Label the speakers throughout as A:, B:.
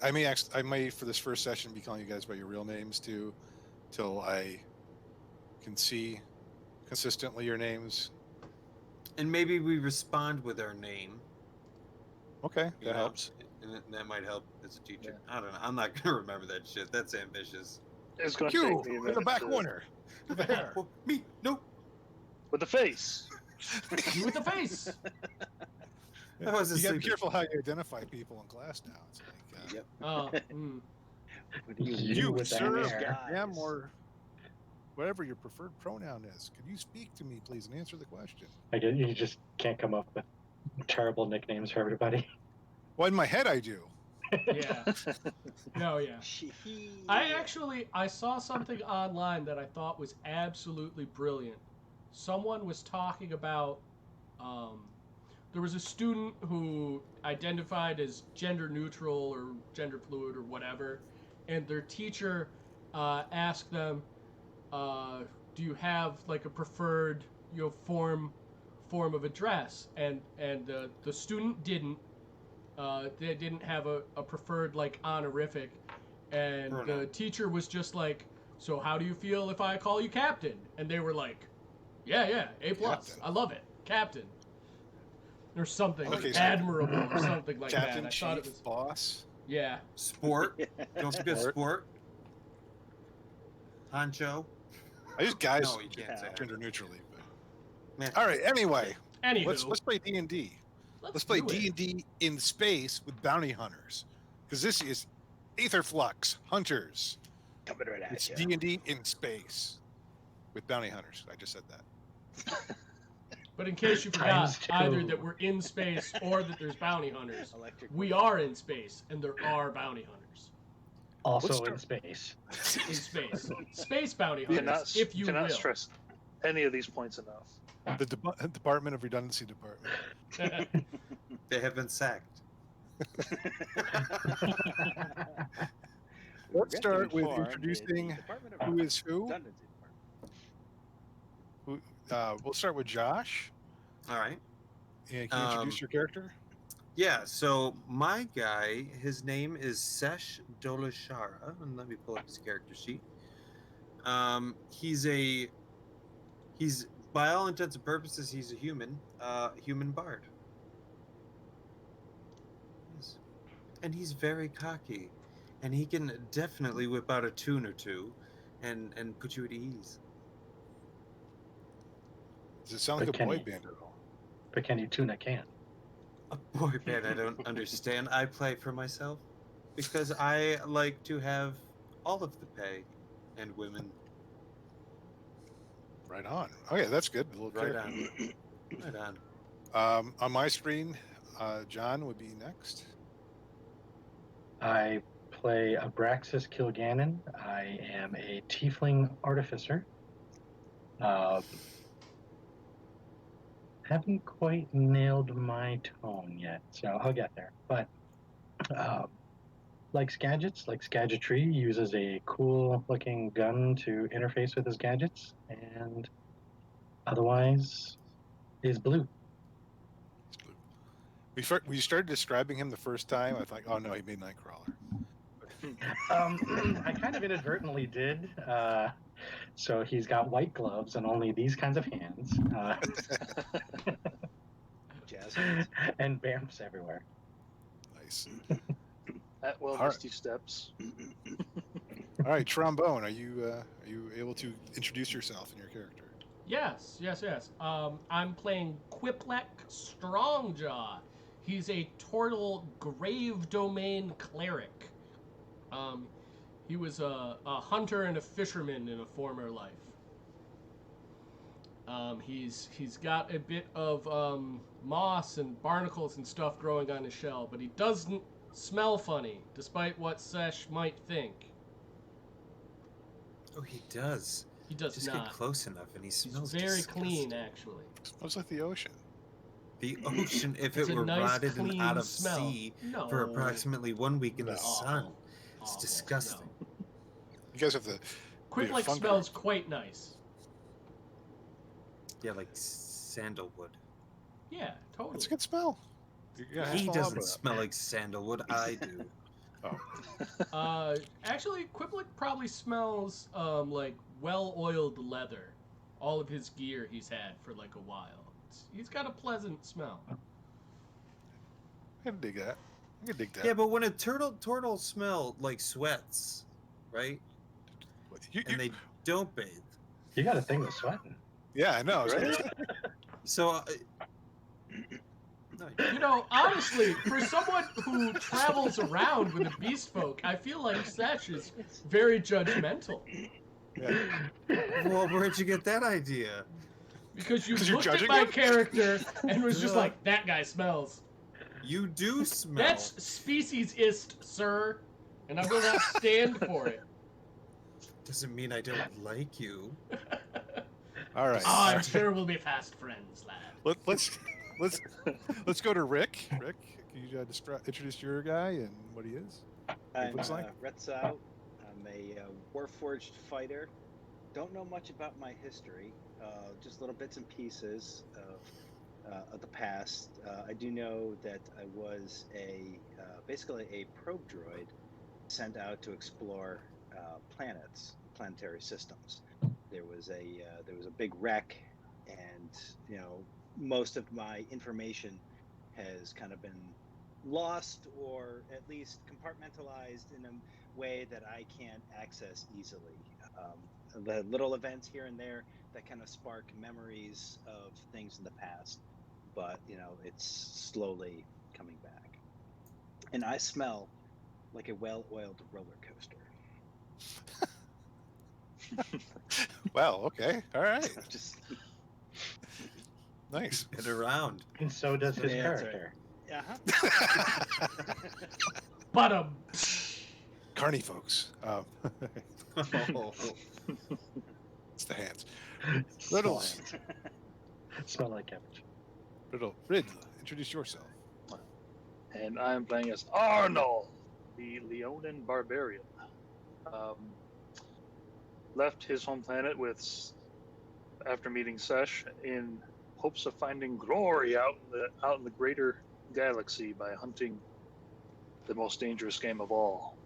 A: I may for this first session be calling you guys by your real names too, till I can see consistently your names.
B: And maybe we respond with our name.
A: Okay, that helps.
B: And that might help as a teacher. Yeah. I don't know. I'm not going to remember that shit. That's ambitious.
C: It's going to take me a minute.
A: In the back corner. With the hair.
B: Oh, me. No.
C: With the face.
D: You with the face.
A: You got to be careful how you identify people in class now. It's like,
B: yep.
A: You sir, them, or whatever your preferred pronoun is. Could you speak to me, please, and answer the question?
E: I guess you just can't come up with terrible nicknames for everybody.
A: Well, in my head, I do.
D: Yeah. No, yeah. I saw something online that I thought was absolutely brilliant. Someone was talking about, there was a student who identified as gender neutral or gender fluid or whatever, and their teacher asked them, do you have like a preferred, form of address? And the student didn't. They didn't have a preferred like honorific, and the teacher was just like, so how do you feel if I call you Captain? And they were like, yeah, A+, Captain. I love it, Captain, or something admirable or something like
A: Captain,
D: that. I
A: Chief,
D: thought it was
A: boss.
D: Yeah.
B: Sport. Don't forget sport. Honcho.
A: I use guys.
B: No, you can't say
A: gender neutrally. But... All right. Anyway,
D: Anywho.
A: let's play D&D. Let's play D&D in space with bounty hunters, because this is Aetherflux Hunters.
C: Coming right at
A: it's
C: you.
A: D&D in space with bounty hunters. I just said that.
D: But in case you forgot, either that we're in space or that there's bounty hunters, we are in space and there are bounty hunters.
E: Also in space.
D: In space. Space bounty hunters, if you
C: cannot
D: will.
C: stress any of these points enough.
A: The Department of Redundancy Department.
B: They have been sacked.
A: Let's start with introducing who is who. We'll start with Josh.
B: All right.
A: And can you introduce your character?
B: Yeah, so my guy, his name is Sesh Dolashara, and let me pull up his character sheet. He's by all intents and purposes, he's a human bard. Yes. And he's very cocky, and he can definitely whip out a tune or two, and put you at ease.
A: Does it sound like a boy band at all?
E: But can you tune a can?
B: A boy band, I don't understand. I play for myself because I like to have all of the pay and women.
A: Right on. Okay, that's good. A little
B: right on. Right on.
A: On my screen, John would be next.
E: I play Abraxas Kilgannon. I am a tiefling artificer. Haven't quite nailed my tone yet, so I'll get there. But likes gadgets, likes gadgetry, uses a cool-looking gun to interface with his gadgets, and otherwise is blue.
A: It's blue. We started describing him the first time. I thought, oh no, he made Nightcrawler.
E: I kind of inadvertently did. So he's got white gloves and only these kinds of hands.
C: Jazz hands.
E: And bamfs everywhere.
A: Nice.
C: At misty steps.
A: All right, Trombone, are you able to introduce yourself and your character?
D: Yes. I'm playing Quiplek Strongjaw. He's a Turtle Grave Domain cleric. He was a hunter and a fisherman in a former life. He's got a bit of moss and barnacles and stuff growing on his shell, but he doesn't smell funny, despite what Sesh might think.
B: Oh, he does.
D: He does
B: Just
D: not.
B: Get close enough, and he smells
D: very
B: disgusting.
D: clean, actually.
A: Smells like the ocean.
B: The ocean, if it were
D: nice,
B: rotted and out of
D: smell.
B: sea for approximately 1 week in the sun, it's disgusting.
D: No.
A: You guys have the
D: Quiplek smells quite nice.
B: Yeah, like sandalwood.
D: Yeah, totally.
A: It's a good smell.
B: He doesn't smell like sandalwood. I do.
A: Oh,
D: Actually, Quiblik probably smells like well-oiled leather. All of his gear he's had for like a while. He's got a pleasant smell.
A: I can dig that. I can dig that.
B: Yeah, but when a turtle smell like sweats, right? And they don't bathe.
E: You got a thing with sweating.
A: Yeah, I know.
C: Right?
B: So,
D: You know, honestly, for someone who travels around with a beast folk, I feel like Sesh is very judgmental.
A: Yeah.
B: well, where'd you get that idea?
D: Because you
A: 'Cause you're
D: looked at
A: judging
D: my
A: him?
D: character and was just like, that guy smells.
B: You do smell.
D: That's speciesist, sir. And I will not stand for it.
B: Doesn't mean I don't like you.
A: All right.
D: Oh, I'm sure we'll be fast friends, lad.
A: Let's go to Rick. Rick, can you introduce your guy and what he is?
F: I'm
A: looks like?
F: Retzau. I'm a Warforged fighter. Don't know much about my history, just little bits and pieces of the past. I do know that I was basically a probe droid sent out to explore planetary systems. There was a big wreck, and most of my information has kind of been lost, or at least compartmentalized in a way that I can't access easily. The little events here and there that kind of spark memories of things in the past, but it's slowly coming back. And I smell like a well-oiled roller coaster.
A: Well, okay. All right.
F: Just
A: Nice.
B: Get around.
E: And so does his
F: Yeah, that's
E: character.
D: But
A: Carney folks.
B: Oh.
A: It's the hands.
E: Small
A: Riddles.
E: hands. Smell like cabbage.
A: Riddle, introduce yourself.
C: And I'm playing as Arnold, the Leonin barbarian. Left his home planet after meeting Sesh in hopes of finding glory out in the greater galaxy by hunting the most dangerous game of all.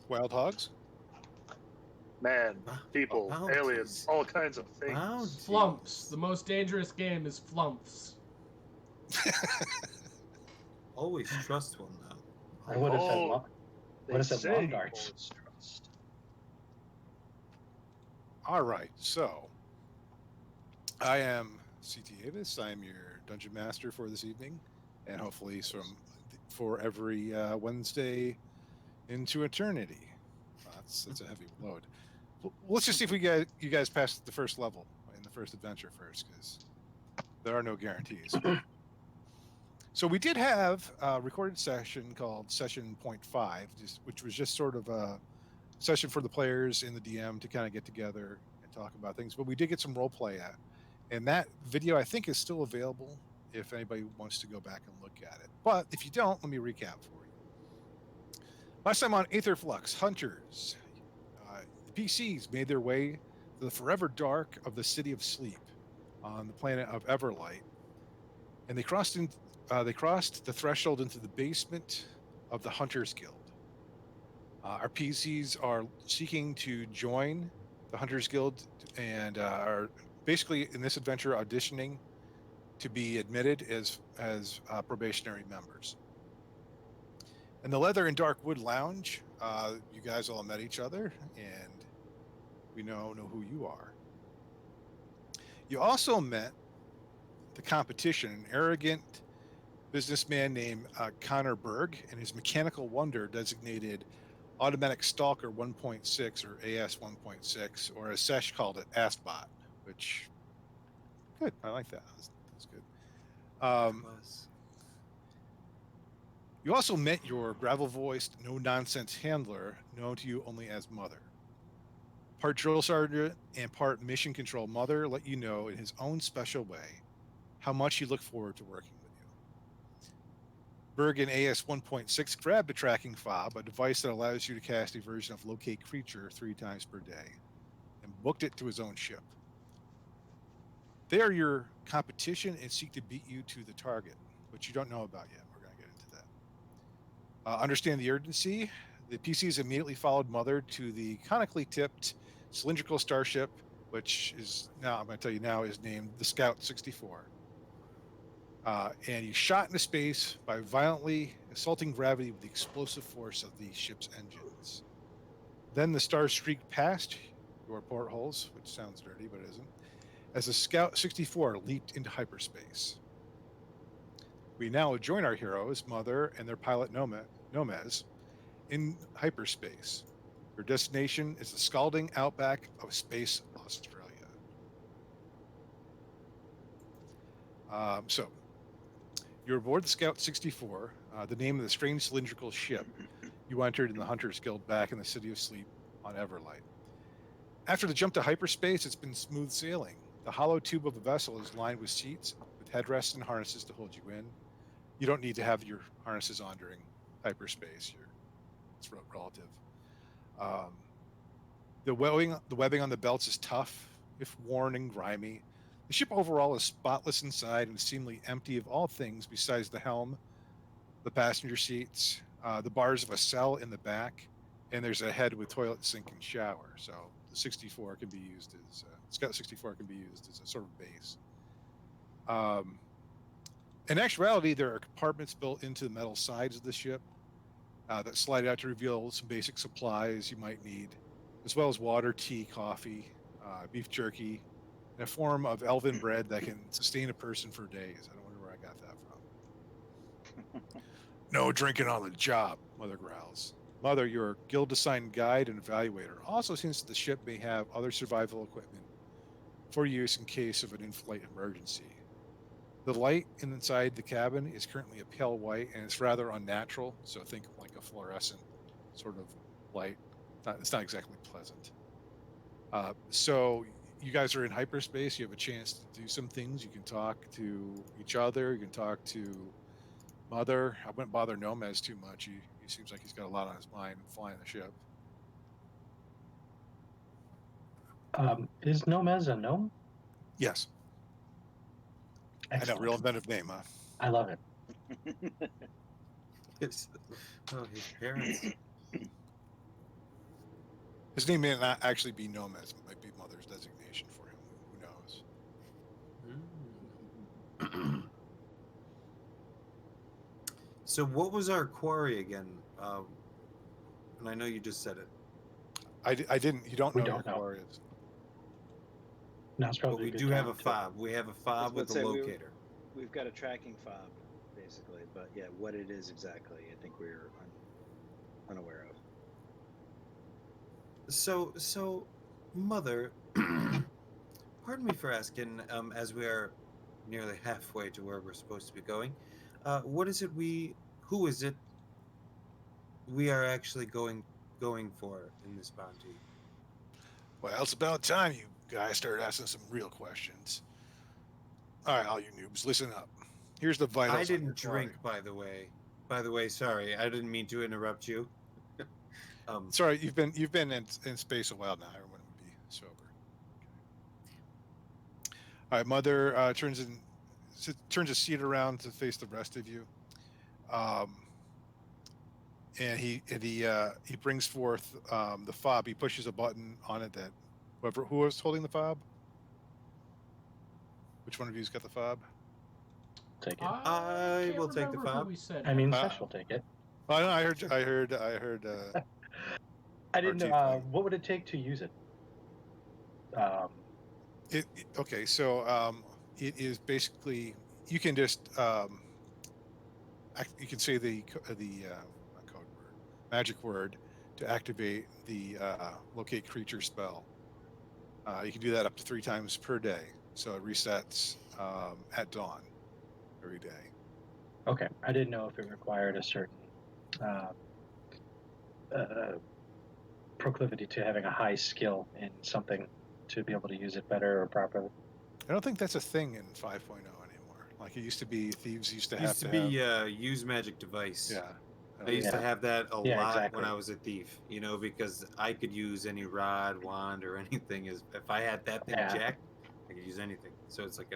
A: Wild hogs.
C: Man, people,
B: Bounties.
C: aliens, all kinds of things.
B: Bounties.
D: Flumps. The most dangerous game is Flumps.
B: Always trust one though.
E: I would have said
C: Oh,
E: what
C: They
E: if it
C: say
E: long
C: you
E: darts?
C: always trust.
A: All right. So, I am CT Avis. I'm your dungeon master for this evening, and hopefully for every Wednesday into eternity. That's a heavy load. Let's just see if you guys pass the first level in the first adventure first, because there are no guarantees. So we did have a recorded session called Session 0.5, which was just sort of a session for the players and the DM to kind of get together and talk about things. But we did get some role play at, and that video I think is still available if anybody wants to go back and look at it. But if you don't, let me recap for you. Last time on Aetherflux Hunters, the PCs made their way to the forever dark of the City of Sleep on the planet of Everlight, and they crossed the threshold into the basement of the Hunters Guild. Our PCs are seeking to join the Hunters Guild and are basically in this adventure auditioning to be admitted as probationary members. In the Leather and Dark Wood Lounge, you guys all met each other, and we know who you are. You also met the competition, an arrogant businessman named Connor Berg and his mechanical wonder designated Automatic Stalker 1.6 or AS 1.6, or as Sesh called it, ASBot, which, good, I like that. That's good. You also met your gravel-voiced, no-nonsense handler, known to you only as Mother. Part drill sergeant and part mission control, Mother let you know in his own special way how much he looked forward to working with you. Berg in AS 1.6 grabbed a tracking fob, a device that allows you to cast a version of Locate Creature 3 times per day, and booked it to his own ship. They are your competition and seek to beat you to the target, which you don't know about yet. We're going to get into that. Understand the urgency. The PCs immediately followed Mother to the conically tipped cylindrical starship, which is now, I'm going to tell you now, is named the Scout 64. And you shot into space by violently assaulting gravity with the explosive force of the ship's engines. Then the star streaked past your portholes, which sounds dirty, but it isn't, as the Scout 64 leaped into hyperspace. We now join our heroes, Mother and their pilot Nomez, in hyperspace. Your destination is the scalding outback of space Australia. So, you're aboard the Scout 64, the name of the strange cylindrical ship you entered in the Hunters Guild back in the City of Sleep on Everlight. After the jump to hyperspace, it's been smooth sailing. The hollow tube of the vessel is lined with seats, with headrests and harnesses to hold you in. You don't need to have your harnesses on during hyperspace. It's relative. The webbing on the belts is tough, if worn and grimy. The ship overall is spotless inside and seemingly empty of all things besides the helm, the passenger seats, the bars of a cell in the back, and there's a head with toilet, sink, and shower. So the 64 can be used as Scout 64 can be used as a sort of base. In actuality, there are compartments built into the metal sides of the ship that slide out to reveal some basic supplies you might need, as well as water, tea, coffee, beef jerky, and a form of elven bread that can sustain a person for days. I don't wonder where I got that from. No drinking on the job, Mother growls. Mother, your guild-assigned guide and evaluator, also hints that the ship may have other survival equipment for use in case of an in-flight emergency. The light inside the cabin is currently a pale white, and it's rather unnatural, so think like a fluorescent sort of light. It's not exactly pleasant. So you guys are in hyperspace. You have a chance to do some things. You can talk to each other. You can talk to Mother. I wouldn't bother Nomez too much. He seems like he's got a lot on his mind flying the ship.
E: Is Nomez a gnome?
A: Yes.
E: Excellent.
A: I know, real inventive name, huh?
E: I love it.
B: His parents.
A: His name may not actually be Nomez. It might be Mother's designation for him. Who knows?
B: So what was our quarry again? And I know you just said it.
A: I didn't. You don't
E: We
A: know
E: don't
A: who
E: know.
A: Quarry is.
E: No, it's
B: But
E: probably
B: we
E: a good
B: do have a
E: time to-
B: fob. We have a fob with a locator.
F: We've got a tracking fob, basically, but yeah, what it is exactly, I think we're unaware of.
B: So, Mother, pardon me for asking, as we are nearly halfway to where we're supposed to be going, who is it we are actually going for in this bounty?
A: Well, it's about time you guys started asking some real questions. All right, all you noobs, listen up. Here's the vitals.
B: I didn't drink, by the way. Sorry, I didn't mean to interrupt you.
A: Sorry, you've been in space a while now. Everyone would be sober. Okay. All right, Mother turns a seat around to face the rest of you, and he brings forth the fob. He pushes a button on it that who was holding the fob. Which one of you's got the fob?
E: Take it.
B: I will take the fob.
E: I mean, Sesh will take it.
A: Oh, no, I heard.
E: I didn't
A: RT
E: know.
A: playing.
E: What would it take to use it?
A: Okay, so it is basically you can just you can say the code word, magic word to activate the locate creature spell. You can do that up to 3 times per day, so it resets at dawn every day.
E: Okay, I didn't know if it required a certain proclivity to having a high skill in something to be able to use it better or properly.
A: I don't think that's a thing in 5.0 anymore. Like it used to be, thieves used to have
B: use magic device.
A: Yeah.
B: I used to have that a lot
E: exactly.
B: when I was a thief, because I could use any rod, wand, or anything. If I had that thing jacked, I could use anything. So it's like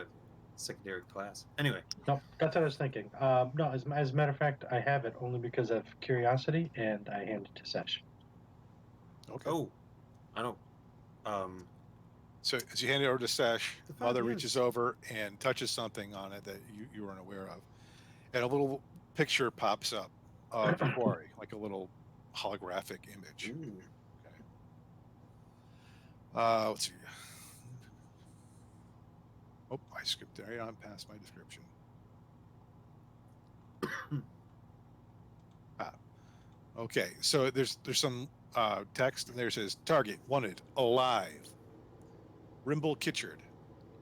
B: secondary class. Anyway,
E: No, that's what I was thinking. No, as a matter of fact, I have it only because of curiosity, and I hand it to Sesh.
A: Okay.
B: oh, I don't.
A: So as you hand it over to Sesh,
B: The fact
A: Mother
B: is-
A: reaches over and touches something on it that you weren't aware of. And a little picture pops up of the quarry, like a little holographic image.
B: Ooh.
A: Let's see. Oh, I skipped right on past my description. Okay, so there's some text, and there says target wanted alive. Rimble Kitchard,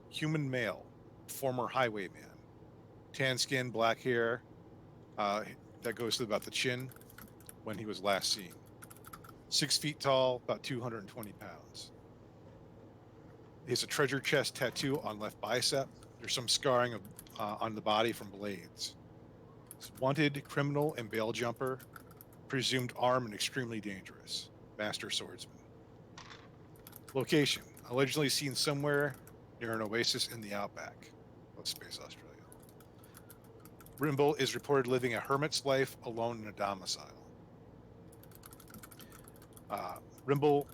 A: human male, former highwayman, tan skin, black hair, that goes to about the chin when he was last seen. 6 feet tall, about 220 pounds. He has a treasure chest tattoo on left bicep. There's some scarring on the body from blades. He's wanted criminal and bail jumper, presumed armed and extremely dangerous. Master swordsman. Location, allegedly seen somewhere near an oasis in the outback of Space Australia. Rimble is reported living a hermit's life alone in a domicile. Rimble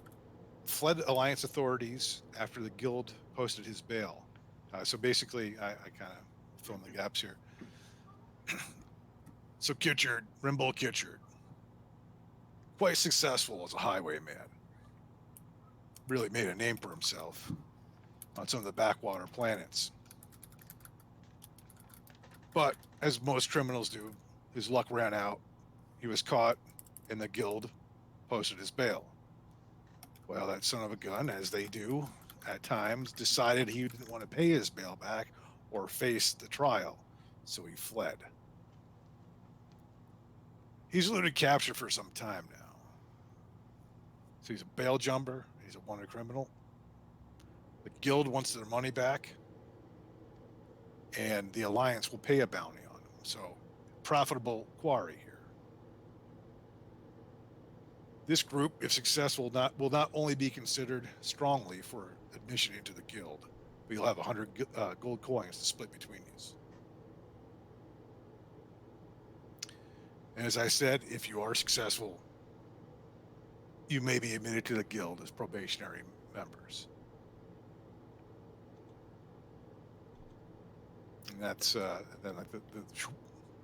A: fled Alliance authorities after the guild posted his bail. So basically, I kind of fill in the gaps here. So Rimble Kitchard, quite successful as a highwayman. Really made a name for himself on some of the backwater planets. But as most criminals do, his luck ran out. He was caught, and the guild posted his bail. Well, that son of a gun, as they do at times, decided he didn't want to pay his bail back or face the trial, so he fled. He's eluded capture for some time now. So he's a bail jumper, he's a wanted criminal. The guild wants their money back, and the Alliance will pay a bounty on him. So, profitable quarry here. This group, if successful, will not only be considered strongly for admission into the guild, but you'll have 100 gold coins to split between you. And as I said, if you are successful, you may be admitted to the guild as probationary members. And that's then like the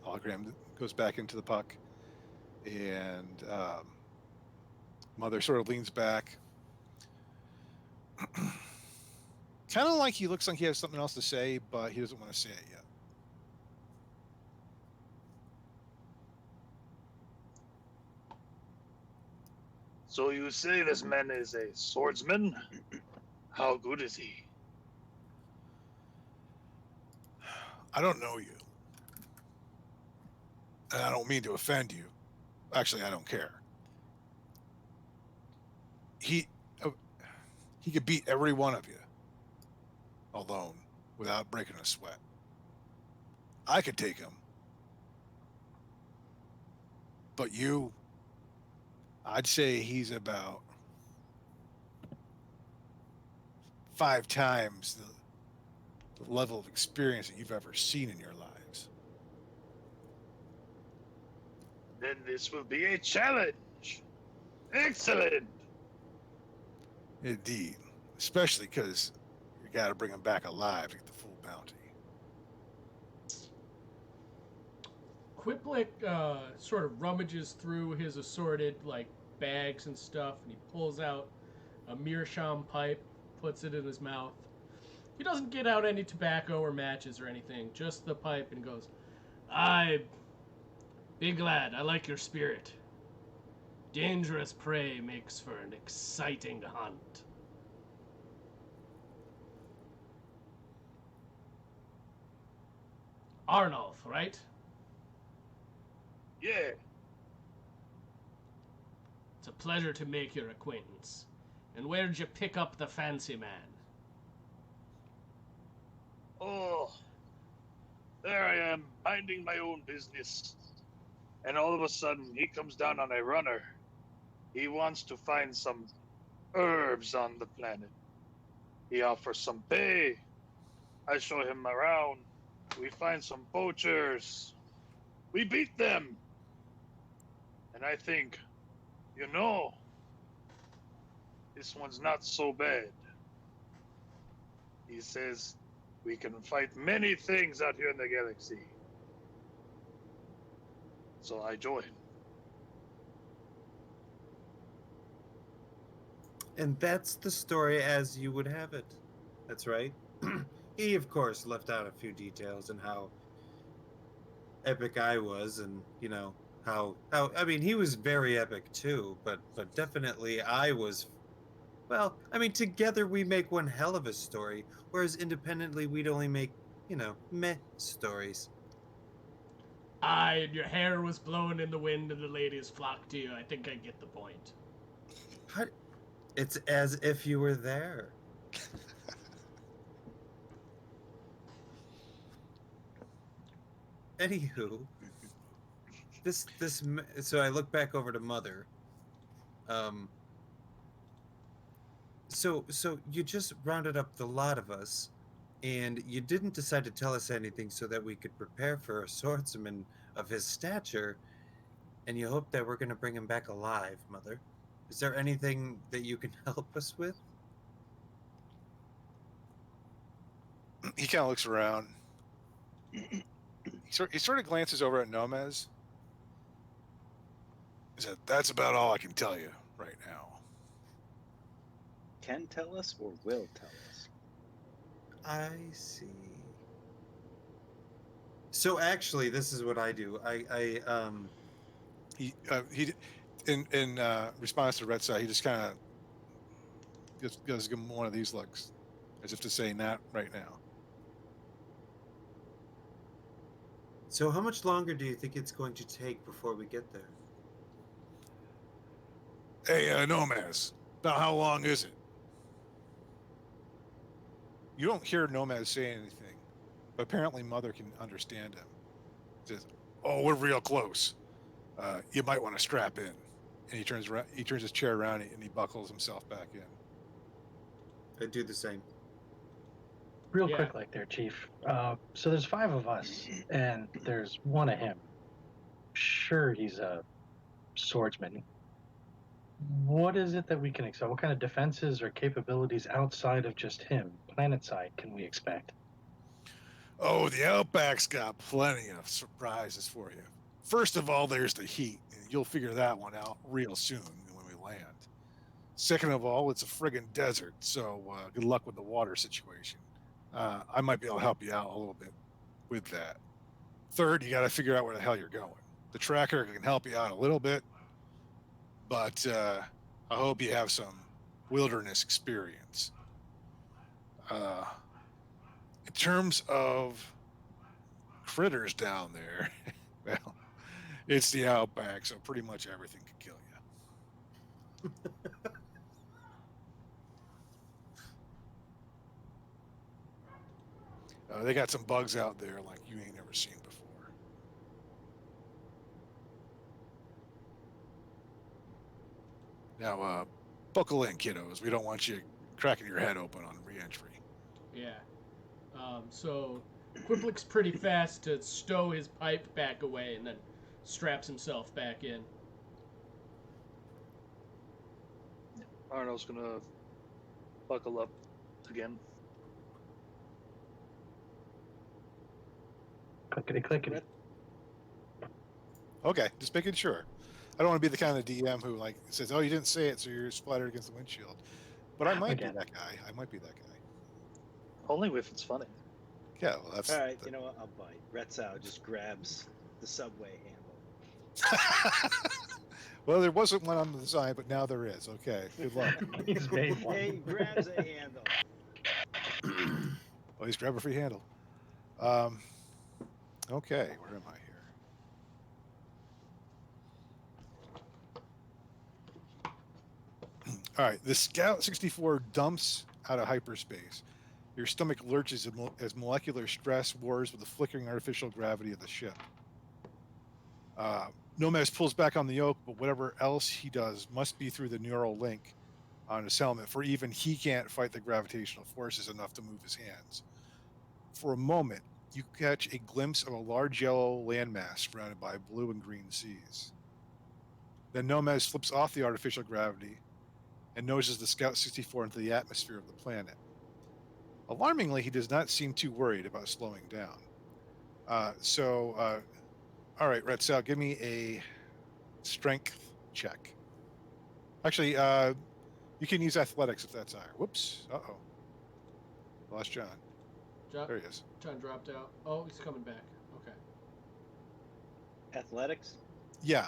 A: hologram goes back into the puck, and Mother sort of leans back, kind of like he looks like he has something else to say, but he doesn't want to say it yet.
C: So you say this man is a swordsman? How good is he?
A: I don't know you. And I don't mean to offend you. Actually, I don't care. He could beat every one of you alone without breaking a sweat. I could take him. But you, I'd say he's about 5 times the level of experience that you've ever seen in your lives.
C: Then this will be a challenge. Excellent.
A: Indeed. Especially because you got to bring him back alive to get the full bounty.
D: Quiplik sort of rummages through his assorted bags and stuff, and he pulls out a meerschaum pipe, puts it in his mouth. He doesn't get out any tobacco or matches or anything, just the pipe, and goes, "I, big lad, I like your spirit. Dangerous prey makes for an exciting hunt." Arnulf, right?
C: Yeah.
D: It's a pleasure to make your acquaintance. And where'd you pick up the fancy man?
C: Oh, there I am, minding my own business. And all of a sudden, he comes down on a runner. He wants to find some herbs on the planet. He offers some pay. I show him around. We find some poachers. We beat them. And I think, this one's not so bad. He says, we can fight many things out here in the galaxy. So I join.
B: And that's the story as you would have it. That's right. He, of course, left out a few details and how epic I was, and how I mean, he was very epic too, but definitely I was. Well, I mean, together we make one hell of a story, whereas independently we'd only make meh stories.
D: Aye, and your hair was blowing in the wind and the ladies flocked to you. I think I get the point.
B: It's as if you were there. Anywho, this so I look back over to Mother. So you just rounded up the lot of us, and you didn't decide to tell us anything so that we could prepare for a swordsman of his stature, and you hope that we're going to bring him back alive, Mother. Is there anything that you can help us with?
A: He kind of looks around. He sort of glances over at Nomez. He said, "That's about all I can tell you right now."
F: Can tell us or will tell us?
B: I see. So actually, this is what I do.
A: He in response to Retsa, he just kind of gives him one of these looks, as if to say, "Not right now."
B: So how much longer do you think it's going to take before we get there?
A: Hey, Nomaz, about how long is it? You don't hear Nomaz say anything, but apparently Mother can understand him. He says, "Oh, we're real close. You might want to strap in." And he turns around. He turns his chair around and he buckles himself back in.
B: I do the same.
E: Real quick, like there, Chief. So there's 5 of us, and there's 1 of him. Sure, he's a swordsman. What is it that we can expect? What kind of defenses or capabilities outside of just him, planet side, can we expect?
A: Oh, the Outback's got plenty of surprises for you. First of all, there's the heat. You'll figure that one out real soon when we land. Second of all, it's a friggin' desert, so good luck with the water situation. I might be able to help you out a little bit with that. Third, you got to figure out where the hell you're going. The tracker can help you out a little bit, but I hope you have some wilderness experience. In terms of critters down there, well, it's the Outback, so pretty much everything can kill you. They got some bugs out there like you ain't never seen before. Now, buckle in, kiddos. We don't want you cracking your head open on re-entry.
D: Yeah. So Quiplic's pretty fast to stow his pipe back away and then straps himself back in.
C: Arno's gonna buckle up again.
E: Clickety clickety.
A: Okay, just making sure. I don't want to be the kind of DM who like says, "Oh, you didn't say it, so you're splattered against the windshield." But I might be that guy. I might be that guy.
C: Only if it's funny.
A: Yeah, well, that's
F: all right. You know what? I'll bite. Retzau just grabs the subway handle.
A: Well, there wasn't one on the design, but now there is. Okay, good luck.
E: He's made one.
F: He grabs a handle.
A: Well, he's grab a free handle. Okay, where am I here? All right, the Scout 64 dumps out of hyperspace. Your stomach lurches as molecular stress wars with the flickering artificial gravity of the ship. Nomaz pulls back on the yoke, but whatever else he does must be through the neural link on his helmet, for even he can't fight the gravitational forces enough to move his hands. For a moment, you catch a glimpse of a large yellow landmass surrounded by blue and green seas. Then Nomez flips off the artificial gravity and noses the Scout 64 into the atmosphere of the planet. Alarmingly, he does not seem too worried about slowing down. All right, Retzel, give me a strength check. Actually, you can use athletics if that's higher. Whoops. Uh-oh. Lost John. There he is.
D: John dropped out. Oh, he's coming back. Okay.
F: Athletics?
A: Yeah.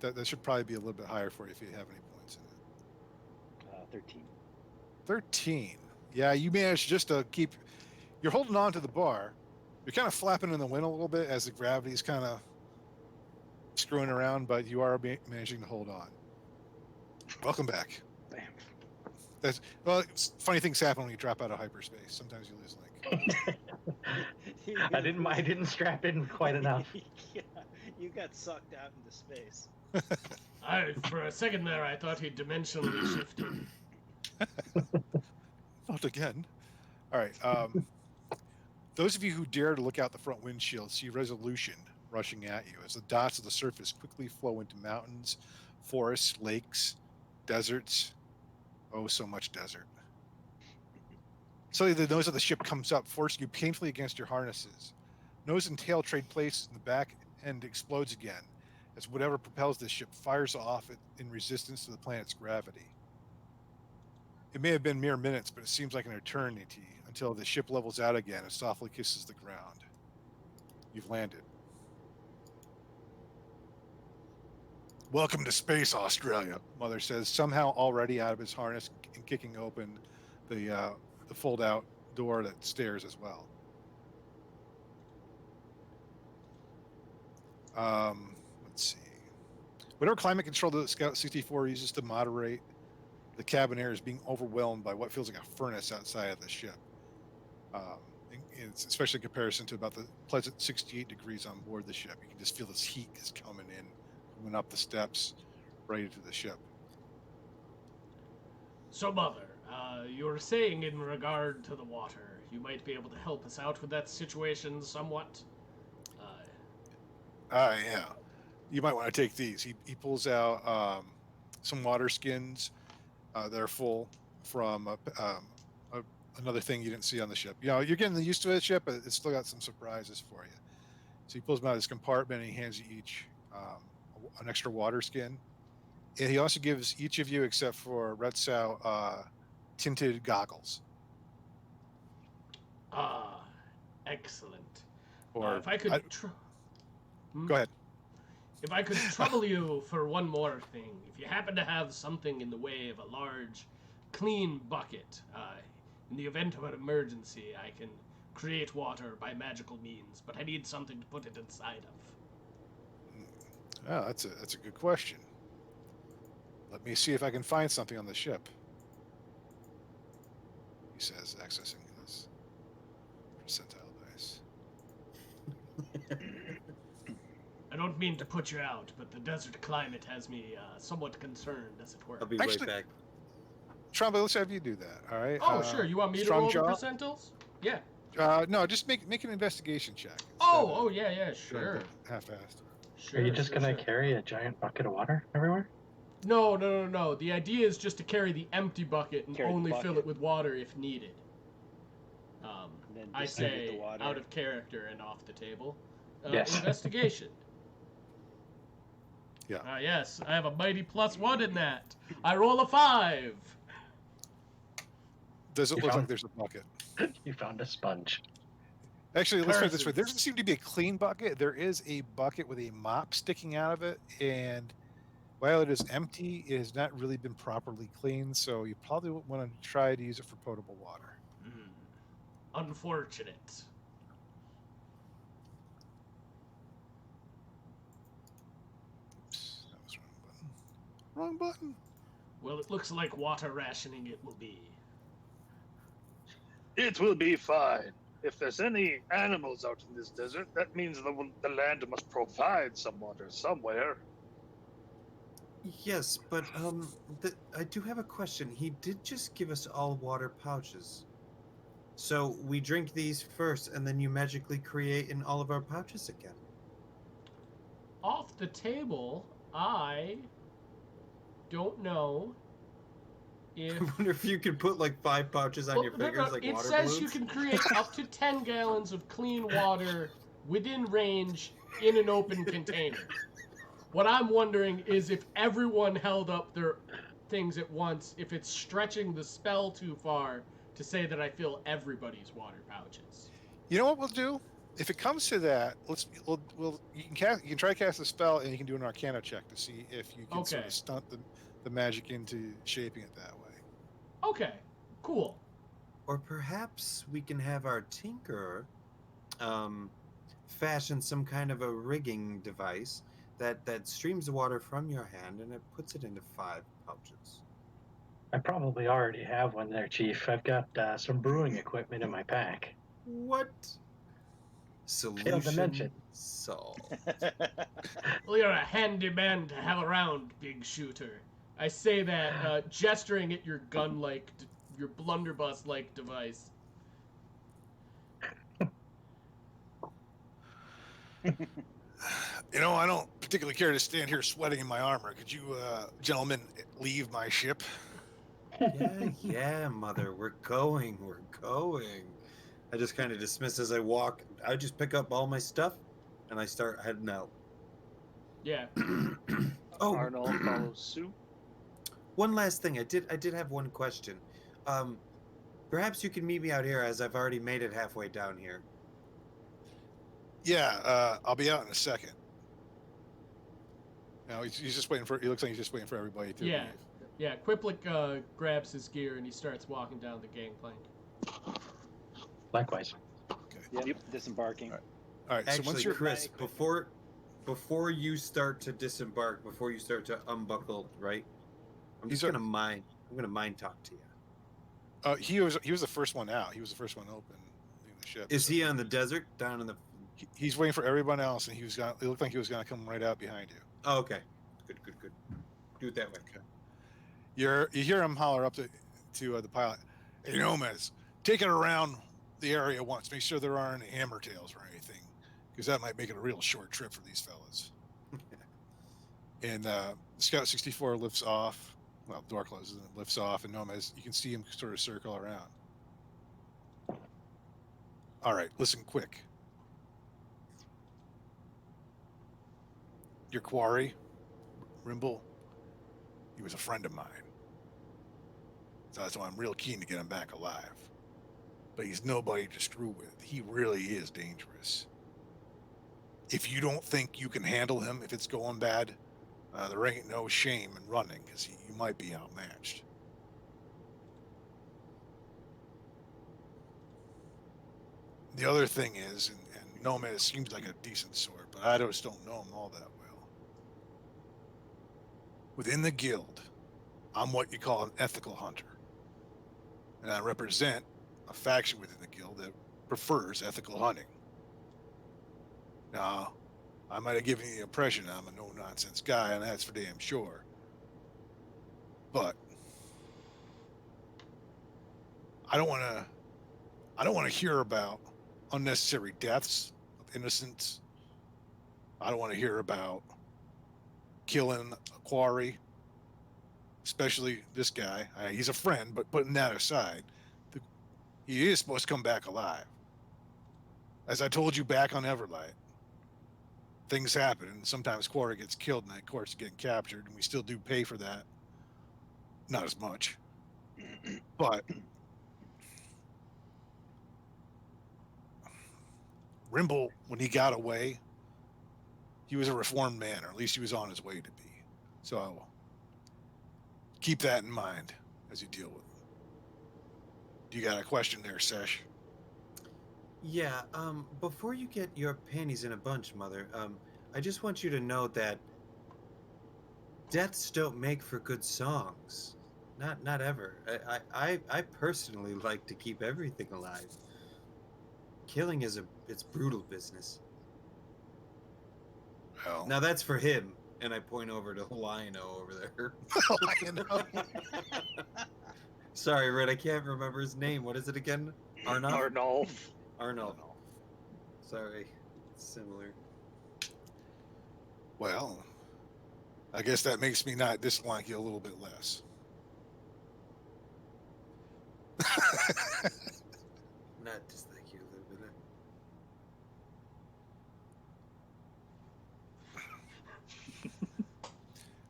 A: That should probably be a little bit higher for you if you have any points in it.
F: 13.
A: 13. Yeah, you managed just to keep... You're holding on to the bar. You're kind of flapping in the wind a little bit as the gravity's kind of screwing around, but you are managing to hold on. Welcome back.
F: Bam.
A: Funny things happen when you drop out of hyperspace. Sometimes you lose link.
E: I didn't strap in quite enough.
F: Yeah, you got sucked out into space.
D: For a second there, I thought he dimensionally shifted.
A: Not again. All right. Those of you who dare to look out the front windshield see resolution rushing at you as the dots of the surface quickly flow into mountains, forests, lakes, deserts. Oh, so much desert. Suddenly, the nose of the ship comes up, forcing you painfully against your harnesses. Nose and tail trade places, and the back end explodes again as whatever propels this ship fires off in resistance to the planet's gravity. It may have been mere minutes, but it seems like an eternity until the ship levels out again and softly kisses the ground. You've landed. Welcome to space, Australia, Mother says, somehow already out of his harness and kicking open the fold-out door that stairs as well. Let's see. Whatever climate control the Scout 64 uses to moderate the cabin air is being overwhelmed by what feels like a furnace outside of the ship. It's especially in comparison to about the pleasant 68 degrees on board the ship. You can just feel this heat is coming up the steps, right into the ship.
D: So, Mother, you were saying in regard to the water, you might be able to help us out with that situation somewhat?
A: Yeah. You might want to take these. He pulls out some water skins that are full from another thing you didn't see on the ship. You know, you're getting used to the ship, but it's still got some surprises for you. So he pulls them out of his compartment and he hands you each an extra water skin. And he also gives each of you, except for Retsow, tinted goggles.
D: Excellent.
A: Or
D: if I could...
A: Go ahead.
D: If I could trouble you for one more thing, if you happen to have something in the way of a large, clean bucket, in the event of an emergency, I can create water by magical means, but I need something to put it inside of.
A: Oh, that's a good question. Let me see if I can find something on the ship. He says, accessing his percentile dice.
D: I don't mean to put you out, but the desert climate has me somewhat concerned, as it were.
B: I'll be
A: Actually,
B: right back.
A: Tromba, let's have you do that, all right?
D: Oh, sure. You want me to roll the percentiles? Yeah.
A: No, just make an investigation check.
D: Yeah, sure.
A: Half-assed.
E: Are you just gonna carry a giant bucket of water everywhere?
D: No. The idea is just to carry the empty bucket and only fill it with water if needed. I say out of character and off the table.
E: Yes.
D: Investigation.
A: Yeah.
D: Yes, I have a mighty +1 in that. I roll a 5.
A: Does it look like there's a bucket?
E: You found a sponge.
A: Actually, let's put it this way. There doesn't seem to be a clean bucket. There is a bucket with a mop sticking out of it, and while it is empty, it has not really been properly cleaned, so you probably want to try to use it for potable water.
D: Unfortunate.
A: Oops, that was wrong button. Wrong button.
D: Well, it looks like water rationing it will be.
C: It will be fine. If there's any animals out in this desert, that means the land must provide some water somewhere.
B: Yes, but I do have a question. He did just give us all water pouches. So we drink these first, and then you magically create in all of our pouches again.
D: Off the table, I don't know if...
B: I wonder if you could put like 5 pouches on your fingers like
D: it
B: water
D: says
B: balloons.
D: you can create up to 10 gallons of clean water within range in an open container. What I'm wondering is if everyone held up their things at once, if it's stretching the spell too far to say that I fill everybody's water pouches.
A: You know what we'll do? If it comes to that, you can try to cast a spell, and you can do an Arcana check to see if you can sort
D: Okay.
A: of stunt the magic into shaping it that way.
D: Okay, cool.
B: Or perhaps we can have our tinkerer fashion some kind of a rigging device that streams the water from your hand and it puts it into 5 pouches.
E: I probably already have one there, Chief. I've got some brewing equipment in my pack.
B: What?
E: Failed to
B: Solution
E: mention.
B: solved.
D: Well, you're a handy man to have around, big shooter. I say that, gesturing at your gun-like, your blunderbuss-like device.
A: You know, I don't particularly care to stand here sweating in my armor. Could you, gentlemen, leave my ship?
B: Yeah, mother, we're going. I just kind of dismiss as I walk. I just pick up all my stuff and I start heading out.
D: Yeah.
B: Oh,
C: Arnold follows suit.
B: one last thing. I did have one question. Perhaps you can meet me out here as I've already made it halfway down here.
A: Yeah, I'll be out in a second. No, he's just waiting for. He looks like he's just waiting for everybody to
D: Yeah.
A: leave.
D: Yeah, Quiplik grabs his gear and he starts walking down the gangplank.
E: Likewise.
F: Yep. Disembarking.
A: All right. So
B: Actually,
A: once you're
B: Chris, before you start to disembark, before you start to unbuckle, right? I'm just gonna mind talk to you.
A: he was the first one out. He was the first one open leaving the ship.
B: Is he on the desert down in the?
A: He's waiting for everyone else, and it looked like he was gonna come right out behind you.
B: Oh, okay. Good. Do it that way.
A: Okay. You hear him holler up to the pilot. Hey, Gomez, take it around the area once. Make sure there aren't any hammer tails or anything, because that might make it a real short trip for these fellas. And Scout 64 lifts off. Well, the door closes and it lifts off, and Gomez, you can see him sort of circle around. All right, listen quick. Your quarry, Rimble, he was a friend of mine. So that's why I'm real keen to get him back alive. But he's nobody to screw with. He really is dangerous. If you don't think you can handle him if it's going bad, there ain't no shame in running, because you might be outmatched. The other thing is, and Nomad seems like a decent sort, but I just don't know him all that well. Within the guild, I'm what you call an ethical hunter. And I represent a faction within the guild that prefers ethical hunting. Now, I might have given you the impression I'm a no-nonsense guy, and that's for damn sure. But I don't want to hear about unnecessary deaths of innocents. I don't want to hear about killing a quarry, especially this guy. He's a friend, but putting that aside, he is supposed to come back alive. As I told you back on Everlight, things happen, and sometimes quarry gets killed and that corpse is getting captured, and we still do pay for that. Not as much. But Rimble, when he got away, he was a reformed man, or at least he was on his way to be. So keep that in mind as you deal with it. Do you got a question there, Sesh?
B: Yeah, before you get your panties in a bunch, Mother, I just want you to know that deaths don't make for good songs. Not ever. I personally like to keep everything alive. Killing it's brutal business.
A: Well,
B: Now that's for him, and I point over to Lionel over there.
A: Lionel.
B: Sorry, Red, I can't remember his name. What is it again? Arnolf.
C: Arnolf.
B: Sorry, similar.
A: Well, I guess that makes me not dislike you a little bit less.
B: Not dislike you a little bit.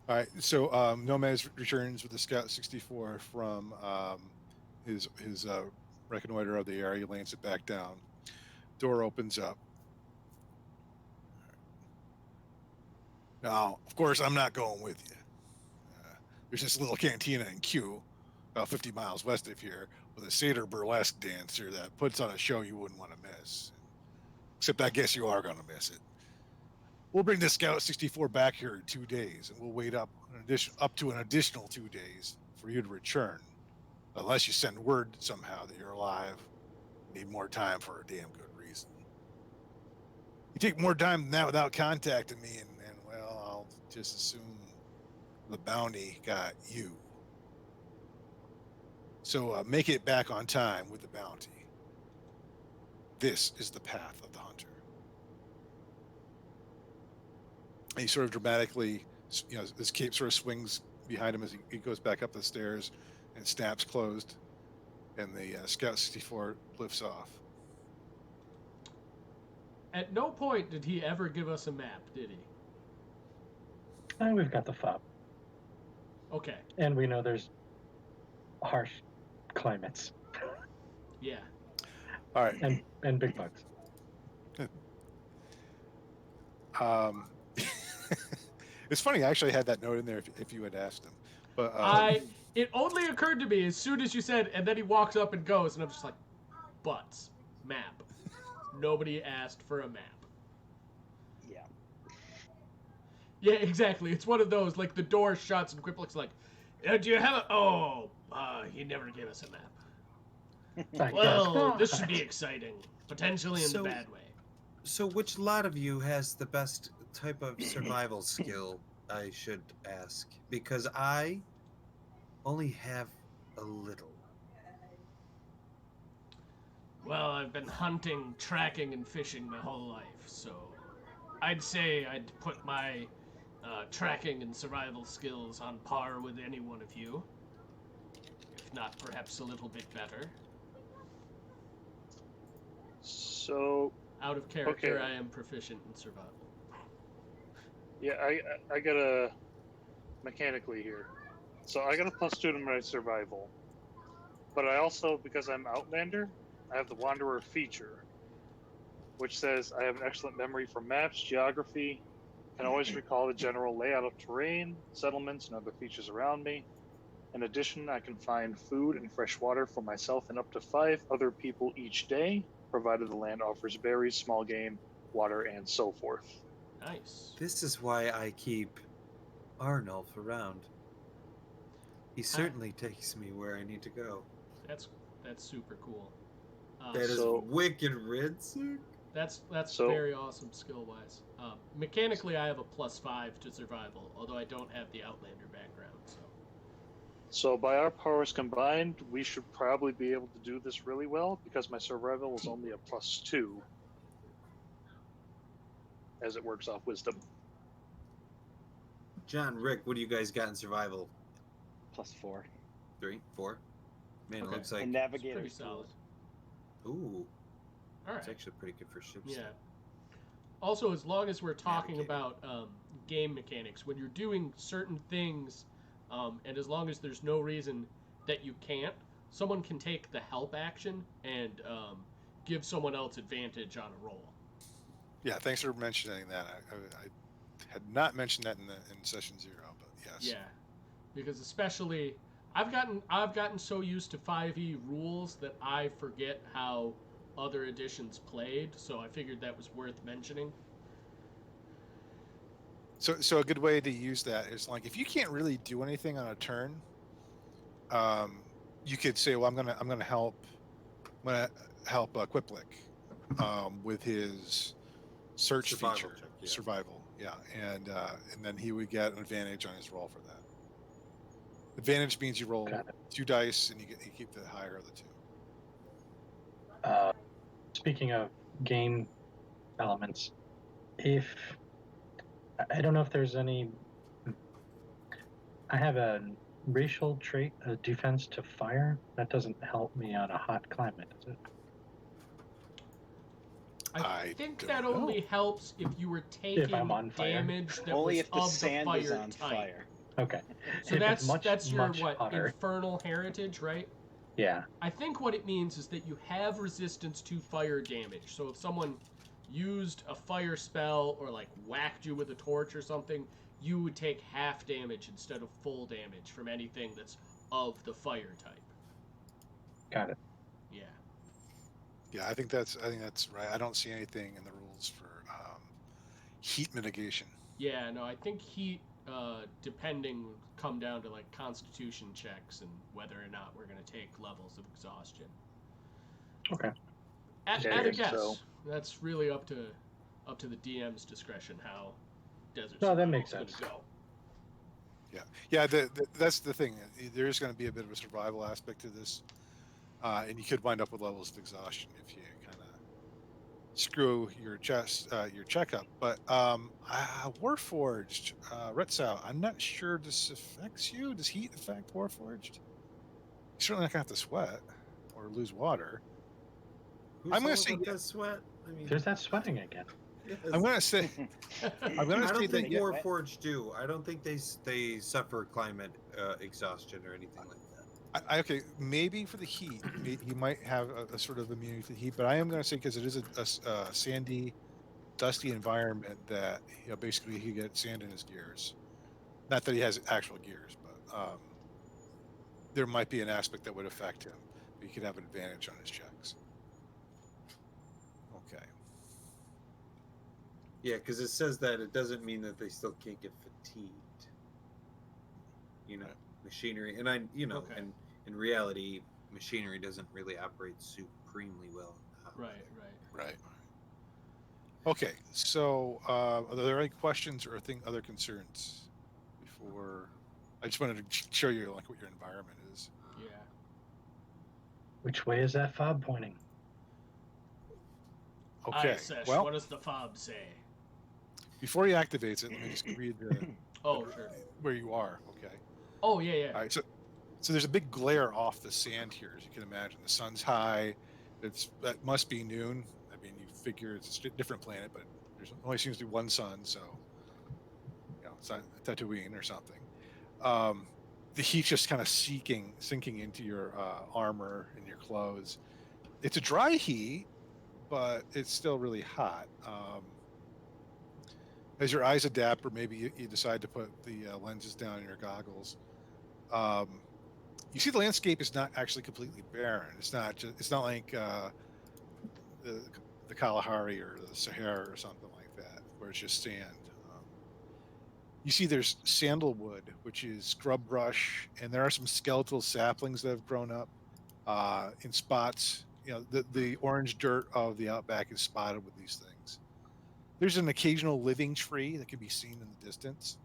A: All right, so Nomez returns with the Scout 64 from his reconnoiter of the area. He lands it back down. Door opens up. Now, of course, I'm not going with you. There's this little cantina in Q, about 50 miles west of here, with a satyr burlesque dancer that puts on a show you wouldn't want to miss. Except I guess you are going to miss it. We'll bring the Scout 64 back here in 2 days, and we'll wait up to an additional 2 days for you to return, unless you send word somehow that you're alive. Need more time for a damn good reason. You take more time than that without contacting me, and well, I'll just assume the bounty got you. So make it back on time with the bounty. This is the path of the hunter. And he sort of dramatically, his cape sort of swings behind him as he goes back up the stairs, and snaps closed, and the Scout 64 lifts off.
D: At no point did he ever give us a map, did he?
E: And we've got the fob.
D: Okay.
E: And we know there's harsh climates.
D: Yeah.
A: All right.
E: And big bugs.
A: Good. It's funny. I actually had that note in there if you had asked him. But
D: it only occurred to me as soon as you said, and then he walks up and goes, and I'm just like, butts, map. Nobody asked for a map.
F: Yeah.
D: Yeah, exactly. It's one of those, like, the door shuts and Quip looks like, do you have a... he never gave us a map. Well, this should be exciting. Potentially in the bad way.
B: So which lot of you has the best type of survival skill, I should ask? Because I only have a little.
D: Well, I've been hunting, tracking, and fishing my whole life, so I'd say I'd put my tracking and survival skills on par with any one of you, if not perhaps a little bit better.
C: So,
D: out of character,
C: okay.
D: I am proficient in survival.
C: Yeah, I got a mechanically here. So I got a +2 to my survival, but I also, because I'm Outlander, I have the Wanderer feature, which says I have an excellent memory for maps, geography, can always recall the general layout of terrain, settlements, and other features around me. In addition, I can find food and fresh water for myself and up to 5 other people each day, provided the land offers berries, small game, water, and so forth.
D: Nice.
B: This is why I keep Arnulf around. He certainly takes me where I need to go.
D: That's super cool.
B: That is wicked red sick.
D: That's very awesome skill-wise. Mechanically, I have a +5 to survival, although I don't have the Outlander background.
C: So by our powers combined, we should probably be able to do this really well, because my survival is only a +2, as it works off wisdom.
B: John, Rick, what do you guys got in survival?
F: +4.
B: 3, 4. Man,
D: Okay.
B: It looks like
F: And navigator
D: pretty solid.
B: Ooh,
D: all right.
B: It's actually pretty good for ships.
D: Yeah. Also, as long as we're talking about game mechanics, when you're doing certain things, and as long as there's no reason that you can't, someone can take the help action and give someone else advantage on a roll.
A: Yeah, thanks for mentioning that. I had not mentioned that in session 0, but yes.
D: Yeah, because especially I've gotten so used to 5e rules that I forget how other editions played, so I figured that was worth mentioning.
A: So a good way to use that is, like, if you can't really do anything on a turn, you could say, well, I'm gonna help Quiplik with his search
B: Survival
A: feature,
B: check, yeah.
A: survival, yeah, and then he would get an advantage on his roll for that. Advantage means you roll 2 dice and you keep the higher of the 2.
E: Speaking of game elements, I don't know if there's any. I have a racial trait, a defense to fire. That doesn't help me on a hot climate, does it?
D: I think
A: don't
D: that
A: know.
D: only helps if you were
E: If I'm
D: taking
E: on fire.
D: damage that
F: Only
D: was
F: if the
D: of the
F: sand
D: fire
F: is on
D: type.
F: fire.
E: Okay.
D: So
E: If it's
D: that's your
E: much
D: what,
E: hotter.
D: infernal heritage, right?
E: Yeah.
D: I think what it means is that you have resistance to fire damage. So if someone used a fire spell or like whacked you with a torch or something, you would take half damage instead of full damage from anything that's of the fire type.
E: Got it.
D: Yeah.
A: Yeah, I think that's right. I don't see anything in the rules for heat mitigation.
D: Yeah, no, I think heat, depending, would come down to like constitution checks and whether or not we're going to take levels of exhaustion.
E: Okay.
D: At
C: Okay,
D: a guess,
C: so-
D: that's really up to the DM's discretion how Desert
E: No, that
D: Survival's
E: makes
D: gonna
E: sense.
D: go.
A: Yeah. That's the thing. There is going to be a bit of a survival aspect to this, and you could wind up with levels of exhaustion if you kind of screw your checkup. But Warforged, Retzau, I'm not sure this affects you. Does heat affect Warforged? You're certainly not going to have to sweat or lose water.
B: Who's
A: I'm gonna
B: all
A: say
B: about
A: yeah.
B: that sweat? I mean,
E: There's that sweating again.
B: yes.
A: I'm going to say I'm going to
B: I
A: say
B: don't think
A: that yeah,
B: Warforged do. I don't think they suffer climate exhaustion or anything like that.
A: okay, maybe for the heat, he might have a sort of immunity to the heat, but I am going to say because it is a sandy, dusty environment that basically he gets sand in his gears. Not that he has actual gears, but there might be an aspect that would affect him. But he could have an advantage on his checks. Okay.
B: Yeah, because it says that it doesn't mean that they still can't get fatigued.
A: Right.
B: Machinery, and
D: Okay.
B: and in reality, machinery doesn't really operate supremely well.
A: Right. Okay. So, are there any questions or other concerns before? I just wanted to show you like what your environment is.
D: Yeah.
E: Which way is that fob pointing?
A: Okay.
D: Aye, Sesh,
A: Well,
D: what does the fob say?
A: before he activates it, let me just read
D: Oh, sure.
A: where you are. Okay.
D: Oh, yeah.
A: All right. So there's a big glare off the sand here, as you can imagine. The sun's high. That must be noon. I mean, you figure it's a different planet, but there's only seems to be one sun, so it's not Tatooine or something. The heat's just kind of sinking into your armor and your clothes. It's a dry heat, but it's still really hot. As your eyes adapt, or maybe you decide to put the lenses down in your goggles, you see the landscape is not actually completely barren. It's not like the Kalahari or the Sahara or something like that, where it's just sand. You see there's sandalwood, which is scrub brush, and there are some skeletal saplings that have grown up in spots. The orange dirt of the outback is spotted with these things. There's an occasional living tree that can be seen in the distance.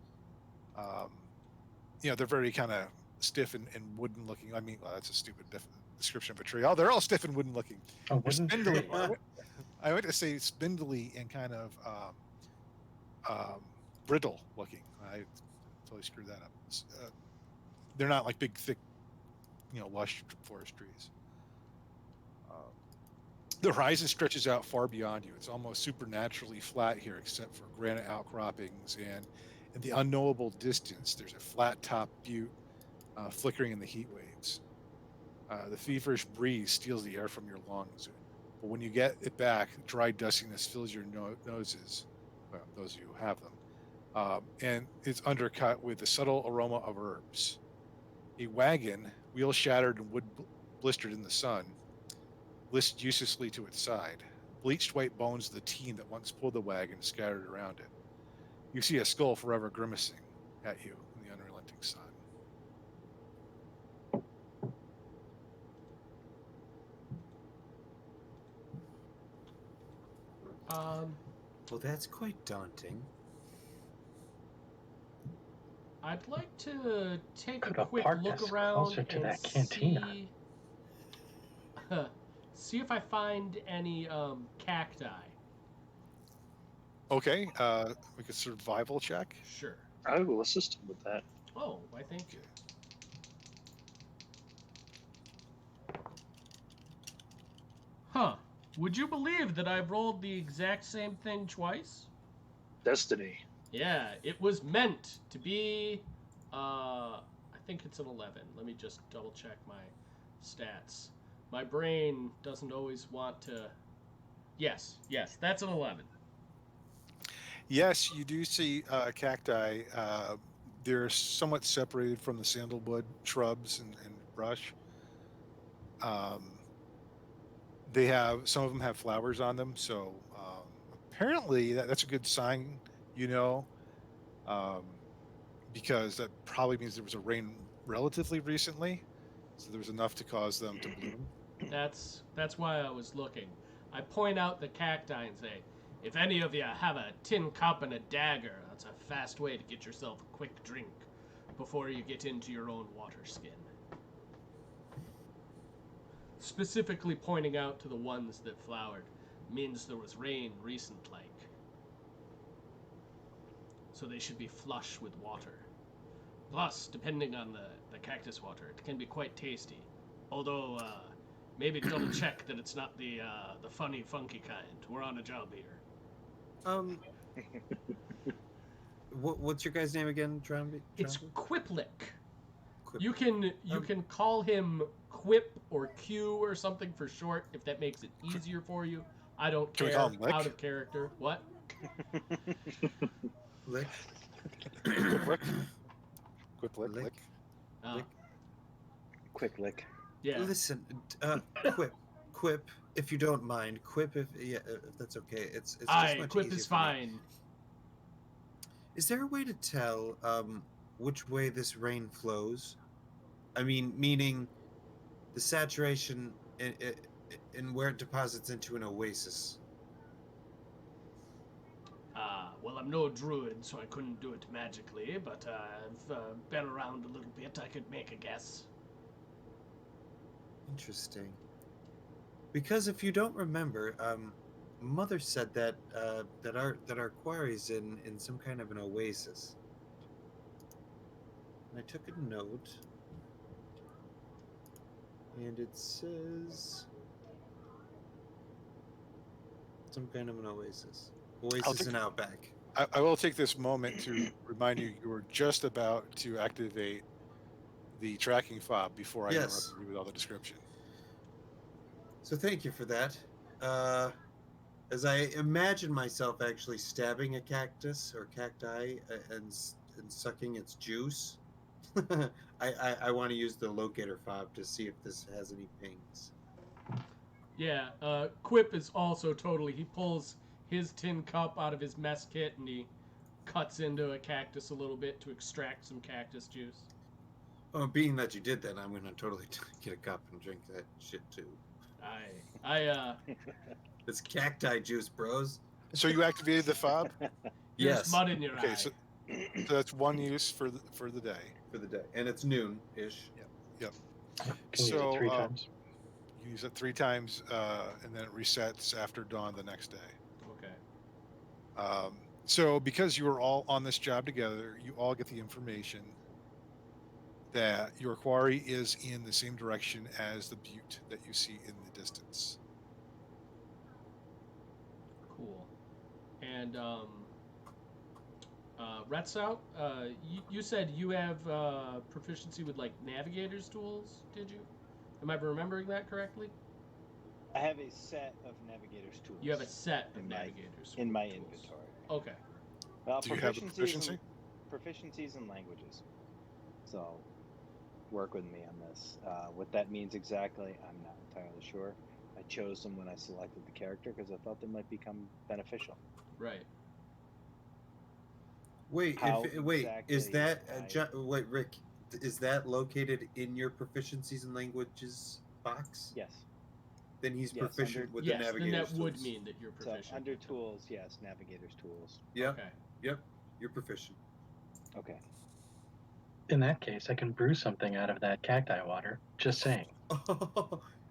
A: They're very kind of stiff and wooden looking. I mean, well, that's a stupid description of a tree. Oh, they're all stiff and wooden looking.
E: A wooden
A: Spindly.
E: tree.
A: I went to say spindly and kind of brittle looking. I totally screwed that up. They're not like big, thick, lush forest trees. The horizon stretches out far beyond you. It's almost supernaturally flat here, except for granite outcroppings, and in the unknowable distance, there's a flat-topped butte flickering in the heat waves. The feverish breeze steals the air from your lungs, but when you get it back, dry dustiness fills your noses. Well, those of you who have them, and it's undercut with the subtle aroma of herbs. A wagon, wheel shattered and wood blistered in the sun, lists uselessly to its side. Bleached white bones of the team that once pulled the wagon scattered around it. You see a skull forever grimacing at you in the unrelenting sun.
B: Well, that's quite daunting.
D: I'd like to take
E: Could
D: a
E: have
D: quick
E: parked
D: look
E: us
D: around
E: closer to
D: and
E: that cantina.
D: see if I find any cacti.
A: Okay, make a survival check.
D: Sure.
C: I will assist him with that.
D: Oh, why thank you. Huh. Would you believe that I've rolled the exact same thing twice?
C: Destiny.
D: Yeah, it was meant to be, I think it's an 11. Let me just double check my stats. My brain doesn't always want to... Yes, that's an 11.
A: Yes, you do see cacti. They're somewhat separated from the sandalwood shrubs and brush. They have, some of them have flowers on them, so apparently that's a good sign, you know, because that probably means there was a rain relatively recently, so there was enough to cause them to bloom.
D: That's why I was looking. I point out the cacti and say, if any of you have a tin cup and a dagger, that's a fast way to get yourself a quick drink before you get into your own water skin. Specifically pointing out to the ones that flowered means there was rain recent like. So they should be flush with water. Plus, depending on the cactus water, it can be quite tasty. Although, maybe double check that it's not the funny, funky kind. We're on a job here.
B: What's your guy's name again, Tramby?
D: It's Quiplik.
B: Quip.
D: You can call him Quip or Q or something for short if that makes it easier for you. I don't
A: Can
D: care.
A: we call him Lick?
D: Out of character. What?
B: Lick.
A: Quick lick.
B: Lick. Lick.
F: Quick lick.
D: Yeah.
B: Listen, Quip, if you don't mind, Quip, if that's okay. It's just much
D: Quip
B: easier
D: is
B: for me.
D: fine.
B: Is there a way to tell which way this rain flows? I mean, meaning the saturation and where it deposits into an oasis.
D: Well, I'm no druid, so I couldn't do it magically, but I've been around a little bit. I could make a guess.
B: Interesting. Because if you don't remember, Mother said that that our quarry's in some kind of an oasis. And I took a note, and it says some kind of an oasis. Oasis in Outback.
A: I will take this moment to remind you were just about to activate the tracking fob before I interrupted you with all the description.
B: So thank you for that. As I imagine myself actually stabbing a cactus or cacti and sucking its juice, I want to use the locator fob to see if this has any pings.
D: Yeah, Quip is also totally... He pulls his tin cup out of his mess kit and he cuts into a cactus a little bit to extract some cactus juice.
B: Oh, being that you did that, I'm going to totally get a cup and drink that shit too. It's cacti juice, bros.
A: So you activated the fob?
D: Yes. Mud in your eye.
A: So that's one use for the day.
B: For the day, and it's noon-ish.
A: Yep.
E: Can you use it 3 times?
A: You use it 3 times, and then it resets after dawn the next day.
D: Okay.
A: So because you were all on this job together, you all get the information that your quarry is in the same direction as the butte that you see in the distance.
D: Cool. And Retsout, you said you have proficiency with like navigator's tools, did you? Am I remembering that correctly?
F: I have a set of navigator's tools.
D: You have a set of navigator's
F: in my
D: tools.
F: inventory.
D: Okay.
A: Do you have a proficiency?
F: Proficiencies in languages. So work with me on this. What that means exactly, I'm not entirely sure. I chose them when I selected the character because I thought they might become beneficial.
D: Right.
B: Wait, is
F: exactly
B: that wait, Rick? Is that located in your proficiencies in languages box?
F: Yes.
B: Then he's
F: Yes,
B: proficient with the
D: Yes,
B: navigator's
D: then that would
B: tools.
D: mean that you're proficient.
F: So under tools, yes, navigator's tools.
B: Yep.
D: Okay.
B: Yep. You're proficient.
F: Okay.
E: In that case, I can brew something out of that cacti water. Just saying.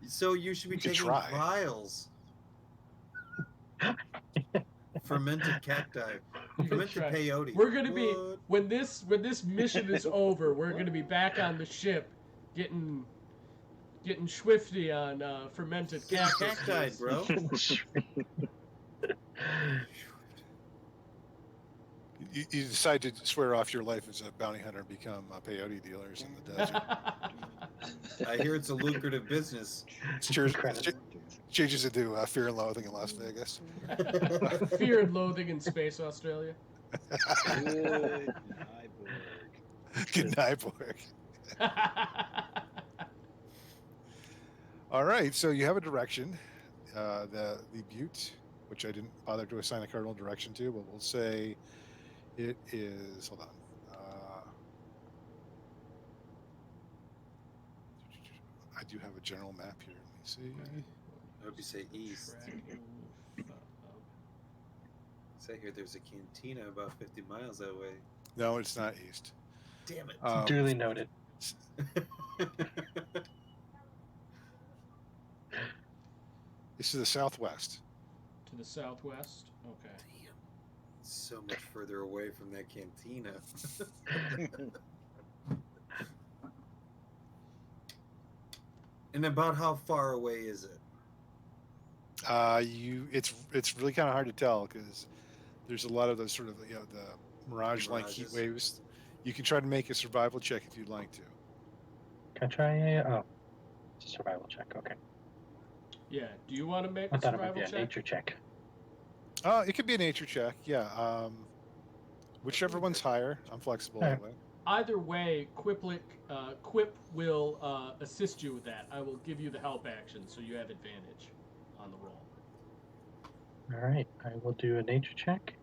B: So you should be
A: You could
B: taking
A: try.
B: vials. Fermented cacti. Fermented
D: Try.
B: peyote.
D: We're gonna be
B: What?
D: when this mission is over. We're gonna be back on the ship, getting swifty on fermented
B: Getting
D: cactus
B: cacti,
D: juice.
B: bro.
A: You decide to swear off your life as a bounty hunter and become peyote dealers in the desert.
B: I hear it's a lucrative business.
A: Changes into Fear and Loathing in Las Vegas.
D: Fear and Loathing in Space Australia.
A: Good night, Borg. All right, so you have a direction. The butte, which I didn't bother to assign a cardinal direction to, but we'll say it is. Hold on. I do have a general map here. Let me see.
B: I hope you say east. Say here there's a cantina about 50 miles that way.
A: No, it's not east.
B: Damn it.
E: Duly noted.
A: This is the southwest.
D: To the southwest? Okay.
B: Damn. So much further away from that cantina. And about how far away is it?
A: It's really kind of hard to tell because there's a lot of those sort of the mirage-like heat
B: Mirages.
A: waves. You can try to make a survival check if you'd like to.
E: Can I try it's a survival check, okay.
D: Yeah. Do you want to make
E: I
D: a
E: thought it might
D: survival
E: be a
D: check?
E: nature check.
A: It could be a nature check, yeah. Whichever one's higher, I'm flexible that way.
D: Either way, Quip will assist you with that. I will give you the help action, so you have advantage on the roll.
E: All right, I will do a nature check.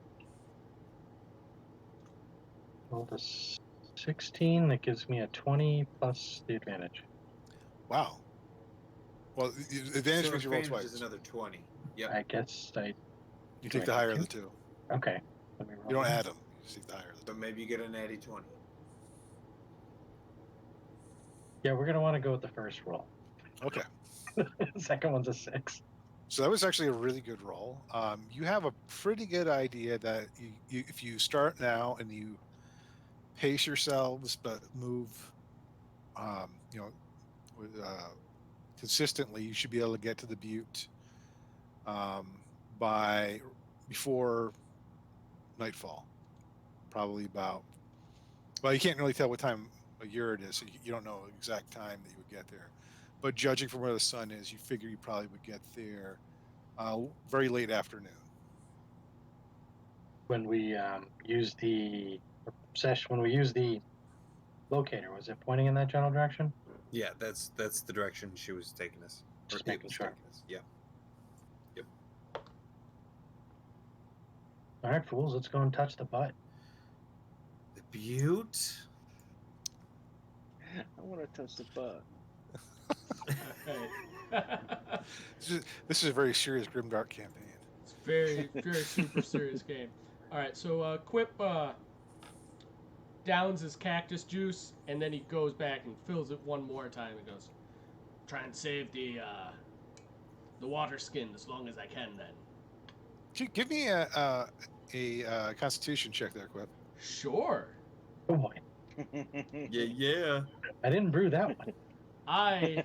E: Rolled a 16. That gives me a 20 plus the advantage.
A: Wow. Well, the advantage
B: So
A: means you roll
B: advantage
A: twice.
B: is another 20. Yep.
E: I guess
A: You take the higher of the two.
E: Okay. Let me roll.
A: You don't add them. You just take the higher of the
B: But
A: two.
B: maybe you get a natty 20.
E: Yeah, we're gonna want to go with the first roll.
A: Okay.
E: The second one's a 6.
A: So that was actually a really good roll. You have a pretty good idea that if you start now and you pace yourselves but move, consistently, you should be able to get to the butte before nightfall. Probably about. Well, you can't really tell what time of year it is, so you don't know the exact time that you would get there. But judging from where the sun is, you figure you probably would get there very late afternoon.
E: When we use the locator, was it pointing in that general direction?
B: Yeah, that's the direction she was taking us.
E: Just
B: Or it
E: making
B: was
E: sure.
B: taking us. Yeah.
E: All right, fools, let's go and touch the butt.
B: The butte?
F: I want to touch the butt.
A: This is a very serious Grimdark campaign.
D: It's very, very super serious game. All right, so Quip downs his cactus juice, and then he goes back and fills it one more time. He goes, "Try and save the water skin as long as I can." Then
A: Give me a Constitution check there, Quip.
D: sure.
E: Oh boy,
B: Yeah.
E: I didn't brew that one.
D: I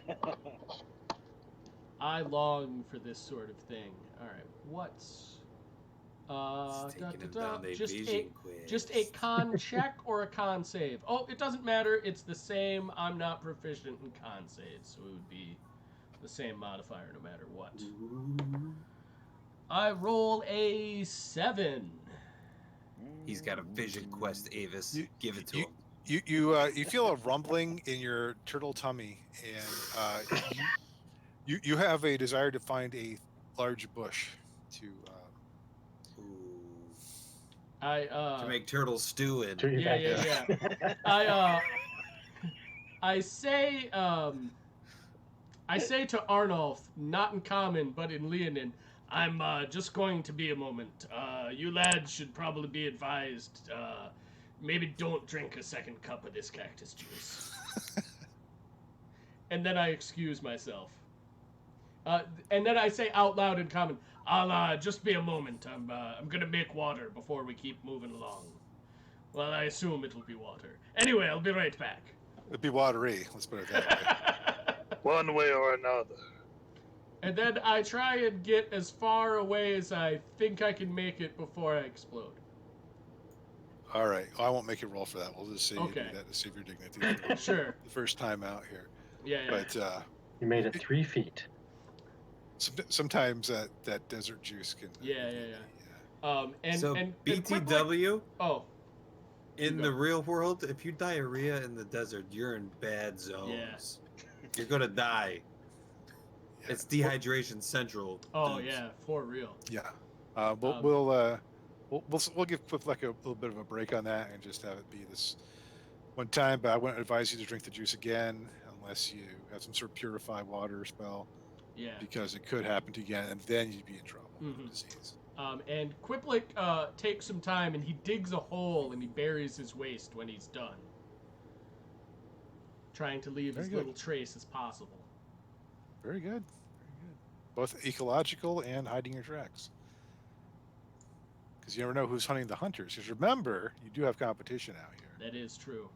D: long for this sort of thing. All right, what's
B: It's taking him down the
D: just
B: evasion quiz.
D: just a con check or a con save? Oh, it doesn't matter. It's the same. I'm not proficient in con saves, so it would be the same modifier no matter what.
B: Ooh.
D: I roll a 7.
B: He's got a vision quest, Avis. Give it to him.
A: You feel a rumbling in your turtle tummy, and you have a desire to find a large bush to.
B: Ooh.
D: I
B: To make turtle stew in.
D: Yeah. I say to Arnulf, not in common, but in Leonin, I'm just going to be a moment. You lads should probably be advised. Maybe don't drink a second cup of this cactus juice. And then I excuse myself. And then I say out loud in common, "I'll just be a moment. I'm gonna make water before we keep moving along. Well, I assume it'll be water. Anyway, I'll be right back."
A: It'd be watery. Let's put it that way.
C: One way or another.
D: And then I try and get as far away as I think I can make it before I explode.
A: All right. I won't make you roll for that. We'll just say you do that to save your dignity. For
D: Sure.
A: The first time out here.
D: Yeah.
A: But
E: you made it 3 feet.
A: Sometimes that desert juice can.
D: Yeah. And
B: BTW.
D: Oh.
B: In the real world, if you diarrhea in the desert, you're in bad zones. Yeah. You're gonna die. Yeah. It's dehydration central.
D: Oh yeah, for real.
A: Yeah. We'll give Cliff like a little bit of a break on that and just have it be this one time. But I wouldn't advise you to drink the juice again unless you have some sort of purify water spell.
D: Yeah.
A: Because it could happen to you again, and then you'd be in trouble with disease.
D: And Quiplik takes some time and he digs a hole and he buries his waste when he's done, trying to leave as little trace as possible.
A: Very good. Both ecological and hiding your tracks. Because you never know who's hunting the hunters. Because remember, you do have competition out here.
D: That is true.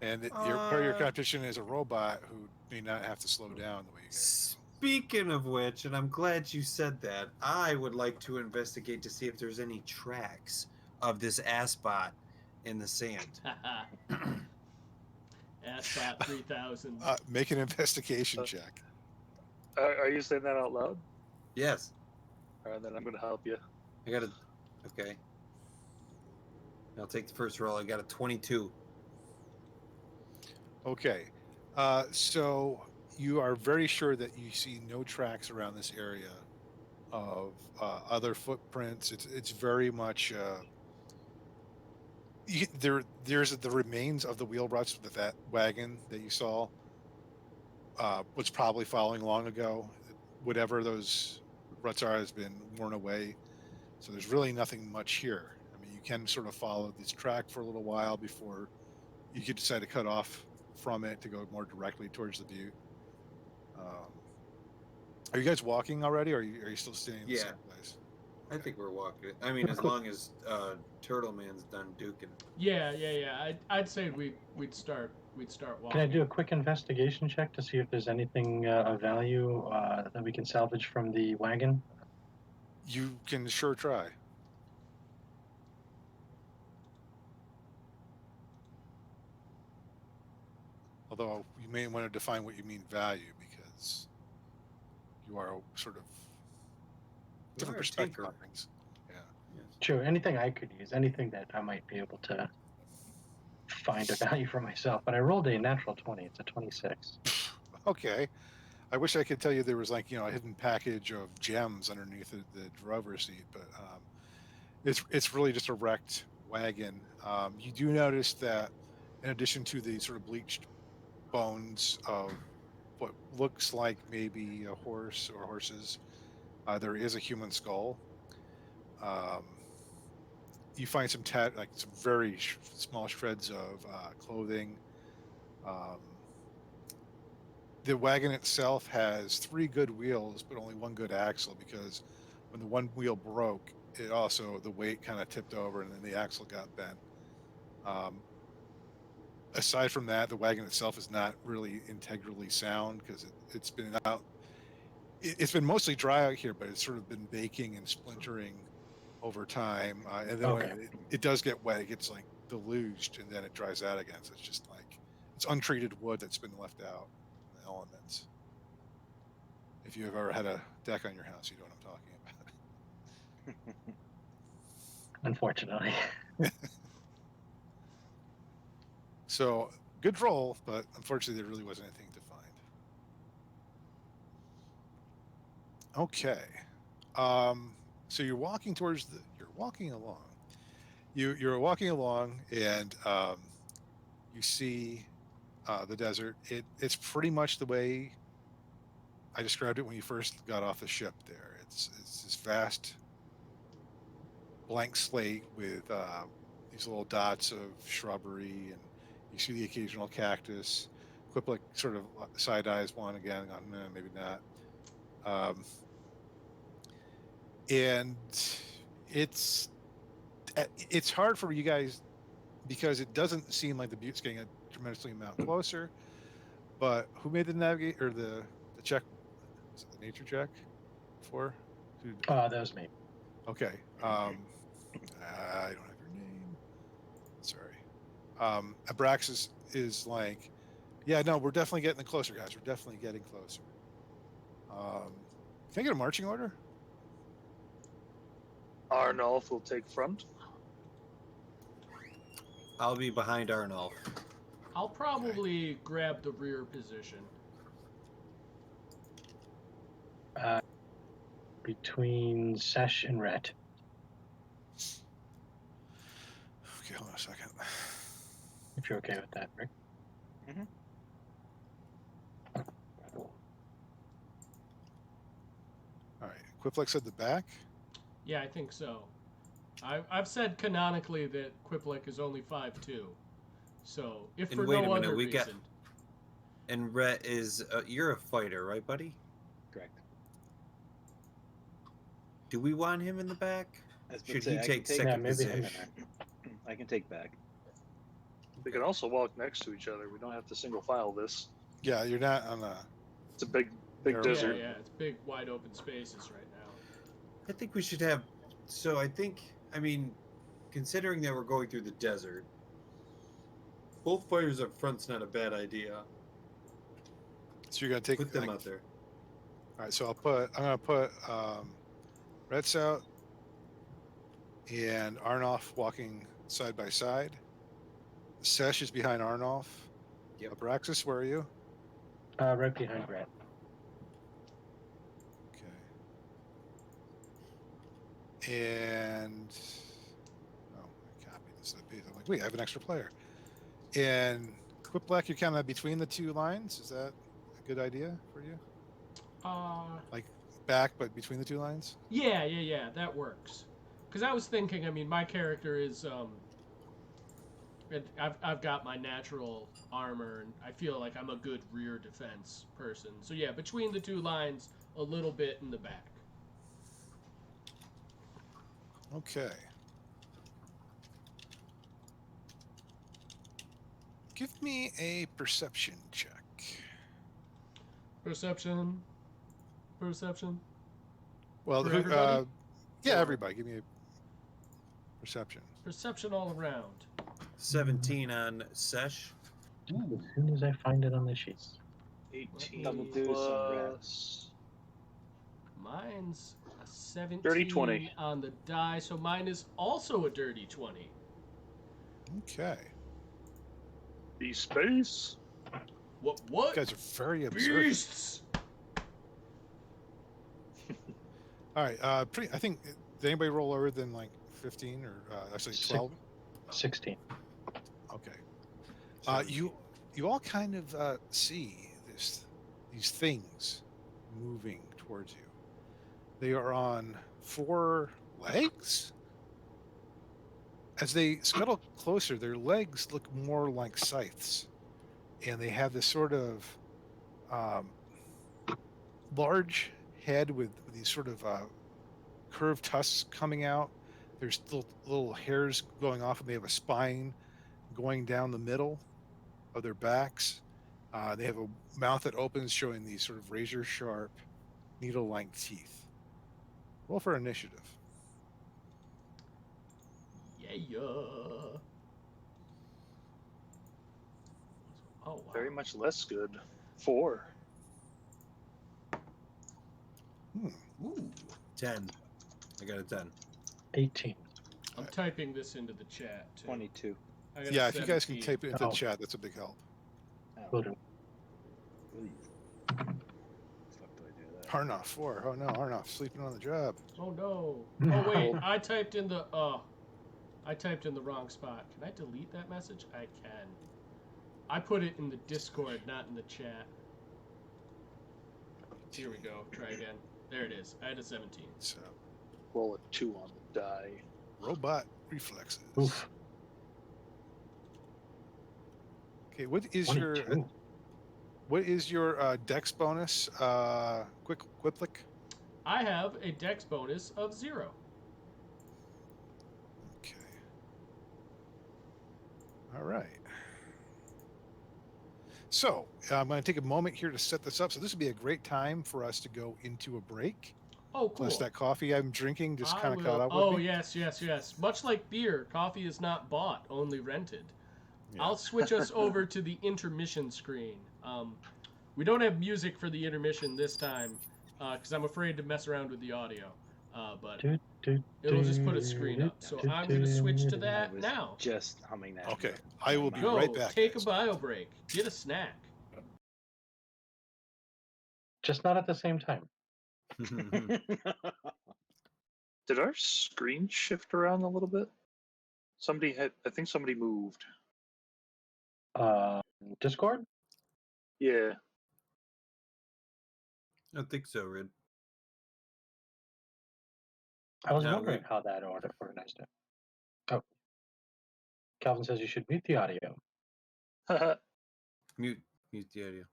A: And part of your competition is a robot who may not have to slow down the way you guys.
B: Speaking of which, and I'm glad you said that, I would like to investigate to see if there's any tracks of this assbot in the sand.
D: Assbot 3000.
A: Make an investigation check.
C: Are you saying that out loud?
B: Yes.
C: All right, then I'm going to help you.
B: I got a... Okay. I'll take the first roll. I got a 22.
A: Okay. So you are very sure that you see no tracks around this area of other footprints. It's very much... there's the remains of the wheel ruts with that wagon that you saw was probably following long ago. Whatever those ruts are has been worn away. So there's really nothing much here. I mean, you can sort of follow this track for a little while before you could decide to cut off from it to go more directly towards the butte. Are you guys walking already, or are you still staying in the same place?
B: I think we're walking. I mean, as long as Turtle Man's done duking.
D: Yeah. I'd say we'd start walking.
E: Can I do a quick investigation check to see if there's anything of value that we can salvage from the wagon?
A: You can sure try. Although you may want to define what you mean value, because you are sort of different perspective on things. Yeah.
E: Sure. Anything I could use, anything that I might be able to find a value for myself. But I rolled a natural 20. It's a 26.
A: Okay. I wish I could tell you there was a hidden package of gems underneath the driver's seat, but it's really just a wrecked wagon. You do notice that in addition to the sort of bleached bones of what looks like maybe a horse or horses, there is a human skull. You find some some very small shreds of clothing. The wagon itself has 3 good wheels, but only 1 good axle, because when the one wheel broke, the weight kind of tipped over and then the axle got bent. Aside from that, the wagon itself is not really integrally sound because it's been out. It's been mostly dry out here, but it's sort of been baking and splintering over time. And then when it does get wet, it gets deluged and then it dries out again. So it's just it's untreated wood that's been left out. Elements. If you've ever had a deck on your house, you know what I'm talking about.
E: Unfortunately.
A: So good roll, but unfortunately there really wasn't anything to find. Okay. So you're walking along. You're walking along and you see the desert. It's pretty much the way I described it when you first got off the ship there. It's this vast blank slate with these little dots of shrubbery, and you see the occasional cactus. Quiplik sort of side eyes one again, maybe not. And it's hard for you guys because it doesn't seem like the butte's getting a tremendously amount closer. But who made the navigate or the check? Is it the nature check? For?
E: That was me.
A: Okay. I don't have your name. Sorry. Abraxas is like, yeah, no, we're definitely getting closer, guys. We're definitely getting closer. Can I get a marching order?
C: Arnulf will take front.
B: I'll be behind Arnulf.
D: I'll probably grab the rear position.
E: Between Sesh and Rhett.
A: Okay, hold on a second.
E: If you're okay with that, Rick.
F: Mm-hmm.
A: All right. Quiplex at the back.
D: Yeah, I think so. I've said canonically that Quiplek is only 5'2". So, if
B: And
D: for
B: wait
D: no
B: a minute,
D: other
B: we
D: reason.
B: got- And Rhett is you're a fighter, right, buddy?
F: Correct.
B: Do we want him in the back?
F: As
B: Should
F: say,
B: he
F: I can
B: take
F: take-
B: second
E: maybe him in
B: position?
F: I can take back.
C: We can also walk next to each other. We don't have to single file this.
A: Yeah, you're not on a.
C: It's a big
A: Yeah,
C: desert.
D: Yeah, it's big, wide open spaces right now.
B: I think we should have. So I mean, considering that we're going through the desert, both fighters up front's not a bad idea.
A: So you're gonna take
B: Put them
A: like,
B: out there.
A: all right, so I'm gonna put Reds out and Arnoff walking side by side. Sesh is behind Arnoff.
B: Yep.
A: Abraxas, where are you?
E: Right behind Rhett.
A: Okay. And I copied this up. I'm like, wait, I have an extra player. And Quiplack, you're kind of between the two lines. Is that a good idea for you? Like back, but between the two lines?
D: Yeah, that works. Because I was thinking, I mean, my character is, I've got my natural armor, and I feel like I'm a good rear defense person. So yeah, between the two lines, a little bit in the back.
A: Okay. Give me a perception check.
D: Perception.
A: Well,
D: For everybody?
A: yeah,
D: Or-
A: everybody. Give me a perception.
D: Perception all around.
B: 17 on Sesh.
E: Ooh, as soon as I find it on the sheet.
C: 18
F: Double deuce on red.
C: plus.
D: Mine's a 17
C: Dirty 20.
D: on the die, so mine is also a dirty 20.
A: Okay.
C: The space.
D: What?
A: You guys are very observant.
D: Beasts!
A: All right. I think. Did anybody roll lower than like 15 or actually 12?
E: 16.
A: Okay. You all kind of see these things moving towards you. They are on 4 legs. As they scuttle closer, their legs look more like scythes, and they have this sort of large head with these sort of curved tusks coming out. There's little hairs going off, and they have a spine going down the middle of their backs. They have a mouth that opens, showing these sort of razor-sharp, needle-like teeth. Roll for initiative.
D: Yeah. Oh, wow.
C: Very much less good. 4.
D: Ooh.
B: 10. I got a 10.
E: 18.
D: I'm typing this into the chat, too.
F: 22.
D: I got a
A: Yeah, if you guys can
D: 17.
A: type it into the
E: Oh.
A: chat, that's a big help.
E: Will do.
F: Fuck do I do that?
A: Harnoff 4. Oh no, Harnoff sleeping on the job.
D: Oh, no. Oh, wait. I typed in the wrong spot. Can I delete that message? I can. I put it in the Discord, not in the chat. Here we go. Try again. There it is. I had a 17.
A: So,
C: Roll a 2 on the die.
A: robot reflexes.
E: Oof.
A: Okay, what is your
E: 22.
A: What is your dex bonus? Quick.
D: I have a dex bonus of 0.
A: Okay. All right. So I'm going to take a moment here to set this up. So this would be a great time for us to go into a break.
D: Oh, cool.
A: Plus that coffee I'm drinking just
D: I
A: kind of
D: will.
A: caught up with
D: Oh,
A: me.
D: yes. Much like beer, coffee is not bought, only rented.
A: Yeah.
D: I'll switch us over to the intermission screen. We don't have music for the intermission this time because I'm afraid to mess around with the audio. But it'll just put a screen up. So I'm going to switch to
F: I
D: that
F: was
D: now.
F: just humming that.
A: Okay,
F: in
A: I
F: my
A: will be
F: mind.
A: right back.
D: Take
A: guys.
D: a bio break. Get a snack.
E: Just not at the same time.
C: Did our screen shift around a little bit? I think somebody moved.
E: Discord?
C: Yeah.
B: I think so, Rid.
E: I was
B: No,
E: wondering how that organized it. Oh. Calvin says you should mute the audio.
B: Mute the audio.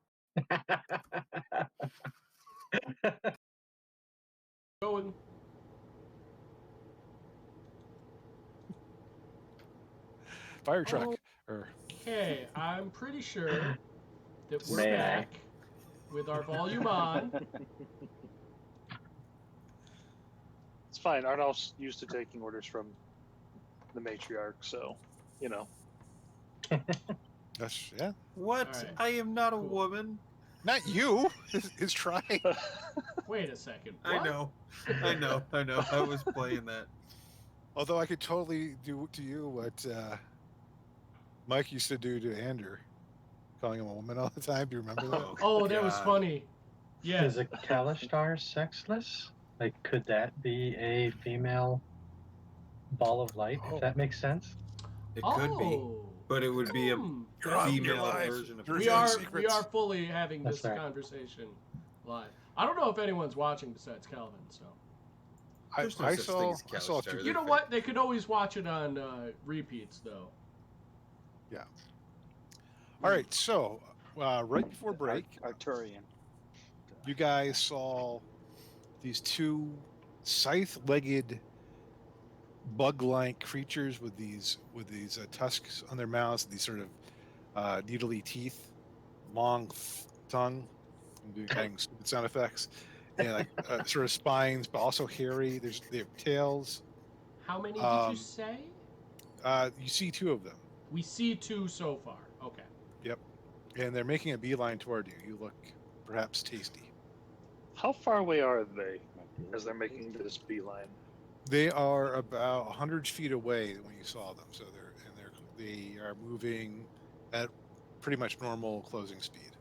D: Going.
A: Fire truck.
D: Okay, I'm pretty sure that we're
E: May I?
D: back with our volume on.
C: It's fine. Arnold's used to taking orders from the matriarch, so, you know.
A: That's yeah.
B: What?
D: All right.
B: I am not a
D: Cool.
B: woman.
A: Not you. His tribe.
D: Wait a second.
B: I
D: What?
B: know. I was playing that.
A: Although I could totally do to you what Mike used to do to Andrew, calling him a woman all the time. Do you remember that?
D: Oh, that was
B: God.
D: funny. Yes.
E: Is a Kalishtar sexless? Like, could that be a female ball of light,
A: Oh.
E: if that makes sense?
B: It could be, but it would be a
A: You're on,
B: female
A: you're live.
B: version of
A: You're
D: We
A: revealing
D: are
A: secrets.
D: fully having
E: That's
D: this
E: right.
D: conversation live. I don't know if anyone's watching besides Calvin, so.
B: There's no
A: I
B: such
A: saw.
B: thing as
A: I saw
B: Kalishtar.
A: two.
B: They're
D: You know
B: fake.
D: what? They could always watch it on repeats, though.
A: Yeah. All right. So right before break,
F: Arturian.
A: you guys saw these two scythe-legged bug-like creatures with these tusks on their mouths, these sort of needly teeth, long tongue, and doing kind of stupid sound effects, and like sort of spines, but also hairy. They have tails.
D: How many did you say?
A: You see two of them.
D: We see 2 so far. Okay.
A: Yep, and they're making a beeline toward you. You look perhaps tasty.
C: How far away are they as they're making this beeline?
A: They are about 100 feet away when you saw them, so they are moving at pretty much normal closing speed.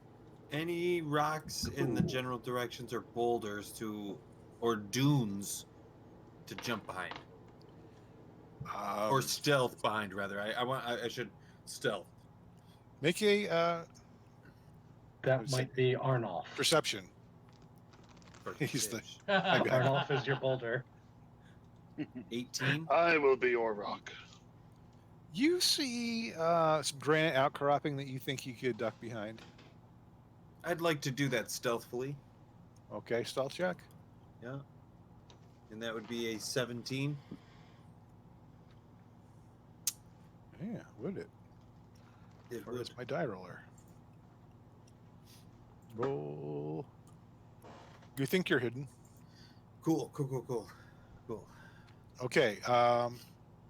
B: Any rocks in the general directions or boulders or dunes to jump behind, or stealth behind rather. I should stealth.
A: Make a
E: That might be Arnolf.
A: perception. He's the
E: Arnolf is your boulder.
B: 18.
C: I will be your rock.
A: You see some granite outcropping that you think you could duck behind.
B: I'd like to do that stealthily.
A: Okay, stealth check.
B: Yeah. And that would be a 17.
A: Yeah, would it?
B: It
A: Where's
B: would.
A: my die roller? Roll. You think you're hidden?
B: Cool.
A: Okay.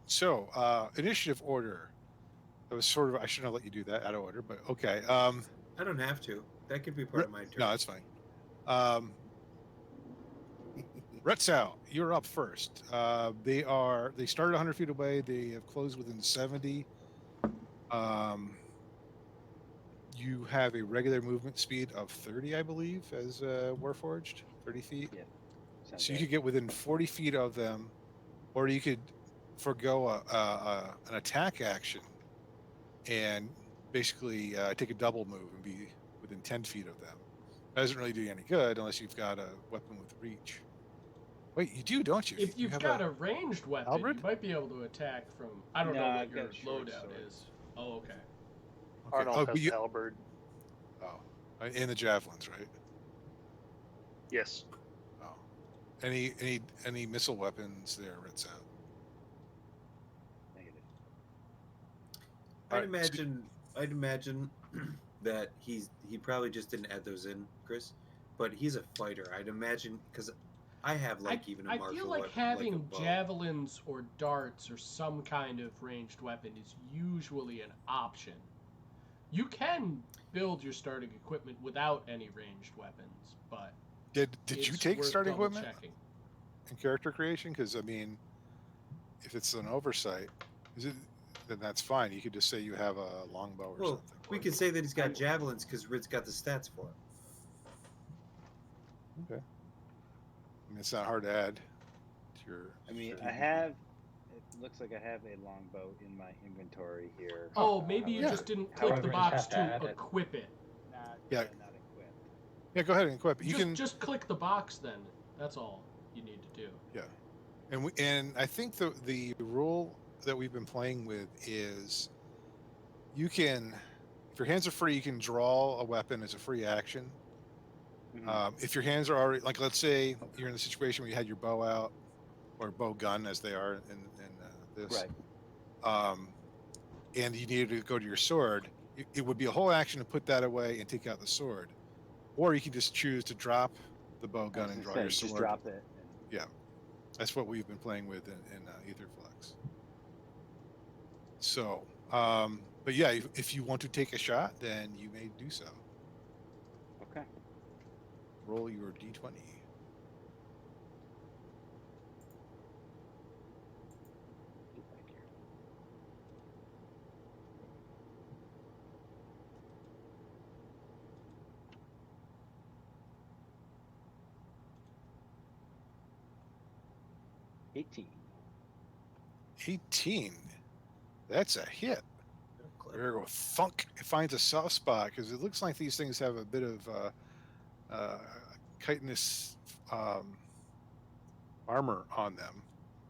A: So initiative order. That was sort of, I shouldn't have let you do that out of order, but okay.
B: I don't have to. That could be part of my turn.
A: No, that's fine. Retsow, you're up first. They started 100 feet away. They have closed within 70. You have a regular movement speed of 30, I believe, as Warforged, 30 feet.
F: Yeah.
A: So you could get within 40 feet of them, or you could forego an attack action and basically take a double move and be within 10 feet of them. That doesn't really do you any good unless you've got a weapon with reach. Wait, you do, don't you?
D: If you've got a ranged weapon,
A: halberd?
D: you might be able to attack from. I don't know
F: No,
D: what
F: I've
D: your
F: got a short
D: loadout
F: sword.
D: is. Oh, okay.
C: Arnold has
A: but you,
C: halberd.
A: oh, In the javelins, right?
C: Yes.
A: Oh. Any missile weapons there, Red Sound?
F: Negative.
B: I'd
A: Alright,
B: imagine that he probably just didn't add those in, Chris. But he's a fighter. I'd imagine because I have even a
D: I
B: martial
D: feel like
B: weapon,
D: having
B: like a bow.
D: javelins or darts or some kind of ranged weapon is usually an option. You can build your starting equipment without any ranged weapons, but
A: Did you take
D: worth
A: starting equipment
D: double-checking.
A: in character creation? Because I mean, if it's an oversight, then that's fine. You could just say you have a longbow or
B: Well,
A: something.
B: we could say that he's got javelins because Rid's got the stats for it.
A: Okay. I mean, it's not hard to add to your.
F: I mean,
A: to
F: I
A: your-
F: have. It looks like I have a longbow in my inventory here.
D: Oh, maybe you
A: Yeah.
D: just didn't click the
E: However,
D: box
E: just have to
D: to
E: add it.
D: equip it.
F: Not
A: Yeah.
F: not equipped.
A: Yeah, go ahead and equip it. You can
D: Just click the box then. That's all you need to do.
A: and I think the rule that we've been playing with is you can, if your hands are free, you can draw a weapon as a free action.
F: Mhm.
A: If your hands are already, like, let's say you're in a situation where you had your bow out, or bow gun as they are in this,
F: Right.
A: and you needed to go to your sword, it would be a whole action to put that away and take out the sword, or you can just choose to drop the bow
F: I
A: gun
F: was
A: and
F: gonna
A: draw
F: say,
A: your
F: just
A: sword.
F: drop it. And...
A: That's what we've been playing with in Aetherflux. So, but yeah, if you want to take a shot, then you may do so.
F: Okay.
A: Roll your d20.
F: Get back here. $18.
A: 18. That's a hit. We're gonna go thunk. It finds a soft spot because it looks like these things have a bit of chitinous armor on them,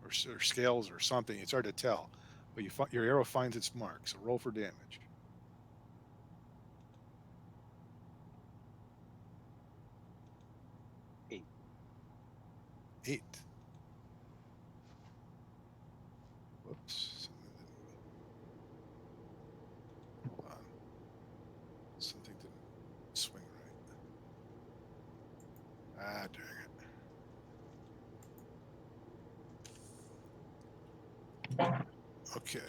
A: or scales or something. It's hard to tell, but your arrow finds its mark. So roll for damage.
F: 8.
A: 8. Whoops. Hold on. Something didn't swing right. Ah, dang it. Okay.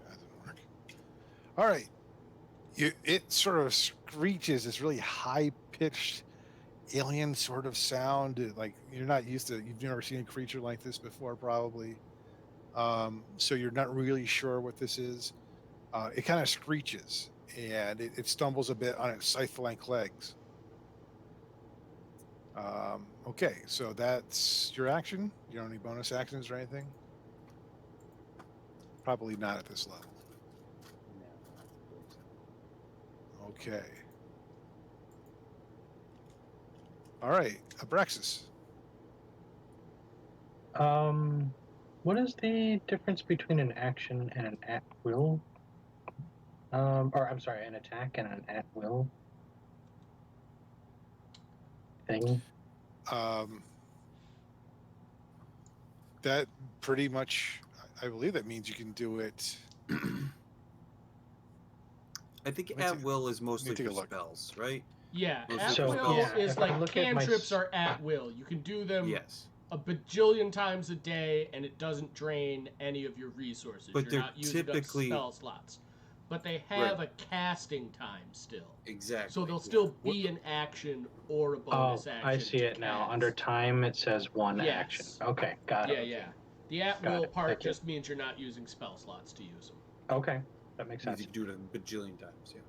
A: That didn't work. All right. It sort of screeches this really high-pitched alien sort of sound, like you're not used to. You've never seen a creature like this before, probably. So you're not really sure what this is. It kind of screeches, and it stumbles a bit on its scythe-like legs. Okay, so that's your action. You don't have any bonus actions or anything? Probably not at this level.
F: No, I don't believe so.
A: Okay. All right, Abraxas.
E: What is the difference between an action and an at will? Or I'm sorry, an attack and an at will thing?
A: That pretty much, I believe that means you can do it.
B: I think
A: Let me
B: at
A: take-
B: will is mostly
A: take a
B: for
A: look.
B: spells, right?
D: Yeah,
B: Those
D: at
B: are
D: will
B: spells.
E: Yeah,
D: is
E: if I
D: like
E: look at my
D: cantrips are at will. You can do them
B: Yes.
D: a bajillion times a day, and it doesn't drain any of your resources.
B: But
D: You're
B: they're
D: not using
B: typically-
D: up spell slots. But they have
B: Right.
D: a casting time still.
B: Exactly.
D: So they'll
B: yeah.
D: still be an action or a bonus action.
E: I see
D: to
E: it now.
D: cast.
E: Under time, it says one
D: Yes.
E: action. Okay, got
D: Yeah,
E: it.
D: yeah. The at
E: Got
D: will
E: it.
D: part
E: Thank you.
D: just means you're not using spell slots to use them.
E: Okay, that makes
B: You
E: sense.
B: can do it a bajillion times, yeah.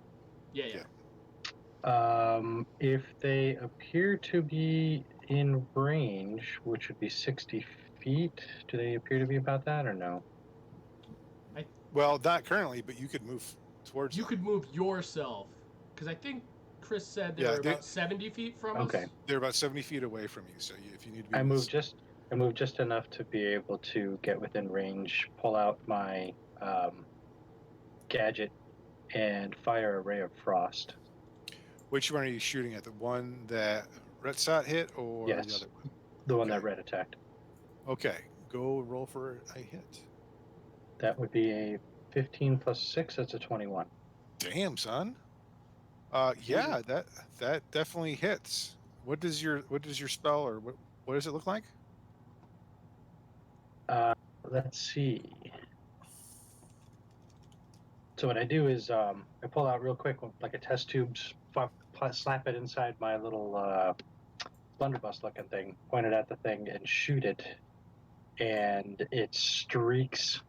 D: Yeah, yeah.
E: If they appear to be in range, which would be 60 feet, do they appear to be about that or no?
A: Well, not currently, but you could move towards
D: You
A: them.
D: could move yourself, because I think Chris said they
A: Yeah,
D: were about 70 feet from
E: Okay.
D: us.
A: They're about 70 feet away from you, so if you need to be...
E: I moved just enough to be able to get within range, pull out my gadget, and fire a ray of frost.
A: Which one are you shooting at? The one that Retsat hit or
E: Yes.
A: the other one?
E: The one
A: Okay.
E: that red attacked.
A: Okay, go roll for a hit.
E: That would be a 15 plus 6. That's a 21.
A: Damn, son. Yeah, that definitely hits. What does your spell, or what does it look like?
E: Let's see. So what I do is I pull out real quick like a test tube, slap it inside my little blunderbuss looking thing, point it at the thing, and shoot it. And it streaks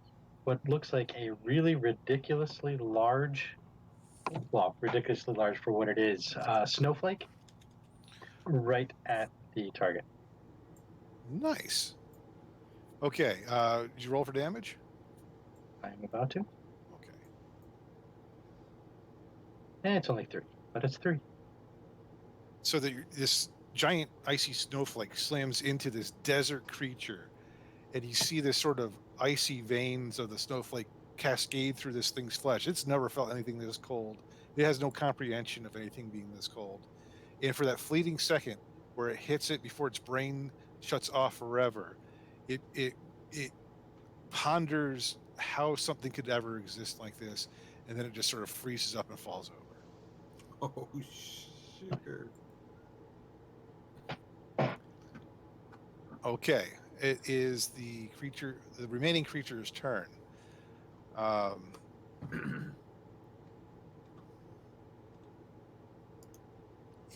E: what looks like a really ridiculously large for what it is, snowflake right at the target.
A: Nice. Okay, did you roll for damage?
E: I'm about to.
A: Okay.
E: It's only 3, but it's 3.
A: So this giant icy snowflake slams into this desert creature, and you see this sort of icy veins of the snowflake cascade through this thing's flesh. It's never felt anything this cold. It has no comprehension of anything being this cold. And for that fleeting second where it hits it before its brain shuts off forever, it ponders how something could ever exist like this, and then it just sort of freezes up and falls over.
B: Oh, sugar.
A: Okay, it is the remaining creature's turn.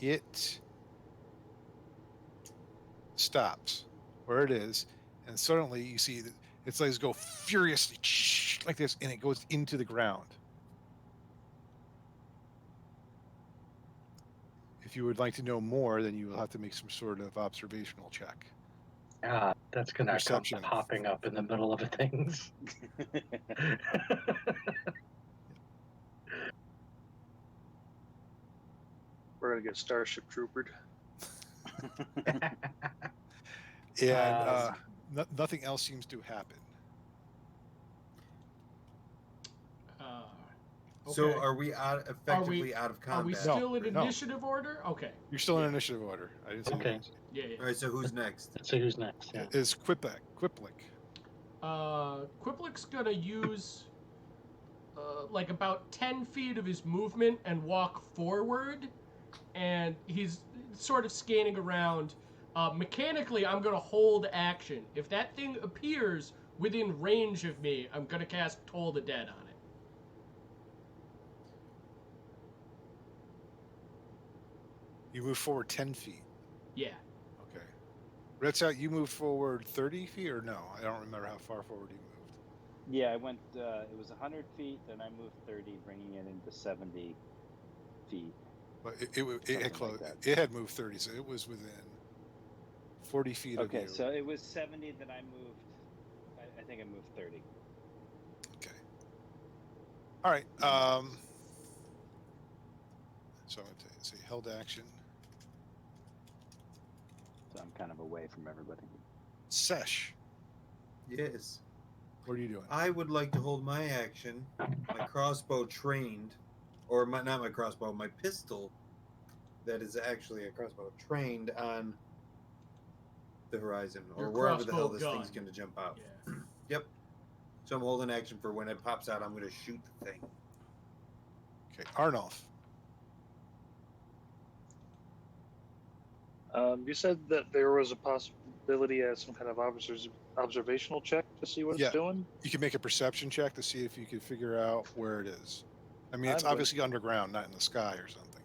A: It stops where it is, and suddenly you see that its legs go furiously like this, and it goes into the ground. If you would like to know more, then you will have to make some sort of observational check.
E: That's gonna
A: Perception.
E: come popping up in the middle of things.
C: We're gonna get Starship Troopered.
A: And nothing else seems to happen.
B: So
D: Okay.
B: are we effectively out of combat?
D: Are we still in initiative order? Okay.
A: You're still in initiative order. I didn't say
E: Okay.
D: Yeah.
B: All right, so who's next?
E: Let's see who's next. Yeah.
A: Is Quiplik.
D: Quiplik's gonna use like about 10 feet of his movement and walk forward, and he's sort of scanning around. Mechanically, I'm gonna hold action. If that thing appears within range of me, I'm gonna cast Toll the Dead on it.
A: You move forward 10 feet.
D: Yeah.
A: Okay. Red's out. You moved forward 30 feet, or no? I don't remember how far forward you moved.
F: Yeah, I went. It was 100 feet, then I moved 30, bringing it into 70 feet.
A: But it had close.
F: Like
A: it had moved 30, so it was within 40 feet of you.
F: Okay, so it was 70 that I moved. I think I moved 30.
A: Okay. All right. So I'm going to say held action.
F: So I'm kind of away from everybody.
A: Sesh,
B: Yes.
A: what are you doing?
B: I would like to hold my action, my crossbow trained, or not my crossbow, my pistol, that is actually a crossbow, trained on the horizon, or
D: Your
B: wherever the hell
D: crossbow
B: this
D: gun.
B: thing's going to jump out.
D: Yeah.
B: Yep. So I'm holding action for when it pops out, I'm going to shoot the thing.
A: Okay, Arnulf.
C: You said that there was a possibility as some kind of observational check to see what
A: Yeah.
C: it's doing.
A: You can make a perception check to see if you can figure out where it is. I mean, it's
C: I'm
A: obviously underground, not in the sky or something,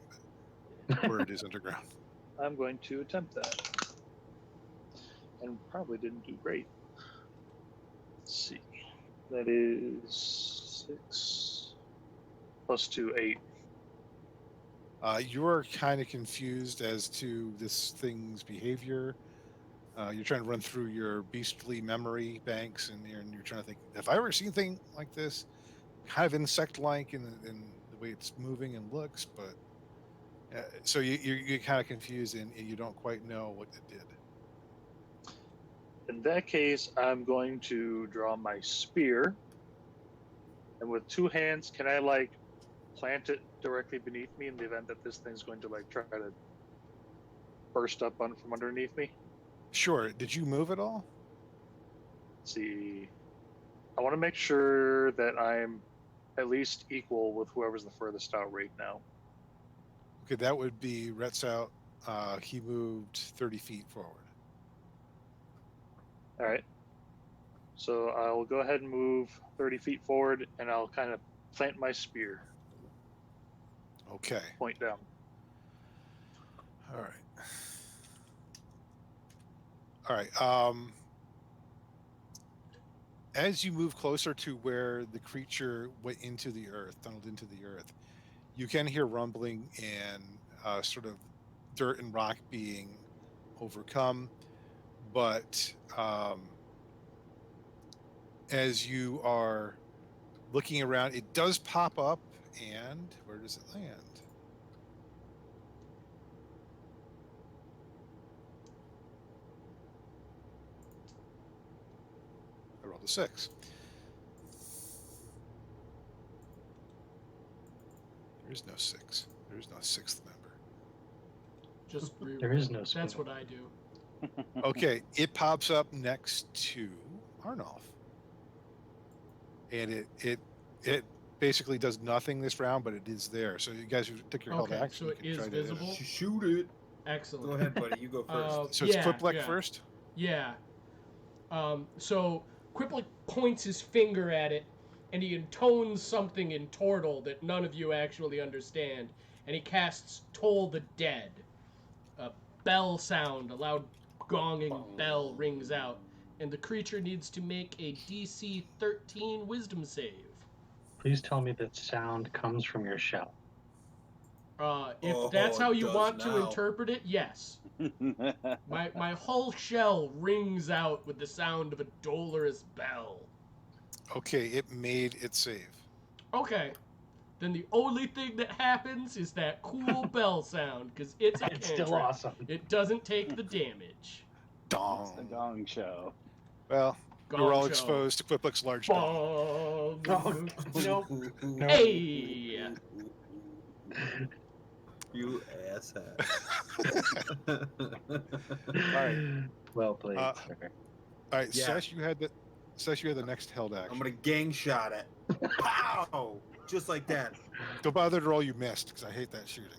A: but where it is underground.
C: I'm going to attempt that. And probably didn't do great. Let's see. That is 6 plus 2, 8.
A: You're kind of confused as to this thing's behavior. You're trying to run through your beastly memory banks, and you're trying to think, have I ever seen anything like this? Kind of insect-like in the way it's moving and looks, but So you're kind of confused and you don't quite know what it did.
C: In that case, I'm going to draw my spear. And with two hands, can I like plant it directly beneath me in the event that this thing's going to like try to burst up from underneath me?
A: Sure. Did you move at all?
C: Let's see. I want to make sure that I'm at least equal with whoever's the furthest out right now.
A: Okay, that would be Retzout. He moved 30 feet forward.
C: All right. So I'll go ahead and move 30 feet forward, and I'll kind of plant my spear.
A: Okay.
C: Point down.
A: All right. As you move closer to where the creature went into the earth, tunneled into the earth, you can hear rumbling and sort of dirt and rock being overcome. But as you are looking around, it does pop up, and where does it land? I rolled a 6. There is no 6. There is no 6th member.
D: Just
E: There is no
D: That's
E: spoon.
D: what I do.
A: Okay, it pops up next to Arnolf. And it basically does nothing this round, but it is there. So you guys who took your held
D: Okay,
A: action,
D: so
A: you
D: it
A: can
D: is
A: try to
D: visible?
B: Shoot it.
D: Excellent.
B: Go ahead, buddy. You go first.
A: So it's
D: Yeah,
A: Quiplek
D: yeah.
A: first.
D: Yeah. So Quiplik points his finger at it, and he intones something in Tortle that none of you actually understand, and he casts Toll the Dead. A bell sound, a loud gonging bell rings out, and the creature needs to make a DC 13 Wisdom save.
E: Please tell me that sound comes from your shell.
D: If that's how
B: it
D: you
B: does
D: want to
B: now.
D: interpret it, yes. My whole shell rings out with the sound of a dolorous bell.
A: Okay, it made its save.
D: Okay. Then the only thing that happens is that cool bell sound, because it's a
E: It's still
D: cantrip.
E: awesome.
D: It doesn't take the damage.
F: It's the
A: Dong.
F: gong show.
A: Well,
D: Gong
A: you're all
D: show.
A: exposed to Quiplik's large dong.
D: Bong.
E: Oh, nope.
D: Hey!
B: You asshat.
A: All right.
E: Well played,
A: Uh,
E: sir.
A: All right,
B: Yeah.
A: Sesh, you had the next held action.
B: I'm gonna gang shot it. Pow! Just like that.
A: Don't bother to roll, you missed, because I hate that shooting.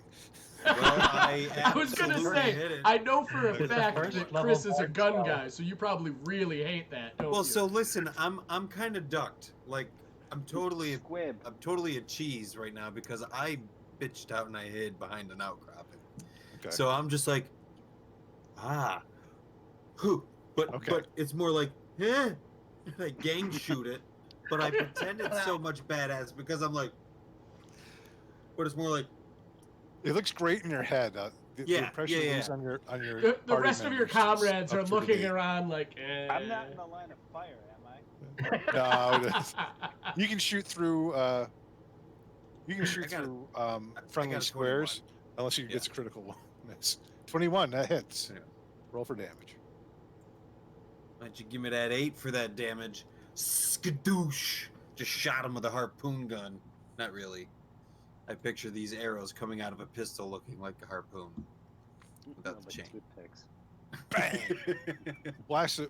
B: Well, I
D: I was gonna
B: absolutely
D: say,
B: hit it.
D: I know for a
A: It's the
D: fact
E: first
D: that
E: level
D: Chris is a
E: bard
D: gun
E: spell.
D: guy, so you probably really hate that, don't
B: Well,
D: you?
B: so listen, I'm kind of ducked. Like I'm totally
F: Squib.
B: a cheese right now because I bitched out and I hid behind an outcropping.
A: Okay.
B: So I'm just like, who? But
A: Okay.
B: but it's more like, and I gang shoot it, but I pretend it's so much badass because I'm like, but it's more like,
A: It looks great in your head. The
B: Yeah,
A: impression
B: yeah,
A: you
B: yeah.
A: lose on your
D: The
A: party
D: rest of your
A: members is
D: comrades
A: up
D: are
A: to
D: looking
A: debate.
D: around like,
F: I'm not in the line of fire, am I?
A: No, it is. You can shoot through. You can shoot
B: I got it.
A: through
B: I
A: friendly
B: got a
A: squares,
B: 21.
A: unless you
B: Yeah.
A: get a critical miss. 21, that hits.
B: Yeah.
A: Roll for damage.
B: Why don't you give me that 8 for that damage? Skadoosh! Just shot him with a harpoon gun. Not really. I picture these arrows coming out of a pistol looking like a harpoon. Without the
F: Like
B: chain.
F: toothpicks.
A: Bang! Blast a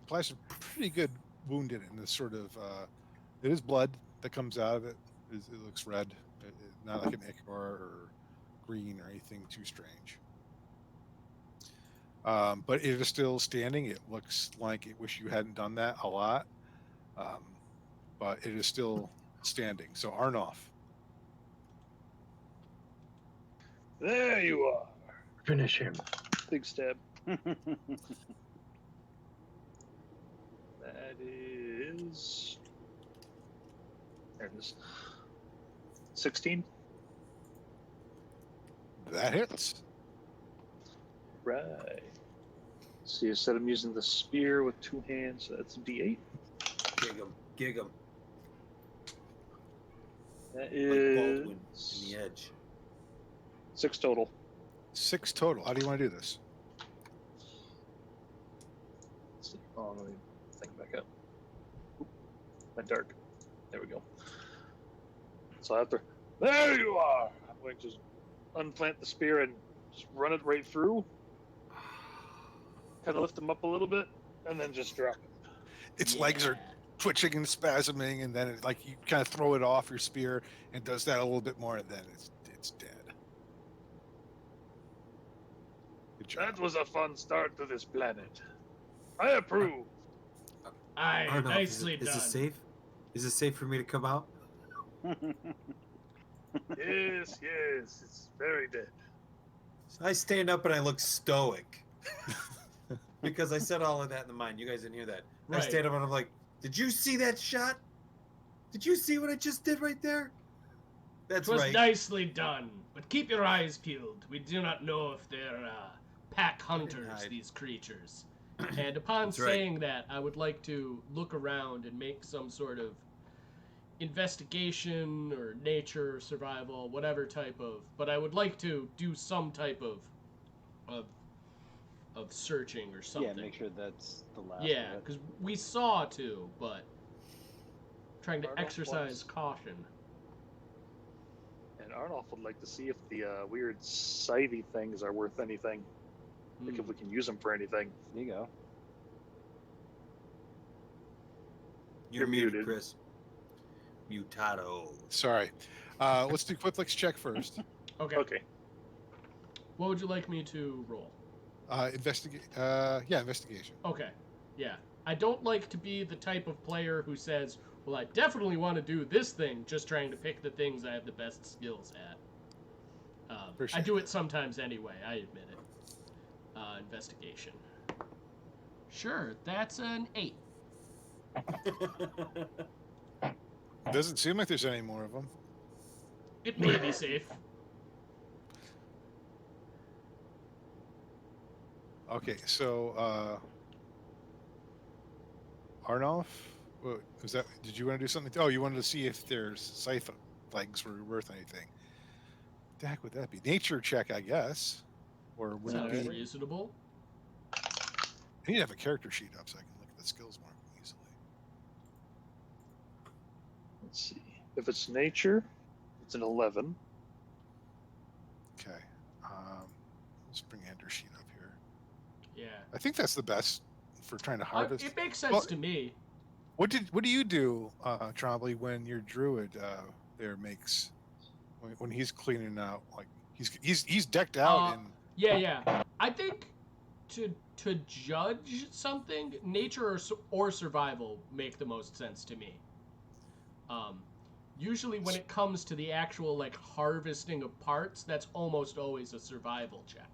A: pretty good wound in it, and it's sort of it is blood that comes out of it. It looks red, not like an ichor or green or anything too strange. But it is still standing. It looks like it wish you hadn't done that a lot, but it is still standing. So Arnolf.
C: There you are.
E: Finish him.
C: Big stab. That is. There it is. 16.
A: That hits.
C: Right. See, instead I'm using the spear with two hands, so that's a D8.
B: Gig 'em.
C: That
B: Like
C: is
B: Baldwin in the Edge.
C: 6 total.
A: 6 total. How do you want to do this?
C: Let's see. Oh, let me think back up. Oop, my dark. There we go. So after, there you are. I'm going to unplant the spear and just run it right through. Kind of lift him up a little bit, and then just drop it.
A: Its legs are twitching and spasming, and then you kind of throw it off your spear, and does that a little bit more, and then it's dead. Good job.
C: That was a fun start to this planet. I approve.
D: Aye,
B: Arnold,
D: nicely
B: is
D: done.
B: it safe? Is it safe for me to come out?
C: Yes, it's very dead.
B: I stand up and I look stoic. Because I said all of that in the mind. You guys didn't hear that.
D: Right.
B: I stand up and I'm like, did you see that shot? Did you see what I just did right there? That's
D: It was
B: right.
D: nicely done, but keep your eyes peeled. We do not know if they're pack hunters,
B: hide.
D: these creatures. And upon
B: That's right.
D: saying that, I would like to look around and make some sort of investigation or nature survival, whatever type of. But I would like to do some type of searching or something.
F: Yeah, make sure that's the last.
D: Yeah, because we saw too, but trying to
C: Arnold
D: exercise
C: wants-
D: caution.
C: And Arnold would like to see if the weird scythe things are worth anything. Like if we can use them for anything.
F: There you go.
B: You're
C: muted.
B: muted, Chris. Mutado.
A: Sorry. Let's do Quick Flicks check first.
D: Okay.
C: Okay.
D: What would you like me to roll?
A: Investigation.
D: Okay. Yeah. I don't like to be the type of player who says, well, I definitely want to do this thing, just trying to pick the things I have the best skills at. I do it sometimes anyway, I admit it. Investigation. Sure, that's an 8.
A: Doesn't seem like there's any more of them.
D: It may be safe.
A: Okay, so Arnolf, was that? Did you want to do something? Oh, you wanted to see if their scythe legs were worth anything. What the heck would that be? Nature check, I guess, or would
D: Sounds
A: it be?
D: reasonable.
A: I need to have a character sheet up so I can look at the skills more easily.
C: Let's see. If it's nature, it's an 11.
A: Okay, let's bring Andrew's sheet up here.
D: Yeah.
A: I think that's the best for trying to harvest.
D: It makes sense
A: Well,
D: to me.
A: What do you do, Trombley, when your druid there makes when he's cleaning out, like he's decked out and
D: Yeah. I think to judge something, nature or survival make the most sense to me. Usually when it comes to the actual like harvesting of parts, that's almost always a survival check.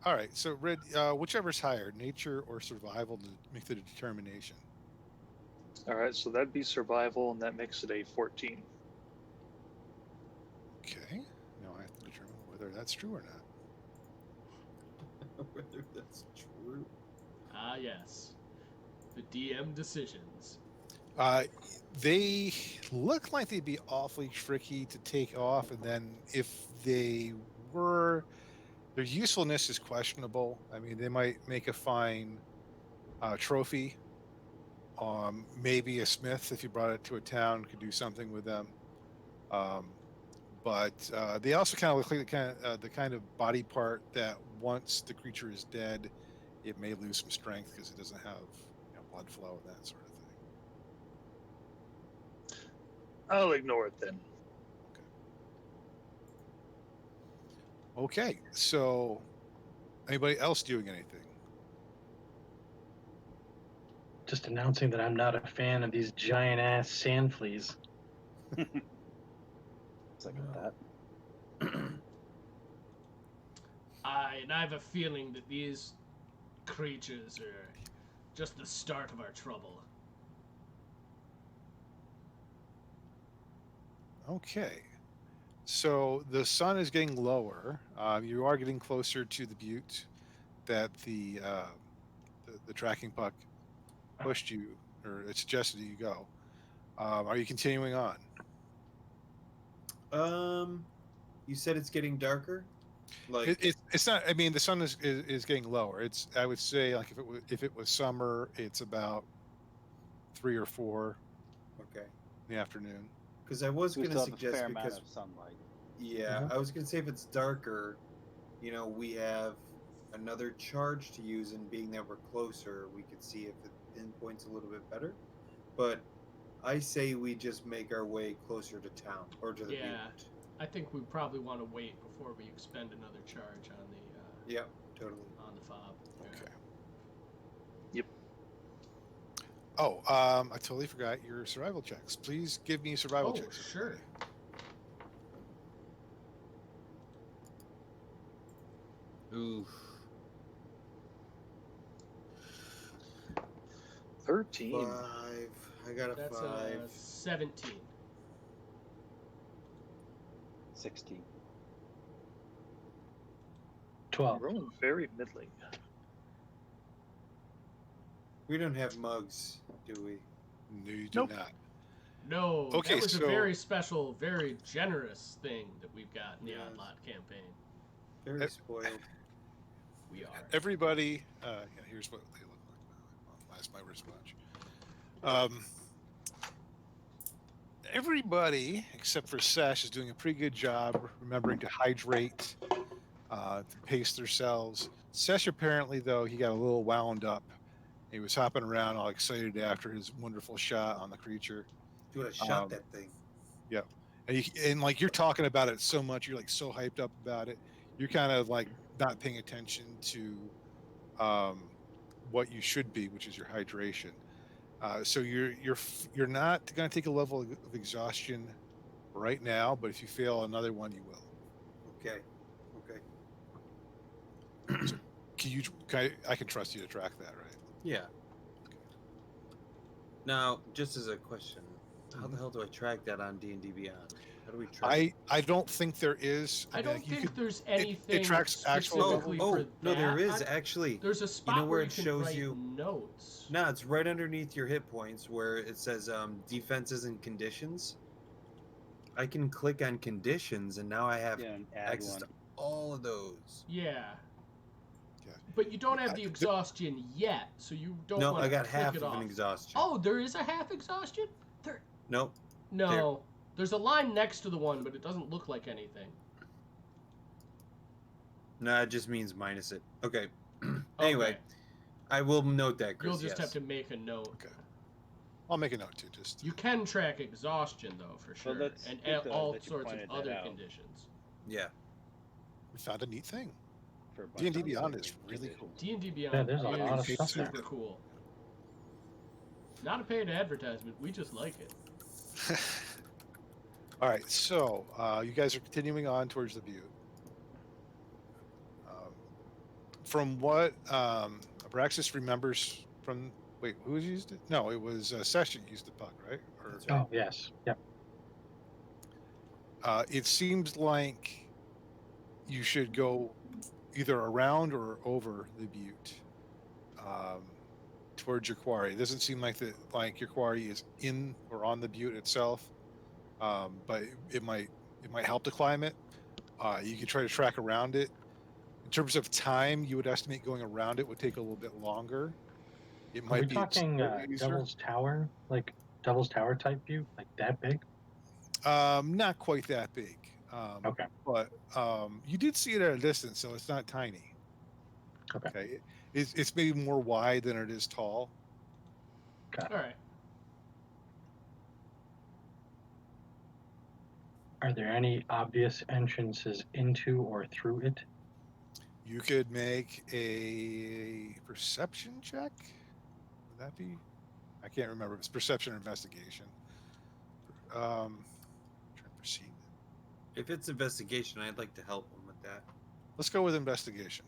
A: all right. So Red, whichever's higher, nature or survival, to make the determination.
C: All right, so that'd be survival, and that makes it a 14.
A: Okay. Now I have to determine whether that's true or not.
B: Whether that's true.
D: Ah, yes. The DM decisions.
A: They look like they'd be awfully tricky to take off, and then if they were, their usefulness is questionable. I mean, they might make a fine trophy. Maybe a smith, if you brought it to a town, could do something with them. But they also kind of look like the kind of body part that once the creature is dead, it may lose some strength because it doesn't have blood flow and that sort of thing.
C: I'll ignore it then.
A: Okay, so anybody else doing anything?
E: Just announcing that I'm not a fan of these giant ass sand fleas.
F: Second that.
D: I have a feeling that these creatures are just the start of our trouble.
A: Okay, so the sun is getting lower. You are getting closer to the butte that the tracking puck pushed you, or it suggested you go. Are you continuing on?
B: You said it's getting darker? Like,
A: It's not. I mean, the sun is getting lower. I would say like if it was summer, it's about 3 or 4
B: okay,
A: in the afternoon.
B: because I was
F: We
B: going to
F: still have a
B: suggest
F: fair amount
B: because
F: of sunlight.
B: yeah, I was going to say if it's darker, we have another charge to use, and being that we're closer, we could see if it pinpoints a little bit better. But I say we just make our way closer to town or to the
D: Yeah.
B: butte.
D: I think we probably want to wait before we expend another charge on the
B: Yep, totally.
D: on the fob. Yeah.
A: Okay.
C: Yep.
A: Oh, I totally forgot your survival checks. Please give me survival
D: Oh,
A: checks.
D: sure.
B: Oof.
C: 13.
B: 5. I got a
D: That's
B: 5.
D: 17.
F: 16.
E: 12.
C: Rolling very middling.
B: We don't have mugs, do we?
A: No, you do not.
D: No,
A: Okay,
D: that was a
A: so-
D: very special, very generous thing that we've got in the
B: Yes.
D: Odd Lot campaign.
B: Very spoiled.
D: We are.
A: Everybody, here's what they look like. That's my wristwatch. Everybody except for Sesh is doing a pretty good job remembering to hydrate, to pace themselves. Sesh apparently, though, he got a little wound up. He was hopping around all excited after his wonderful shot on the creature.
B: Dude, I shot that thing.
A: Yeah, and like you're talking about it so much, you're like so hyped up about it. You're kind of like not paying attention to what you should be, which is your hydration. So you're not going to take a level of exhaustion right now, but if you fail another one, you will.
B: Okay.
A: I can trust you to track that, right?
B: Yeah. Now, just as a question, how the hell do I track that on D&D Beyond? How do we track?
A: I don't think there is.
D: I don't think there's anything
A: it tracks actual
D: specifically for that.
B: no, there is actually.
D: There's a spot
B: where
D: where
B: it
D: you can
B: shows
D: write
B: you-
D: notes.
B: No, it's right underneath your hit points where it says defenses and conditions. I can click on conditions, and now I have
F: Yeah, and add
B: access
F: one.
B: to all of those.
D: Yeah.
A: Yeah.
D: But you don't have the exhaustion yet, so you don't
B: No,
D: want
B: I
D: to
B: got
D: click
B: half
D: it
B: of
D: off.
B: an exhaustion.
D: Oh, there is a half exhaustion?
B: Nope.
D: No. There's a line next to the one, but it doesn't look like anything.
B: No, it just means minus it. Okay. Anyway,
D: Okay.
B: I will note that, Chris.
D: You'll just
B: yes.
D: have to make a note.
A: Okay. I'll make a note too. Just
D: You can track exhaustion, though, for sure.
F: that's
D: And
F: good, though,
D: all
F: that you
D: sorts of
F: pointed that
D: other
F: out.
D: conditions.
B: Yeah.
A: we found a neat thing.
F: For a bunch
A: D&D
F: of
A: Beyond
F: other
A: is really cool.
F: conditions.
D: D&D Beyond
E: Yeah, there's a lot of
D: is
E: stuff
D: super
A: there.
D: cool. Not a paid advertisement. We just like it.
A: All right, so you guys are continuing on towards the butte. From what Abraxas remembers from... Wait, who used it? No, it was Session used the puck, right? Or,
B: That's right.
E: Oh, yes. Yep.
A: it seems like you should go either around or over the butte towards your quarry. It doesn't seem like your quarry is in or on the butte itself, but it might help to climb it. You could try to track around it. In terms of time, you would estimate going around it would take a little bit longer. It
E: Are
A: might
E: we
A: be
E: talking
A: slightly easier.
E: Devil's Tower? Like Devil's Tower type view? Like that big?
A: Not quite that big.
E: Okay.
A: But you did see it at a distance, so it's not tiny.
E: Okay.
A: It's maybe more wide than it is tall.
D: All right.
E: Are there any obvious entrances into or through it?
A: You could make a perception check. Would that be? I can't remember. It's perception or investigation. Trying to proceed.
B: If it's investigation, I'd like to help him with that.
A: Let's go with investigation.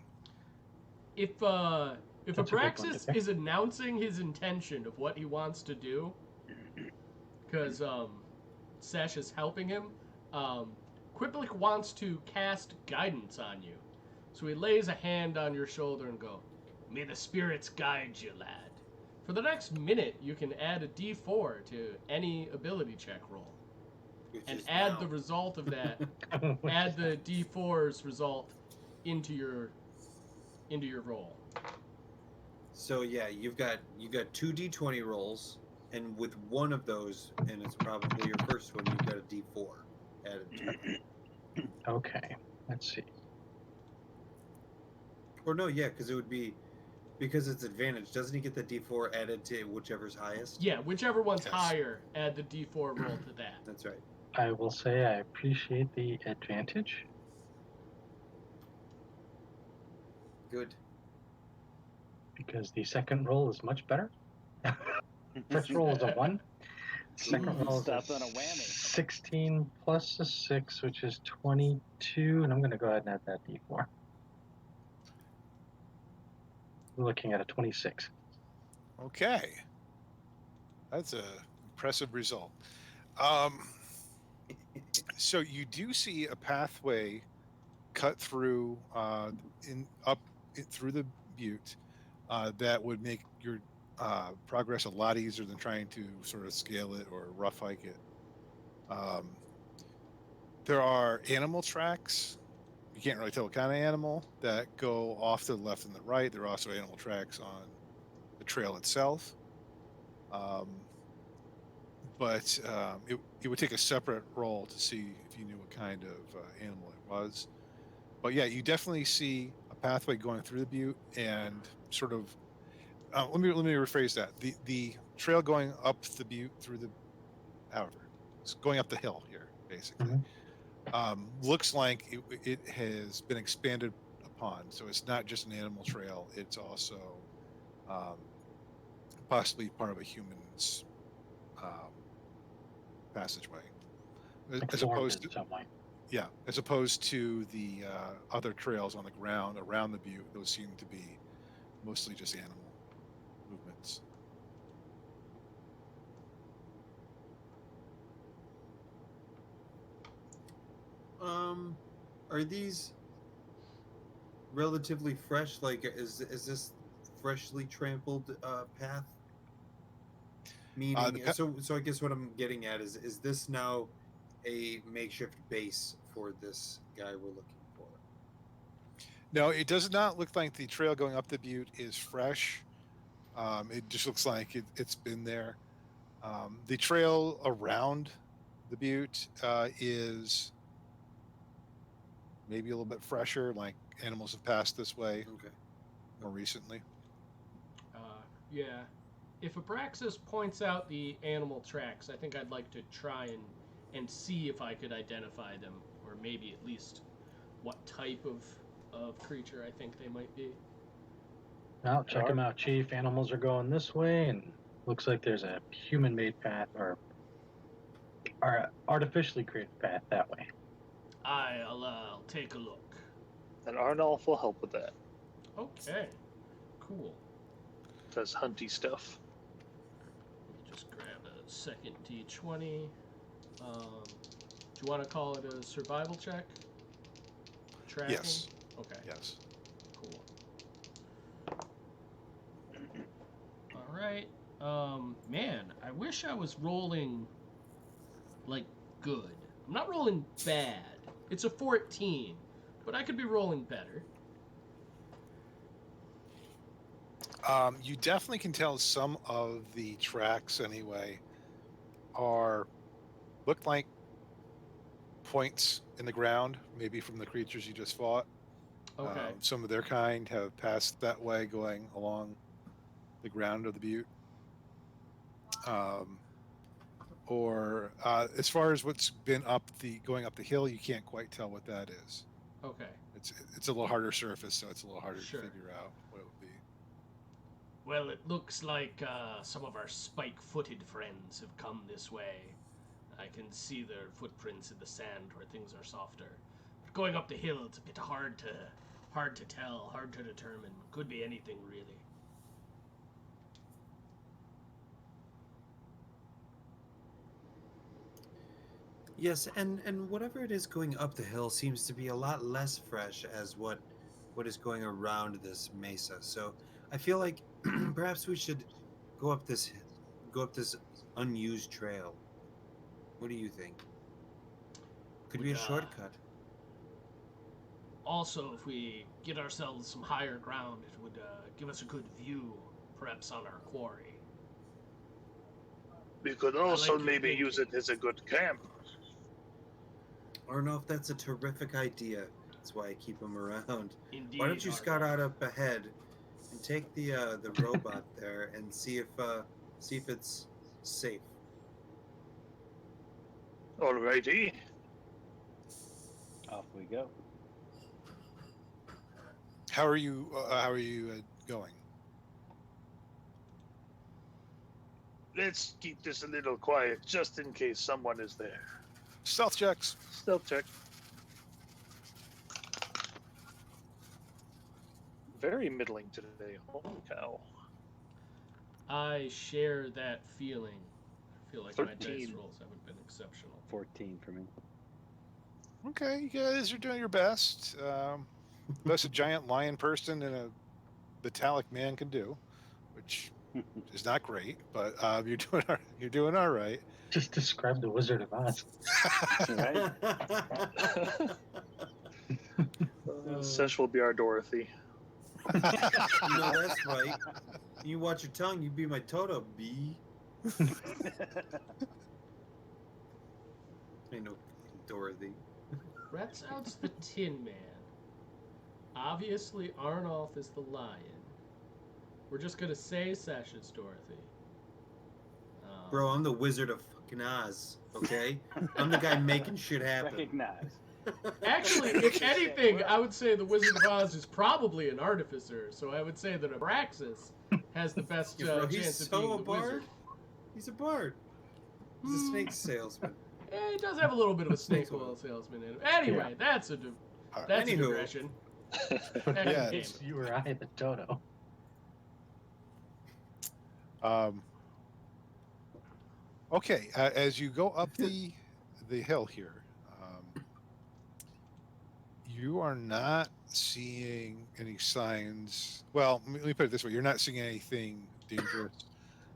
D: If
E: That's a good one to
D: Abraxas
E: pick.
D: is announcing his intention of what he wants to do, because Sesh is helping him, Quiplik wants to cast guidance on you. So he lays a hand on your shoulder and go, "May the spirits guide you, lad." For the next minute, you can add a D4 to any ability check roll.
B: Which
D: And
B: is
D: add
B: now.
D: the result of that, add the D4's result into your roll.
B: So yeah, you got 2d20 rolls, and with one of those, and it's probably your first one, you've got a d4 added to it.
E: Okay, let's see.
B: Or no, yeah, because it would be, because it's advantage. Doesn't he get the d4 added to whichever's highest?
D: Yeah, whichever one's
A: Yes.
D: higher, add the d4 roll to that.
B: That's right.
E: I will say I appreciate the advantage.
B: Good.
E: Because the second roll is much better. First roll is a 1. Second roll is
F: Stop on a whammy.
E: 16 plus a 6, which is 22, and I'm going to go ahead and add that d4. We're looking at a 26.
A: Okay. That's a impressive result. So you do see a pathway cut through through the butte that would make your progress a lot easier than trying to sort of scale it or rough hike it. There are animal tracks. You can't really tell what kind of animal that go off to the left and the right. There are also animal tracks on the trail itself. But it would take a separate roll to see if you knew what kind of animal it was. But yeah, you definitely see a pathway going through the butte, and sort of. Let me rephrase that. The trail going up the butte through the, however, it's going up the hill here, basically. Looks like it has been expanded upon, so it's not just an animal trail. It's also possibly part of a human's passageway, as opposed to
E: some way.
A: yeah, as opposed to the other trails on the ground around the butte. Those seem to be mostly just animal movements.
B: Are these relatively fresh? Like, is this freshly trampled path? Meaning, so I guess what I'm getting at is this now a makeshift base for this guy we're looking for?
A: No, it does not look like the trail going up the butte is fresh. It just looks like it's been there. The trail around the butte is maybe a little bit fresher, like animals have passed this way more recently.
D: Yeah. If Abraxas points out the animal tracks, I think I'd like to try and see if I could identify them, or maybe at least what type of creature I think they might be.
E: Well, check them out, Chief. Animals are going this way, and looks like there's a human-made path or artificially created path that way.
D: I'll take a look.
C: And Arnolf will help with that.
D: Okay. Cool.
C: Does hunty stuff.
D: Just grab a second d20. Do you want to call it a survival check? Tracking?
A: Yes.
D: Okay.
A: Yes.
D: Cool. All right. Man, I wish I was rolling like good. I'm not rolling bad. It's a 14, but I could be rolling better.
A: You definitely can tell some of the tracks anyway look like points in the ground, maybe from the creatures you just fought.
D: Okay.
A: Some of their kind have passed that way, going along the ground of the butte. Or as far as what's been going up the hill, you can't quite tell what that is.
D: Okay.
A: It's a little harder surface, so it's a little harder
D: Sure.
A: to figure out what it would be.
D: Well, it looks like some of our spike-footed friends have come this way. I can see their footprints in the sand where things are softer. But going up the hill, it's a bit hard to tell, hard to determine. Could be anything, really.
B: Yes, and whatever it is going up the hill seems to be a lot less fresh as what is going around this mesa. So I feel like perhaps we should go up this unused trail. What do you think? Could be a shortcut.
D: Also, if we get ourselves some higher ground, it would give us a good view, perhaps on our quarry.
C: We could also maybe use it as a good camp.
B: I don't know if that's a terrific idea. That's why I keep him around.
D: Indeed.
B: Why don't you scout out up ahead and take the robot there and see if it's safe.
C: Alrighty.
F: Off we go.
A: How are you going?
C: Let's keep this a little quiet, just in case someone is there.
A: Stealth checks.
C: Stealth check. Very middling today. Holy cow.
D: I share that feeling. I feel like
C: 13.
D: my dice rolls haven't been exceptional.
F: 14 for me.
A: Okay, you guys are doing your best. Best a giant lion person and a metallic man can do, which is not great, but you're doing all right.
E: Just describe the Wizard of Oz.
F: Right?
C: Sesh will be our Dorothy.
B: No, that's right. You watch your tongue, you be my Toto, B. Ain't no Dorothy.
D: Rats out's the Tin Man. Obviously, Arnulf is the lion. We're just gonna say Sesh is Dorothy.
B: Bro, I'm the Wizard of fucking Oz, okay? I'm the guy making shit happen.
F: Recognize.
D: Actually, if anything, I would say the Wizard of Oz is probably an artificer, so I would say that Abraxas has the best
B: Yeah, bro,
D: chance
B: he's
D: of
B: so
D: being
B: a
D: the
B: bard.
D: wizard.
B: He's a bard. He's a snake salesman.
D: He does have a little bit of a snake oil salesman in him. Anyway, that's a
B: Anywho.
D: digression.
A: Yeah,
E: It's you or I, the Toto.
A: Okay, as you go up the hill here, you are not seeing any signs. Well, let me put it this way: you're not seeing anything dangerous.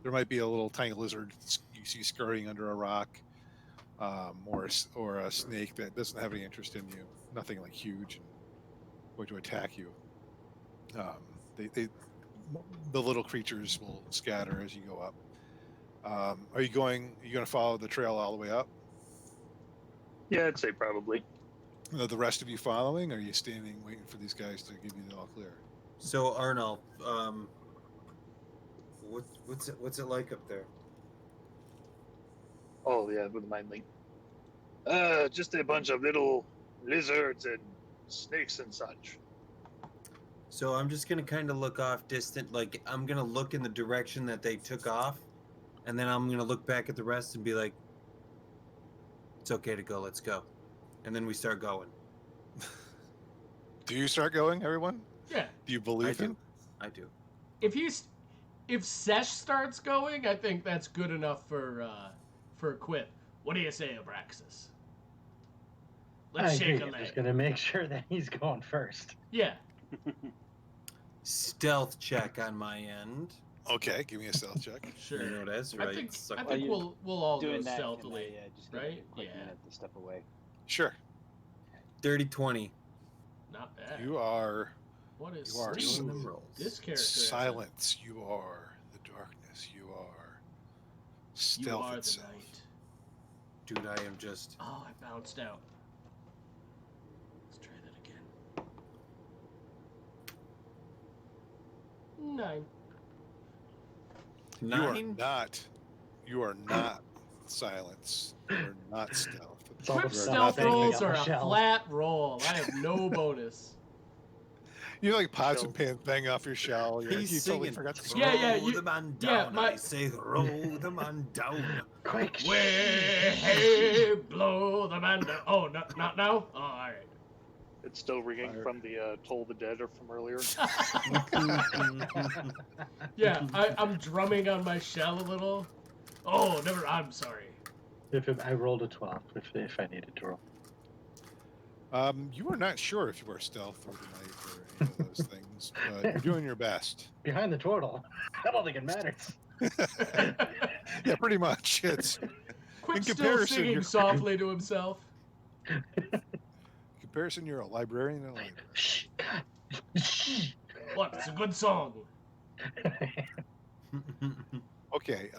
A: There might be a little tiny lizard you see scurrying under a rock, or a snake that doesn't have any interest in you. Nothing like huge and going to attack you. The little creatures will scatter as you go up. Are you going to follow the trail all the way up?
C: Yeah, I'd say probably.
A: The rest of you following, or are you standing waiting for these guys to give you the all clear?
B: So Arnold, what's it like up there?
C: Oh yeah, with the mind link. Just a bunch of little lizards and snakes and such.
B: So I'm just gonna kind of look off distant, like I'm gonna look in the direction that they took off, and then I'm gonna look back at the rest and be like, "It's okay to go. Let's go." And then we start going.
A: Do you start going, everyone?
D: Yeah.
A: Do you believe him?
B: I do.
D: If Sesh starts going, I think that's good enough for a quip. What do you say, Abraxas? Let's
E: I
D: shake
E: agree.
D: a
E: I'm
D: leg.
E: just gonna make sure that he's going first.
D: Yeah.
B: Stealth check on my end.
A: Okay, give me a stealth check.
D: Sure.
B: You know that's right.
D: I think
F: While you're
D: we'll all go
F: Doing that,
D: stealthily.
F: can I, just give
D: right?
F: you a quick
D: Yeah.
F: minute to step away.
A: Sure.
B: Dirty 20.
D: Not bad.
A: You are
D: What is
A: you are
D: sleep?
A: so-
B: Them rolls.
D: This character has a-
A: silence. You are the darkness. You are
D: You
A: stealth
D: are the
A: itself.
D: night.
B: Dude, I am just.
D: Oh, I bounced out. Let's try that again. 9.
B: Nine?
A: You are not silence. You are not stealth.
E: It's all
D: Quick
E: the
D: stealth
E: thing we
D: rolls
E: got
D: are a
E: Michelle.
D: flat roll. I have no bonus.
A: You like pots and pans bang off your shell. You
B: He's
A: totally
B: singing.
A: forgot to
D: Yeah,
B: Throw
D: you-
B: the man
D: yeah,
B: down.
D: my-
B: I say, throw the man down.
E: Quick!
D: Way, blow the man down. Oh, no, not now? Oh, all right.
C: It's still ringing
A: Fire.
C: from the Toll the Dead or from earlier.
D: Yeah, I'm drumming on my shell a little. Oh, never. I'm sorry.
E: I rolled a 12 if I needed to roll.
A: You are not sure if you are stealth or the night or any of those things, but you're doing your best.
E: Behind the turtle. I don't think it matters.
A: Yeah, pretty much. It's
D: Quick
A: In
D: still
A: comparison,
D: singing
A: you're-
D: softly to himself.
A: in comparison, you're a librarian in a library.
E: Shh, God. Shh.
D: What? It's a good song.
A: Okay.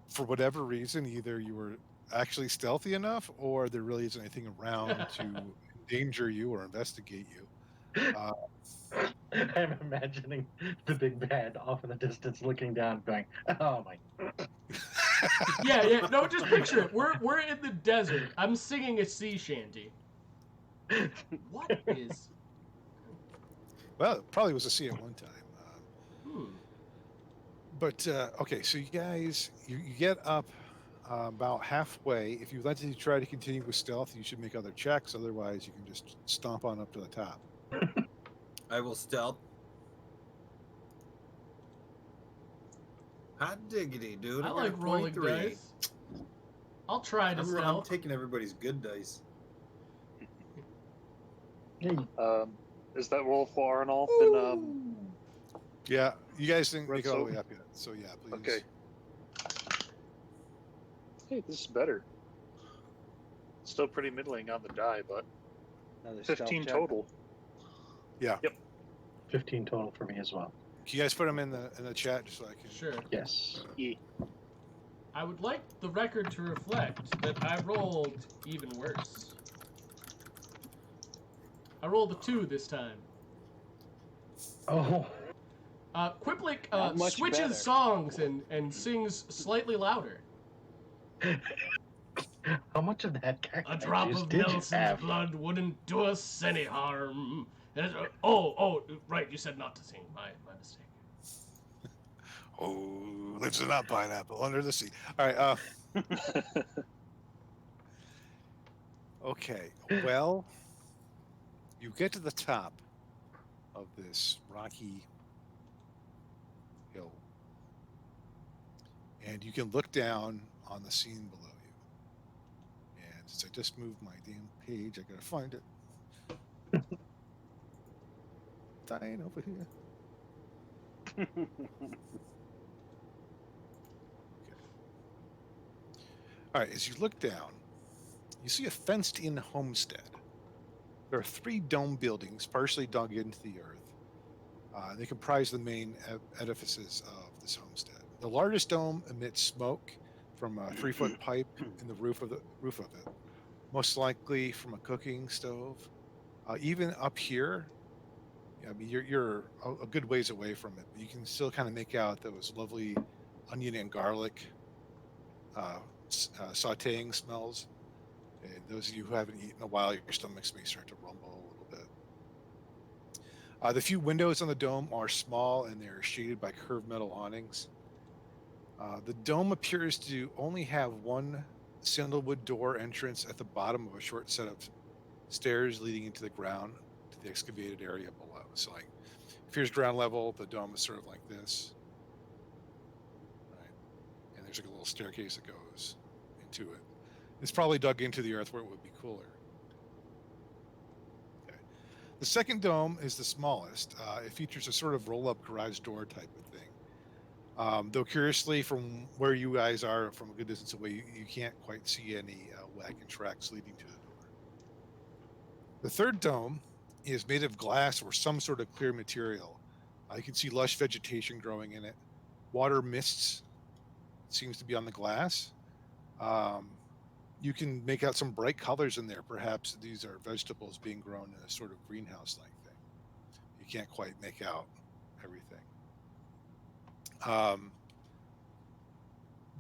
A: For whatever reason, either you were actually stealthy enough, or there really isn't anything around to endanger you or investigate you.
E: I'm imagining the big bad off in the distance looking down, going, "Oh my!"
D: Yeah. No, just picture it. We're in the desert. I'm singing a sea shanty. What is?
A: Well, it probably was a sea at one time.
D: Hmm.
A: But okay, so you guys, you get up about halfway. If you let to try to continue with stealth, you should make other checks. Otherwise, you can just stomp on up to the top.
B: I will stealth. Hot diggity, dude.
D: I
B: got
D: like
B: a
D: rolling
B: 23.
D: dice. I'll try to
B: I'm
D: stealth.
B: taking everybody's good dice.
E: Hey,
C: Is that roll for Arnolf and
A: Yeah, you guys didn't
C: Red
A: make it all the
C: soap?
A: way up yet. So yeah, please.
C: Okay. Hey, this is better. Still pretty middling on the die, but
F: Another stealth
C: 15
F: check.
C: total.
A: Yeah.
C: Yep.
E: 15 total for me as well.
A: Can you guys put them in the chat just so I can?
D: Sure.
E: Yes.
C: Yeah.
D: I would like the record to reflect that I rolled even worse. I rolled a 2 this time.
E: Oh,
D: Quiplik
F: Not much
D: switches
F: better.
D: songs and sings slightly louder.
E: how much of that cacti
D: A drop
E: juice
D: of
E: did you
D: Nelson's
E: have?
D: blood wouldn't do us any harm. Right, you said not to sing. My mistake.
A: Oh, lives in that pineapple under the sea. All right. Okay. Well, you get to the top of this rocky hill, and you can look down on the scene below you. And since I just moved my damn page, I gotta find it. Dying over here. All right, as you look down, you see a fenced-in homestead. There are 3 dome buildings partially dug into the earth. They comprise the main edifices of this homestead. The largest dome emits smoke from a 3-foot pipe in the roof of it, most likely from a cooking stove. Even up here, I mean, you're a good ways away from it, but you can still kind of make out those lovely onion and garlic sautéing smells. And those of you who haven't eaten in a while, your stomachs may start to rumble a little bit. The few windows on the dome are small and they're shaded by curved metal awnings. The dome appears to only have one sandalwood door entrance at the bottom of a short set of stairs leading into the ground to the excavated area below. So, like, if here's ground level, the dome is sort of like this, right? And there's like a little staircase that goes into it. It's probably dug into the earth where it would be cooler. Okay. The second dome is the smallest. It features a sort of roll-up garage door type of thing. Though curiously, from where you guys are, from a good distance away, you can't quite see any wagon tracks leading to the door. The third dome is made of glass or some sort of clear material. You can see lush vegetation growing in it. Water mists seems to be on the glass. You can make out some bright colors in there. Perhaps these are vegetables being grown in a sort of greenhouse-like thing. You can't quite make out everything.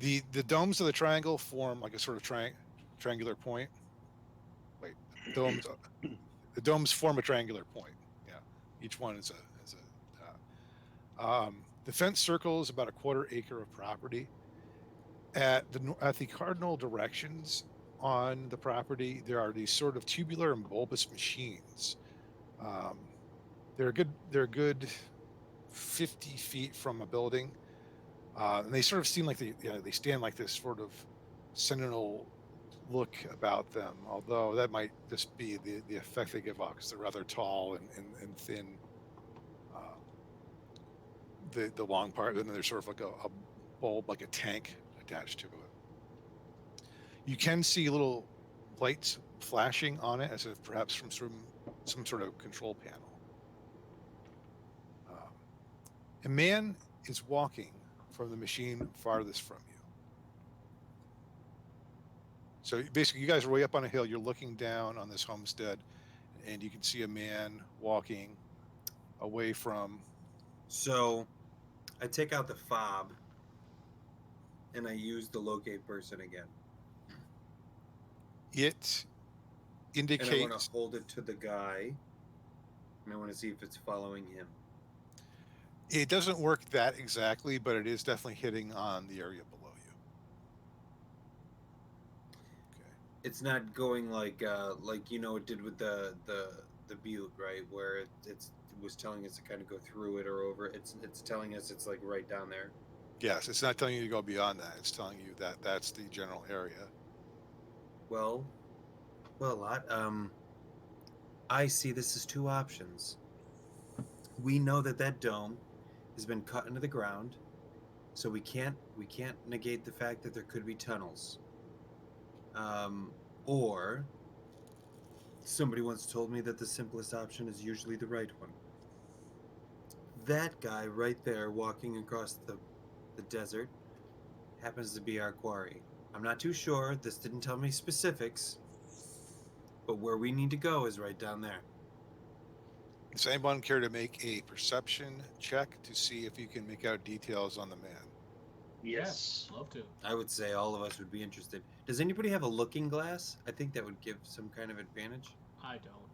A: The domes of the triangle form like a sort of triangular point. Wait, the domes form a triangular point. Yeah, each one is the fence circles about a 1/4 acre of property. At the cardinal directions on the property, there are these sort of tubular and bulbous machines. They're a good 50 feet from a building, and they sort of seem like they stand like this sort of sentinel look about them. Although that might just be the effect they give off because they're rather tall and thin. The long part, and then there's sort of like a bulb, like a tank attached to it. You can see little lights flashing on it, as if perhaps from some sort of control panel. A man is walking from the machine farthest from you. So basically, you guys are way up on a hill. You're looking down on this homestead, and you can see a man walking away from.
B: So I take out the fob and I use the locate person again.
A: It
B: And I want
A: indicates.
B: to hold it to the guy, and I want to see if it's following him.
A: It doesn't work that exactly, but it is definitely hitting on the area below you. Okay.
B: It's not going like it did with the butte, right? Where it was telling us to kind of go through it or over. It's telling us it's like right down there.
A: Yes, it's not telling you to go beyond that. It's telling you that that's the general area.
B: Well, I see this as two options. We know that dome has been cut into the ground, so we can't negate the fact that there could be tunnels. Or somebody once told me that the simplest option is usually the right one. That guy right there walking across the desert happens to be our quarry. I'm not too sure. This didn't tell me specifics, but where we need to go is right down there.
A: Does anyone care to make a perception check to see if you can make out details on the man?
C: Yes.
D: Love to.
B: I would say all of us would be interested. Does anybody have a looking glass? I think that would give some kind of advantage.
D: I don't.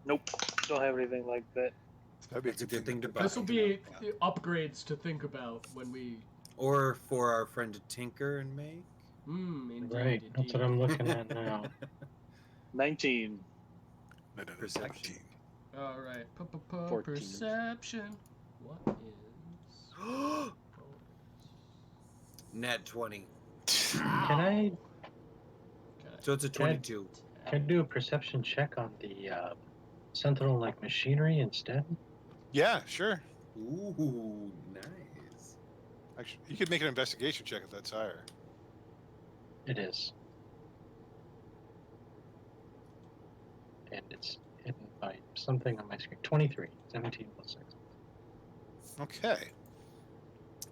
C: Nope. Don't have anything like that.
A: That'd be
B: That's a good thing to buy.
D: This will be upgrades to think about when we.
B: Or for our friend to tinker and make.
D: Indeed,
E: Right,
D: indeed.
E: that's what I'm looking at now.
C: 19.
A: No,
B: Perception.
A: 19.
D: All right.
F: 14.
D: Perception. What is?
B: Nat 20.
E: Can I
B: So it's a 22.
E: can I do a perception check on the Sentinel like machinery instead?
A: Yeah, sure.
B: Ooh, nice.
A: Actually, you could make an investigation check if that's higher.
E: It is. And it's hidden by something on my screen. 23. 17 plus 6.
A: Okay.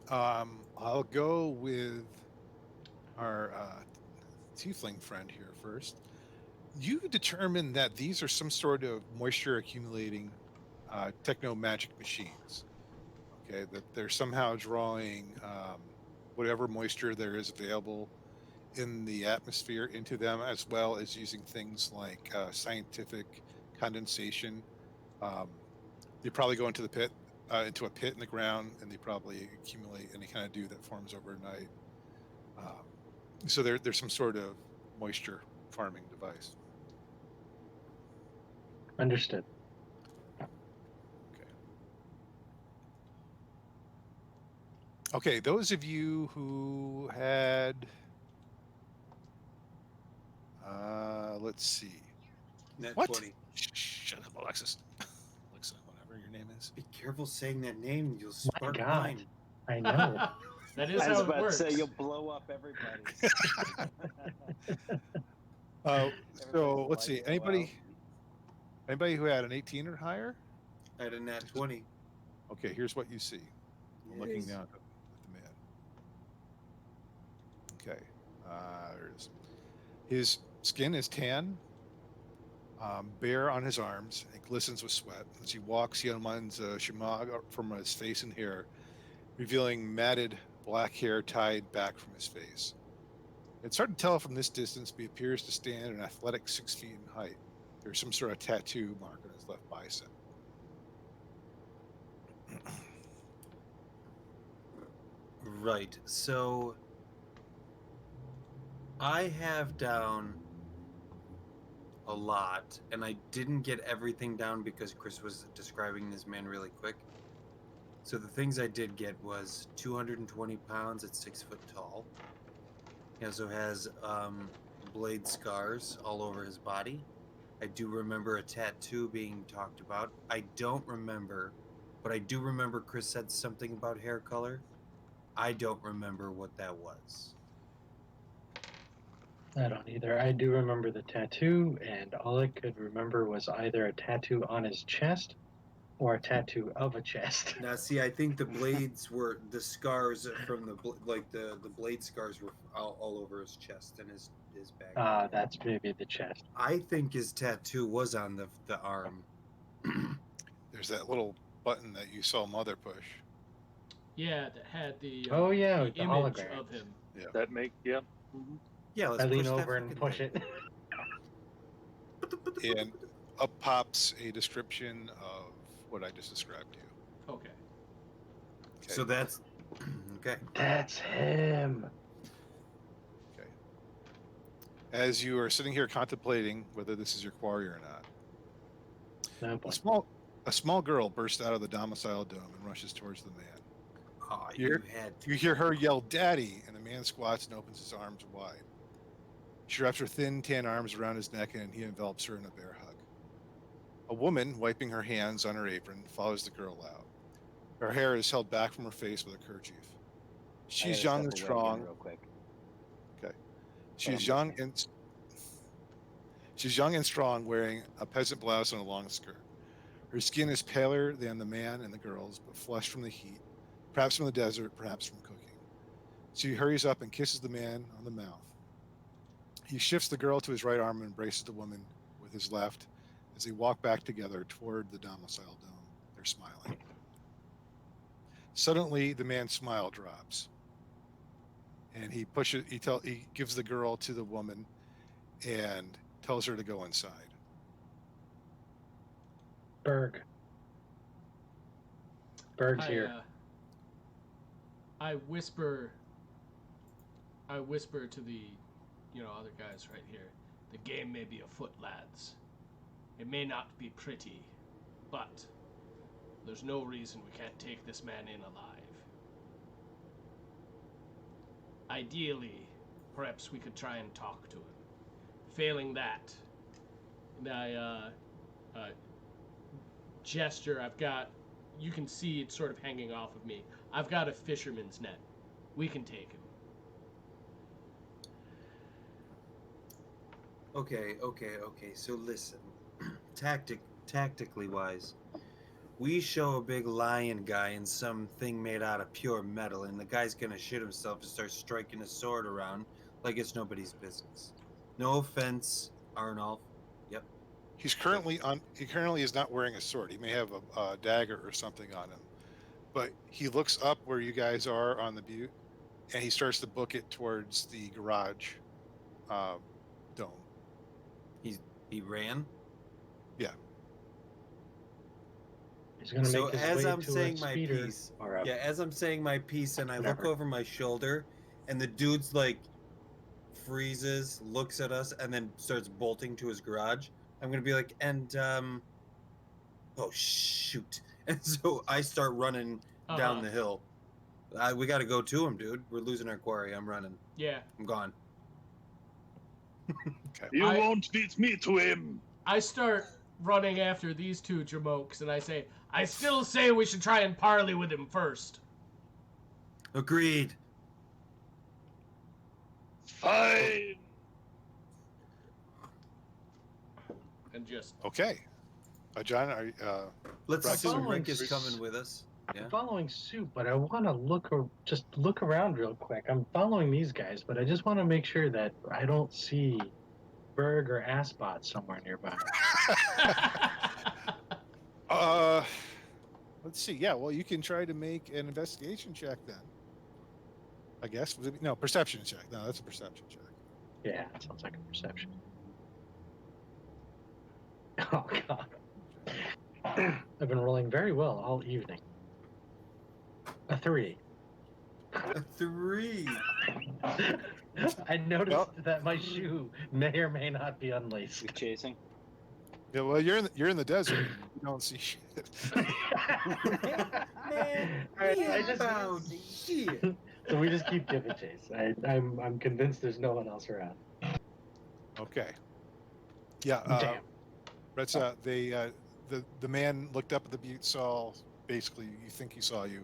A: I'll go with our tiefling friend here first. You determine that these are some sort of moisture accumulating techno magic machines. Okay, that they're somehow drawing whatever moisture there is available in the atmosphere into them, as well as using things like scientific condensation. They probably go into the pit, into a pit in the ground, and they probably accumulate any kind of dew that forms overnight. So there's some sort of moisture farming device.
E: Understood.
A: Okay, those of you who had, let's see.
B: Nat
A: What?
B: 20.
A: Shut up, Alexis. Alexa, whatever your name is.
B: Be careful saying that name. You'll
E: My
B: spark
E: God.
B: mine.
E: I know.
D: That is
F: I was
D: how it
F: about
D: works.
F: to say you'll blow up everybody.
A: So let's see. Anybody who had an 18 or higher?
B: I had a nat 20.
A: Okay, here's what you see. I'm looking
B: Yes.
A: down at the man. Okay, there's his skin is tan, bare on his arms. It glistens with sweat. As he walks, he unwinds a shemagh from his face and hair, revealing matted black hair tied back from his face. It's hard to tell from this distance, but he appears to stand an athletic 6 feet in height. There's some sort of tattoo mark on his left bicep.
B: Right. So I have down a lot, and I didn't get everything down because Chris was describing this man really quick. So the things I did get was 220 pounds at 6 foot tall. He also has blade scars all over his body. I do remember a tattoo being talked about. I don't remember, but I do remember Chris said something about hair color. I don't remember what that was.
E: I don't either. I do remember the tattoo, and all I could remember was either a tattoo on his chest or a tattoo of a chest.
B: Now, see, I think the blades were the scars from the blade scars were all over his chest and his back.
E: That's maybe the chest.
B: I think his tattoo was on the arm.
A: There's that little button that you saw Mother push.
D: Yeah, that had the
E: Oh, yeah,
D: the
E: with the
D: image
E: hologram.
D: of him.
C: That make Mhm.
B: Yeah, let's
E: I lean
B: push that
E: over and
B: fucking
E: push
B: thing.
E: it.
A: And up pops a description of what I just described to you.
D: Okay.
A: Okay.
B: So that's okay.
E: That's him.
A: Okay. As you are sitting here contemplating whether this is your quarry or not,
E: No point.
A: a small girl bursts out of the domicile dome and rushes towards the man.
B: Oh,
A: You're-
B: you had to.
A: You hear her yell, "Daddy!" and the man squats and opens his arms wide. She wraps her thin, tan arms around his neck and he envelops her in a bear hug. A woman, wiping her hands on her apron, follows the girl out. Her hair is held back from her face with a kerchief.
F: I
A: She's
F: gotta
A: young
F: step
A: and
F: away again
A: strong.
F: real quick.
A: She's
F: I'm
A: young
F: listening.
A: and she's young and strong, wearing a peasant blouse and a long skirt. Her skin is paler than the man and the girl's, but flushed from the heat, perhaps from the desert, perhaps from cooking. She hurries up and kisses the man on the mouth. He shifts the girl to his right arm and embraces the woman with his left as they walk back together toward the domicile dome. They're smiling. Suddenly, the man's smile drops, and he gives the girl to the woman and tells her to go inside.
E: Berg's here.
D: I whisper to the, other guys right here. The game may be afoot, lads. It may not be pretty, but there's no reason we can't take this man in alive. Ideally, perhaps we could try and talk to him. Failing that, and I gesture. I've got, you can see it's sort of hanging off of me. I've got a fisherman's net. We can take him.
B: Okay. So listen, tactically wise, we show a big lion guy in something made out of pure metal, and the guy's gonna shit himself and start striking his sword around like it's nobody's business. No offense, Arnulf. Yep.
A: He currently is not wearing a sword. He may have a dagger or something on him, but he looks up where you guys are on the butte, and he starts to book it towards the garage dome.
B: He ran.
E: He's gonna
B: So
E: make his
B: as
E: way
B: I'm
E: to
B: saying
E: a
B: my
E: speeder
B: piece,
E: or a,
B: as I'm saying my piece, and I look
E: Whatever.
B: over my shoulder, and the dude's like freezes, looks at us, and then starts bolting to his garage. I'm gonna be like, oh shoot! And so I start running down the hill. We got to go to him, dude. We're losing our quarry. I'm running.
D: Yeah.
B: I'm gone.
C: You won't beat me to him.
D: I start running after these two jamokes, and I say, I still say we should try and parley with him first.
B: Agreed.
C: Fine.
D: And just
A: Okay, John,
B: Let's
A: Practice
B: assume
E: following
B: Rick is
E: suit.
B: coming with us. Yeah.
E: I'm following suit, but I want to just look around real quick. I'm following these guys, but I just want to make sure that I don't see Berg or Assbot somewhere nearby.
A: let's see. Yeah, well, you can try to make an investigation check then. I guess. No, perception check. No, that's a perception check.
E: Yeah, that sounds like a perception. Oh, God. I've been rolling very well all evening. A 3.
B: A 3.
E: I noticed that my shoe may or may not be unlaced.
F: You chasing?
A: Yeah, well, you're in the desert. You don't see shit.
E: So we just keep giving chase. I'm convinced there's no one else around.
A: Okay. Yeah.
E: Damn.
A: The man looked up at the butte, saw basically, you think he saw you,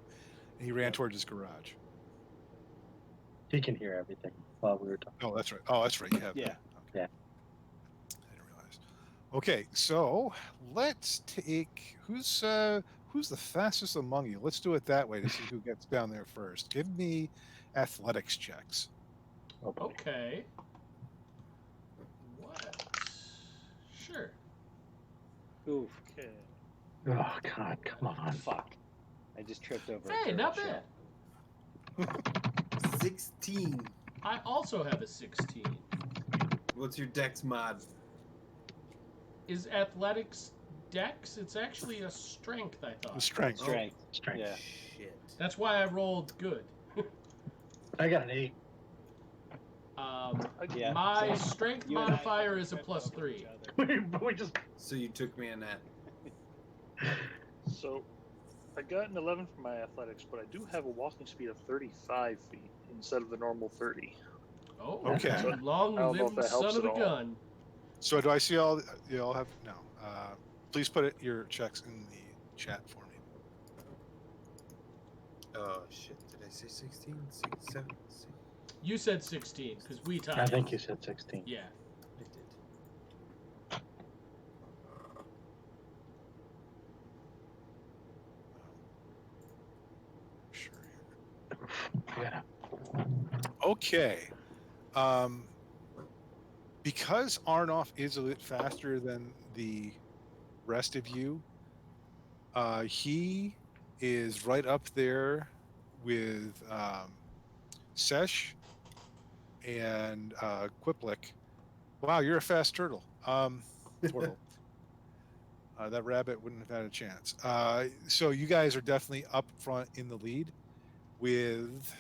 A: and he ran towards his garage.
E: He can hear everything while we were talking.
A: Oh, that's right. Oh, that's right. You have.
F: Yeah.
A: Okay.
E: Yeah.
A: I didn't realize. Okay, so let's take who's the fastest among you. Let's do it that way to see who gets down there first. Give me athletics checks.
E: Oh, boy.
D: Okay. What? Sure.
F: Oof.
C: Okay.
E: Oh, God, come on.
F: Fuck. I just tripped over. a
D: Hey,
F: turtle
D: not
F: shell.
D: bad.
B: 16.
D: I also have a 16.
B: What's your dex mod?
D: Is athletics dex? It's actually a strength, I
A: The
D: thought.
A: strength.
F: Strength.
E: Strength.
F: Yeah.
B: Shit.
D: That's why I rolled good.
E: I got an 8.
F: Yeah.
D: My
F: So
D: strength
F: you and I
D: modifier
F: fucking
D: is a
F: tripped
D: plus
F: over
D: 3.
F: each other.
E: We just...
B: So you took me in that.
C: So I got an 11 for my athletics, but I do have a walking speed of 35 feet instead of the normal 30.
D: Oh,
A: Okay.
C: I don't know
D: long-lived
C: if that
D: son
C: helps
D: of a
C: at all.
D: gun.
A: So do I see all? You all have no. Please put your checks in the chat for me.
B: Oh shit! Did I say 16? 6, 7, 6?
D: You said 16 because we tied.
E: I think you said 16.
D: Yeah.
B: I did.
A: Sure.
E: Yeah.
A: Okay. Because Arnoff is a bit faster than the rest of you, he is right up there with Sesh and Quiplik. Wow, you're a fast turtle. Turtle. That rabbit wouldn't have had a chance. So you guys are definitely up front in the lead with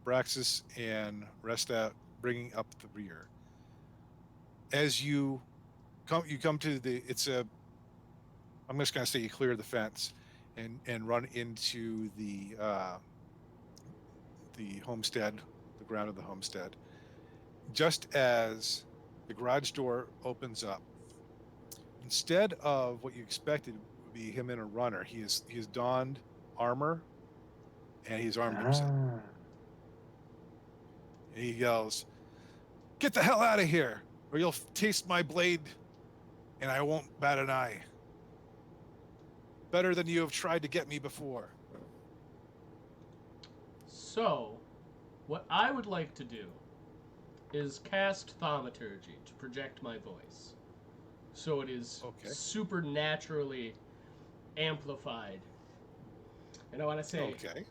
A: Abraxas and Restat bringing up the rear. As you come to the, I'm just going to say you clear the fence and run into the homestead, the ground of the homestead. Just as the garage door opens up, instead of what you expected would be him in a runner, he has donned armor and he's armed himself. And he yells, "Get the hell out of here, or you'll taste my blade, and I won't bat an eye. Better than you have tried to get me before."
D: So, what I would like to do is cast thaumaturgy to project my voice. So it is
A: Okay.
D: supernaturally amplified. And I want to say,
A: Okay.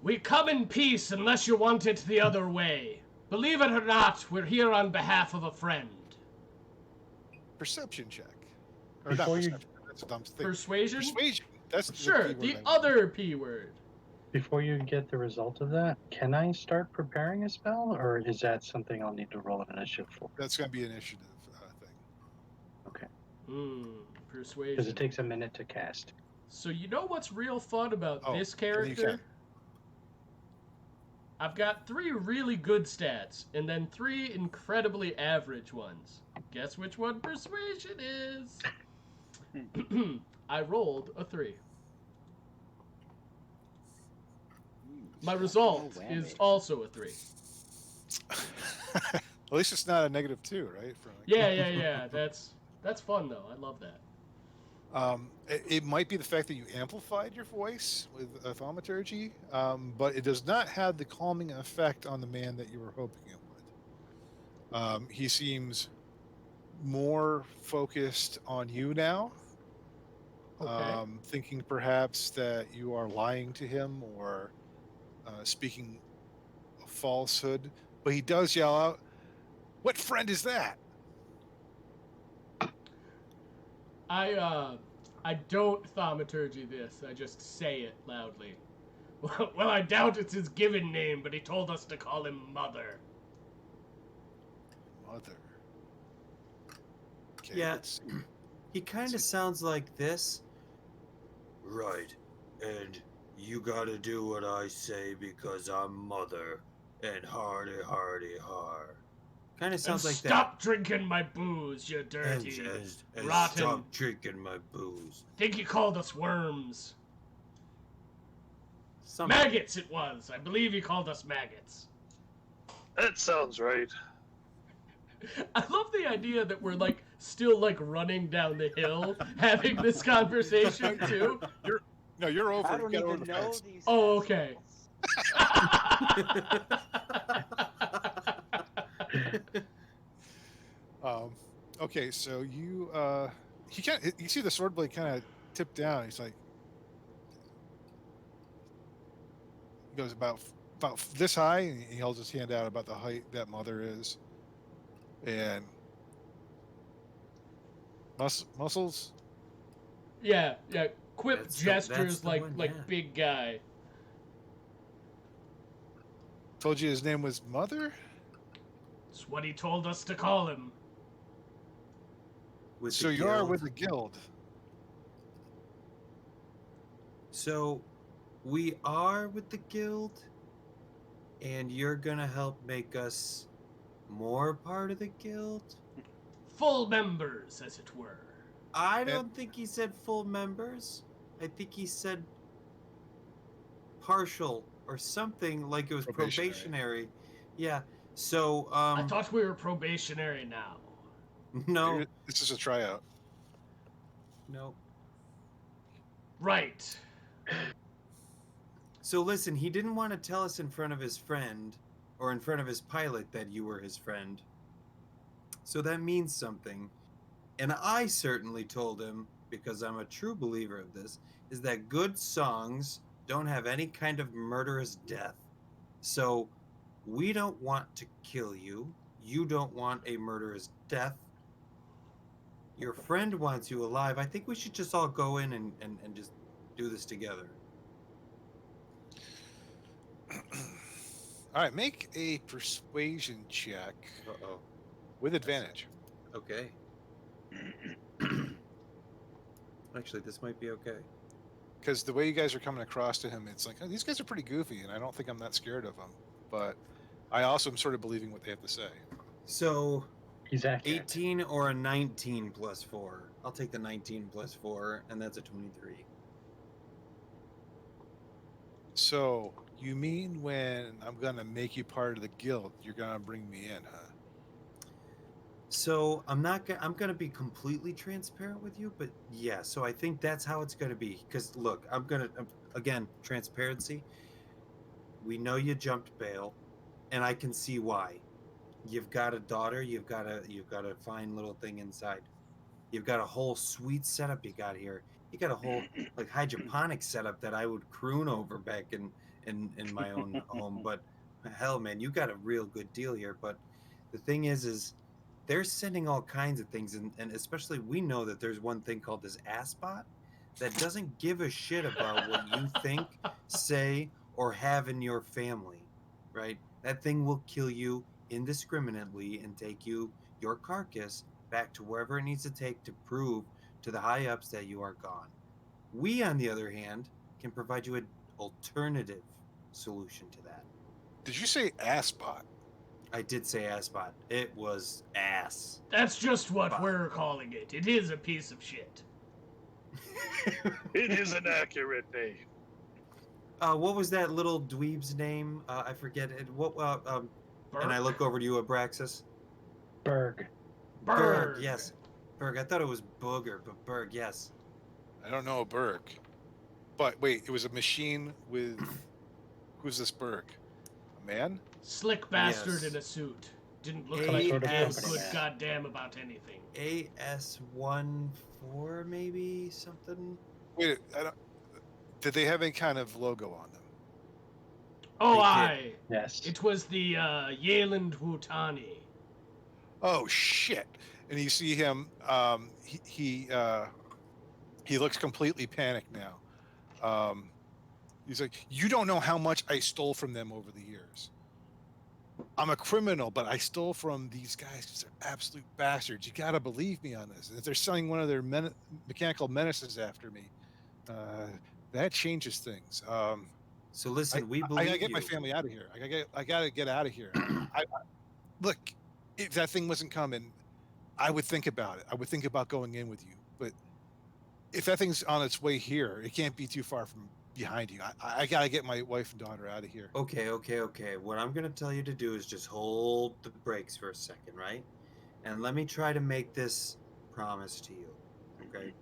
D: we come in peace unless you want it the other way. Believe it or not, we're here on behalf of a friend.
A: Perception check. Or not
E: Before you-
A: perception. That's a dumb thing.
D: Persuasion?
A: Persuasion. That's
D: Sure,
A: the
D: the
A: keyword.
D: other P word.
E: Before you get the result of that, can I start preparing a spell, or is that something I'll need to roll an initiative for?
A: That's going to be an initiative thing.
E: Okay. Because
D: Persuasion.
E: it takes a minute to cast.
D: So you know what's real fun about
A: Oh,
D: this
A: and you
D: character?
A: can.
D: I've got 3 really good stats, and then 3 incredibly average ones. Guess which one persuasion is? I rolled a 3. My result is also a 3.
A: At least it's not a -2, right? For like,
D: Yeah. That's fun though. I love that.
A: It might be the fact that you amplified your voice with thaumaturgy, but it does not have the calming effect on the man that you were hoping it would. He seems more focused on you now,
D: Okay.
A: thinking perhaps that you are lying to him or speaking a falsehood. But he does yell out, "What friend is that?"
D: I don't thaumaturgy this. I just say it loudly. Well, I doubt it's his given name, but he told us to call him Mother.
A: Mother. Okay,
B: Yeah.
A: let's see.
B: He kind of sounds like this. Right. And you gotta do what I say because I'm Mother. And hardy, hardy, har. Kind of sounds like
D: Stop drinking my booze, you
B: that.
D: dirty,
B: And
D: rotten.
B: stop drinking my booze.
D: Think you called us worms. Maggots it was. I believe he called us maggots.
C: That sounds right.
D: I love the idea that we're like still like running down the hill having this conversation too.
A: You're over.
F: I don't
A: Get over
F: even
A: the
F: know
A: fence.
F: these.
D: Oh, okay.
A: Okay, so you you see the sword blade kind of tip down. He's like, he goes about this high, and he holds his hand out about the height that Mother is, and muscles.
D: Yeah. Quip
B: That's
D: gestures
B: the
D: like
B: one,
D: like
B: yeah.
D: big guy.
A: Told you his name was Mother.
D: It's what he told us to call him.
B: With
A: So
B: the
A: you are
B: guild.
A: with the guild.
B: So we are with the guild, and you're gonna help make us more part of the guild?
D: Full members, as it were.
B: I don't think he said full members. I think he said partial or something, like it was probationary. Yeah. So
D: I thought we were probationary now.
B: no.
A: This is a tryout.
B: No.
D: Right.
B: So listen, he didn't want to tell us in front of his friend or in front of his pilot that you were his friend. So that means something. And I certainly told him, because I'm a true believer of this, is that good songs don't have any kind of murderous death. So we don't want to kill you. You don't want a murderous death. Your friend wants you alive. I think we should just all go in and just do this together.
A: All right, make a persuasion check
B: Uh-oh.
A: with advantage.
B: Okay. Actually, this might be okay.
A: Because the way you guys are coming across to him, it's like, oh, these guys are pretty goofy, and I don't think I'm that scared of them. But I also am sort of believing what they have to say.
B: So,
E: He's accurate.
B: 18 or a 19 plus 4. I'll take the 19 plus 4, and that's a 23.
A: So you mean when I'm gonna make you part of the guild, you're gonna bring me in, huh?
B: So I'm gonna be completely transparent with you, but yeah. So I think that's how it's gonna be. Because look, again, transparency. We know you jumped bail, and I can see why. You've got a daughter. You've got a fine little thing inside. You've got a whole sweet setup you got here. You got a whole like hydroponic setup that I would croon over back in my own home. But hell, man, you got a real good deal here. But the thing is they're sending all kinds of things, and especially we know that there's one thing called this assbot that doesn't give a shit about what you think, say, or have in your family, right? That thing will kill you indiscriminately and take your carcass back to wherever it needs to take to prove to the high ups that you are gone. We, on the other hand, can provide you an alternative solution to that.
A: Did you say assbot?
B: I did say assbot. It was ass.
D: That's just what
B: Bot.
D: we're calling it. It is a piece of shit.
C: It is an accurate name.
B: What was that little dweeb's name? I forget it. What? And I look over to you, Abraxas.
E: Berg.
B: Berg, yes. Berg. I thought it was Booger, but Berg, yes.
A: I don't know, Berg. But wait, it was a machine with. Who's this Berg? A man?
D: Slick bastard
B: Yes.
D: in a suit. Didn't look
B: A-
D: like he
E: sort of
D: gave a
E: company
D: good
E: man.
D: goddamn about anything.
B: AS14, maybe something.
A: Wait, did they have any kind of logo on them?
D: Oh,
B: They did.
D: aye.
E: Yes.
D: It was the Yeland Wutani.
A: Oh shit! And you see him. He looks completely panicked now. He's like, "You don't know how much I stole from them over the years. I'm a criminal, but I stole from these guys because they're absolute bastards. You gotta believe me on this. And if they're selling one of their mechanical menaces after me, that changes things.
B: So listen, we
A: I
B: believe
A: gotta get
B: you.
A: my family out of here. I gotta get out of here. Look, if that thing wasn't coming, I would think about it. I would think about going in with you. But if that thing's on its way here, it can't be too far from behind you. I gotta get my wife and daughter out of here.
B: Okay. What I'm gonna tell you to do is just hold the brakes for a second, right? And let me try to make this promise to you. Okay?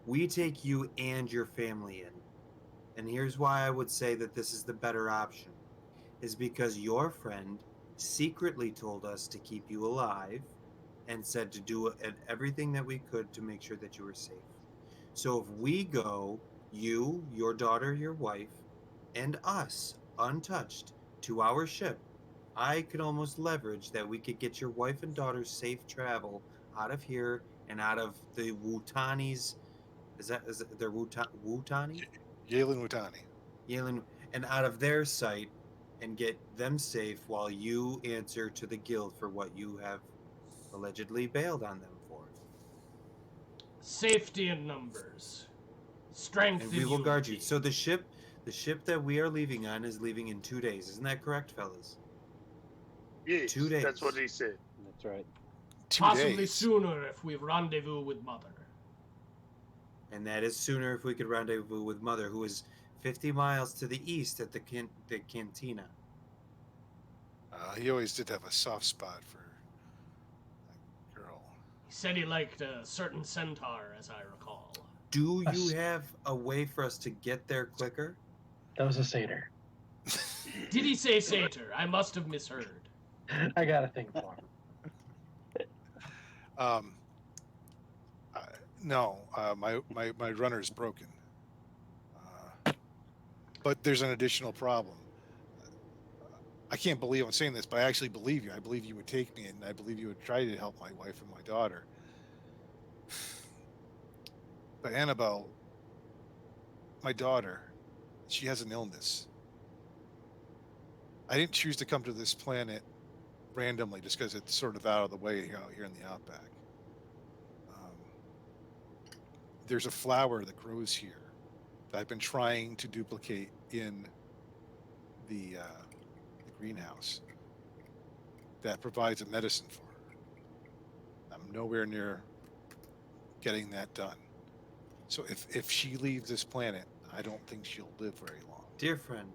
B: We take you and your family in. And here's why I would say that this is the better option. Is because your friend secretly told us to keep you alive and said to do everything that we could to make sure that you were safe. So if we go, you, your daughter, your wife, and us, untouched, to our ship, I could almost leverage that we could get your wife and daughter's safe travel out of here and out of the Wutani's. Is it their Wutani?
A: Yalen Watani.
B: Yalen, and out of their sight, and get them safe while you answer to the guild for what you have allegedly bailed on them for.
D: Safety in numbers. Strength
B: And
D: in
B: we will guard you.
D: unity.
B: So the ship that we are leaving on is leaving in 2 days. Isn't that correct, fellas?
C: Yes,
B: 2 days.
C: that's what he said.
F: That's right.
A: 2
D: Possibly
A: days.
D: sooner if we rendezvous with Mother.
B: And that is sooner if we could rendezvous with Mother, who is 50 miles to the east at the cantina.
A: He always did have a soft spot for that girl.
D: He said he liked a certain centaur, as I recall.
B: Do you have a way for us to get there quicker?
E: That was a satyr.
D: Did he say satyr? I must have misheard.
E: I got a thing for him.
A: No, my runner is broken. But there's an additional problem. I can't believe I'm saying this, but I actually believe you. I believe you would take me, and I believe you would try to help my wife and my daughter. But Annabelle, my daughter, she has an illness. I didn't choose to come to this planet randomly just because it's sort of out of the way out here in the outback. There's a flower that grows here that I've been trying to duplicate in the greenhouse that provides a medicine for her. I'm nowhere near getting that done. So if she leaves this planet, I don't think she'll live very long.
B: Dear friend,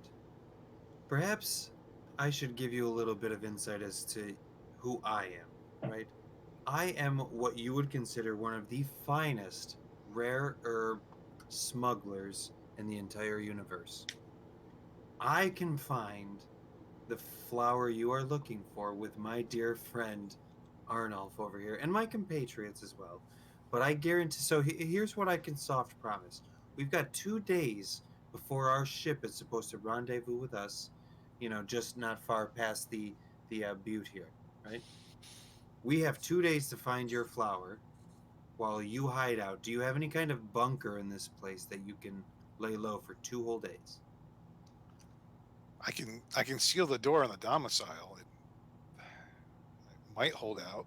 B: perhaps I should give you a little bit of insight as to who I am, right? I am what you would consider one of the finest rare herb smugglers in the entire universe. I can find the flower you are looking for with my dear friend Arnulf over here, and my compatriots as well. But I guarantee, so here's what I can soft promise. We've got 2 days before our ship is supposed to rendezvous with us, just not far past the butte here, right? We have 2 days to find your flower while you hide out. Do you have any kind of bunker in this place that you can lay low for 2 whole days?
A: I can seal the door on the domicile. It might hold out.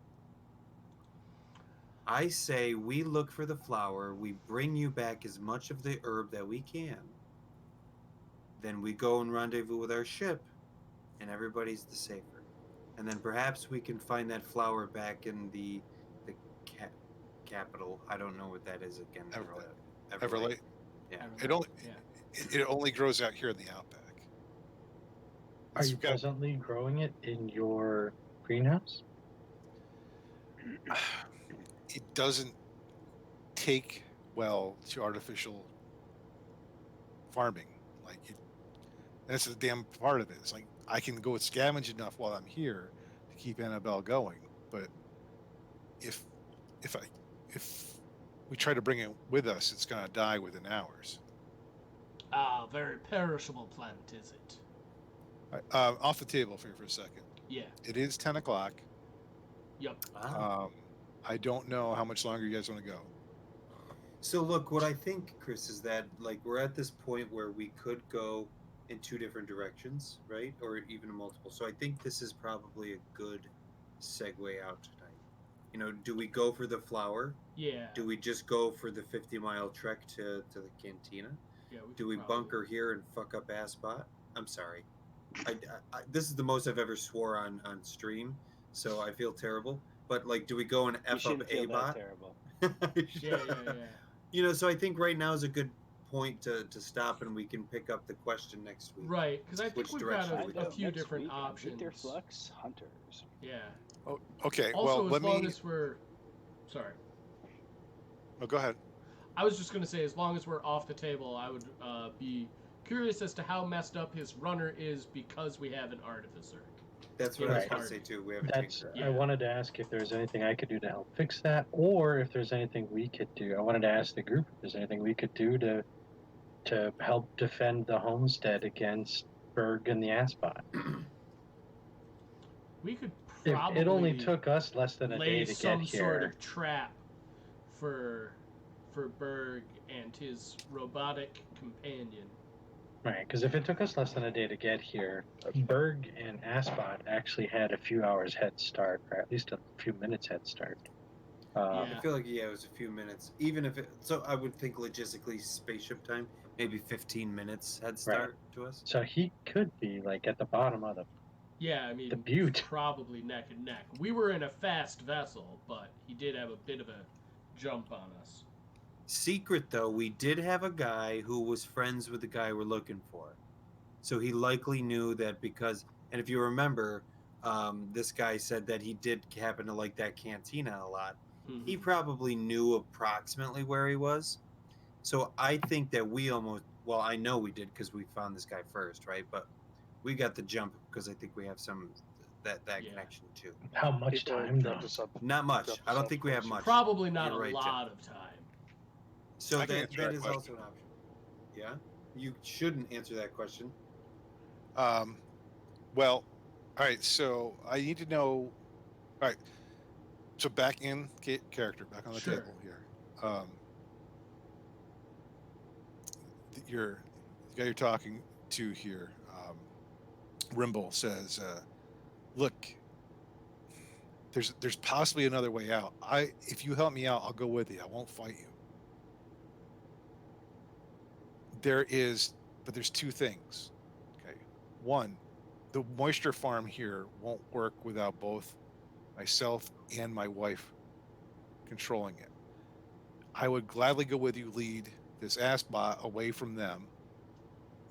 B: I say we look for the flower, we bring you back as much of the herb that we can. Then we go and rendezvous with our ship, and everybody's the safer. And then perhaps we can find that flower back in the capital. I don't know what that is again.
A: Everlight.
B: Yeah.
A: It only grows out here in the outback.
E: Are you presently growing it in your greenhouse?
A: It doesn't take well to artificial farming. That's the damn part of it. It's like I can go scavenge enough while I'm here to keep Annabelle going, but if we try to bring it with us, it's gonna die within hours.
D: Ah, very perishable plant, is it?
A: Off the table for a second.
D: Yeah.
A: It is 10 o'clock.
D: Yep.
A: I don't know how much longer you guys want to go.
B: So look, what I think, Chris, is that we're at this point where we could go in 2 different directions, right? Or even multiple. So I think this is probably a good segue out tonight. Do we go for the flower?
D: Yeah.
B: Do we just go for the 50-mile trek to the cantina?
D: Yeah.
B: Do we bunker here and fuck up Asbot? I'm sorry. I this is the most I've ever swore on stream, so I feel terrible. But do we go and F up A-bot?
F: Terrible.
D: Yeah.
B: So I think right now is a good point to stop and we can pick up the question next week.
D: Right, because I think
B: Which
D: we've
B: direction
D: got
B: we
D: a
B: go.
D: few
F: Next
D: different
F: week on
D: options.
F: Aetherflux Hunters.
D: Yeah.
A: Oh, okay.
D: Also,
A: well,
D: as
A: let
D: long
A: me.
D: as we're... Sorry.
A: Oh, go ahead.
D: I was just going to say, as long as we're off the table, I would be curious as to how messed up his runner is because we have an artificer.
B: That's what I was going to say too. We have a
E: That's.
B: tinker.
D: Yeah.
E: I wanted to ask if there's anything I could do to help fix that, or if there's anything we could do. I wanted to ask the group if there's anything we could do to help defend the homestead against Berg and the Asbot.
D: We could
E: If
D: probably
E: it only took us less than a
D: lay
E: day to
D: some
E: get here.
D: sort of trap for Berg and his robotic companion.
E: Right, because if it took us less than a day to get here, Berg and Asbot actually had a few hours head start, or at least a few minutes head start.
D: Yeah.
B: I feel like it was a few minutes. Even if it, so I would think logistically spaceship time, maybe 15 minutes head start to us.
E: So he could be like at the bottom of the.
D: Yeah, I mean,
E: The butte.
D: probably neck and neck. We were in a fast vessel, but he did have a bit of a jump on us.
B: Secret though, we did have a guy who was friends with the guy we're looking for. So he likely knew that because, and if you remember, this guy said that he did happen to like that cantina a lot.
D: Mhm.
B: He probably knew approximately where he was. So I think that we almost, well, I know we did because we found this guy first, right? But we got the jump because I think we have some that
D: Yeah.
B: connection too.
E: How much time though?
C: Dropped us up.
B: Not much.
C: Dropped
B: I
C: us
B: don't
C: off
B: think we have
C: closer.
B: much.
D: Probably not
B: You're
D: a
B: right,
D: lot
B: Jeff.
D: of time.
B: So
A: I can
B: that
A: answer that
B: is
A: question.
B: also an option. Yeah, you shouldn't answer that question.
A: Well, all right. So I need to know. All right. So back in character, back on the
D: Sure.
A: table here. The guy you're talking to here, Rimble says, "Look, there's possibly another way out. If you help me out, I'll go with you. I won't fight you. But there's two things. Okay, one, the moisture farm here won't work without both myself and my wife controlling it. I would gladly go with you, lead this Asbot away from them,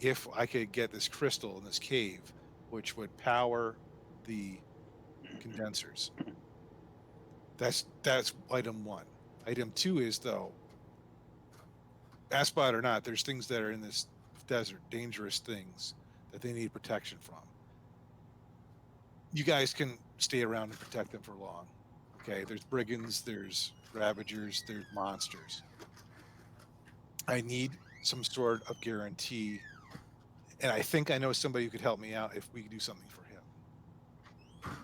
A: if I could get this crystal in this cave, which would power the condensers. That's item one. Item two is, though, Asbot or not, there's things that are in this desert, dangerous things that they need protection from. You guys can stay around and protect them for long. Okay, there's brigands, there's ravagers, there's monsters. I need some sort of guarantee, and I think I know somebody who could help me out if we could do something for him.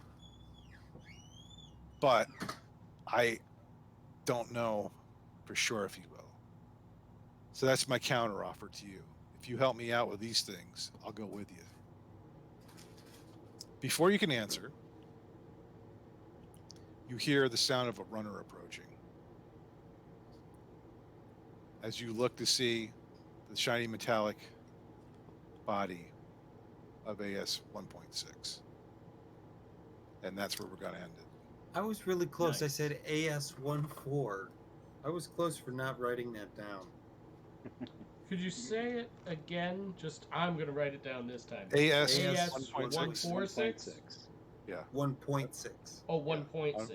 A: But I don't know for sure if he will. So that's my counter offer to you. If you help me out with these things, I'll go with you. Before you can answer, you hear the sound of a runner approaching. As you look to see the shiny metallic body of AS 1.6. And that's where we're going to end it.
B: I was really close. I
D: Nice.
B: said AS14. I was close for not writing that down.
D: Could you say it again? I'm going to write it down this time.
A: AS
D: AS
A: 1.6.
D: 146?
A: Yeah,
B: 1.6.
D: Oh, 1.6.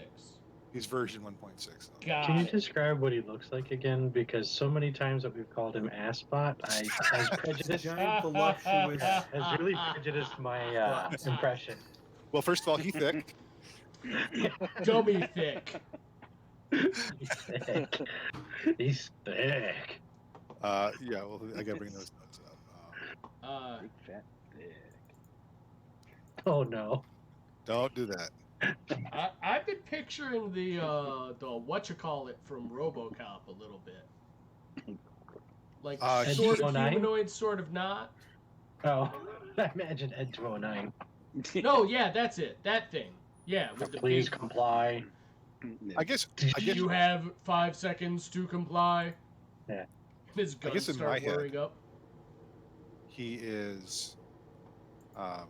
A: he's version 1.6.
D: Got
E: Can you
D: it.
E: describe what he looks like again? Because so many times that we've called him Asbot, has prejudiced
B: Giant voluptuous.
E: has really prejudiced my impression.
A: Well, first of all, he's thick.
D: Dummy thick.
E: He's thick. He's thick.
A: Yeah, well, I got to bring those notes up.
F: Big fat pig.
E: Oh no.
A: Don't do that.
D: I've been picturing the whatchamacallit from RoboCop a little bit. Like sort of
E: 209?
D: humanoid, sort of not.
E: Oh, I imagine Ed 209.
D: No, yeah, that's it. That thing. Yeah, with the
E: Please
D: big...
E: comply.
A: I guess
D: You have 5 seconds to comply.
E: Yeah.
D: His
A: I
D: guns
A: guess in my
D: start
A: head-
D: whirring up.
A: he is. Oh wow!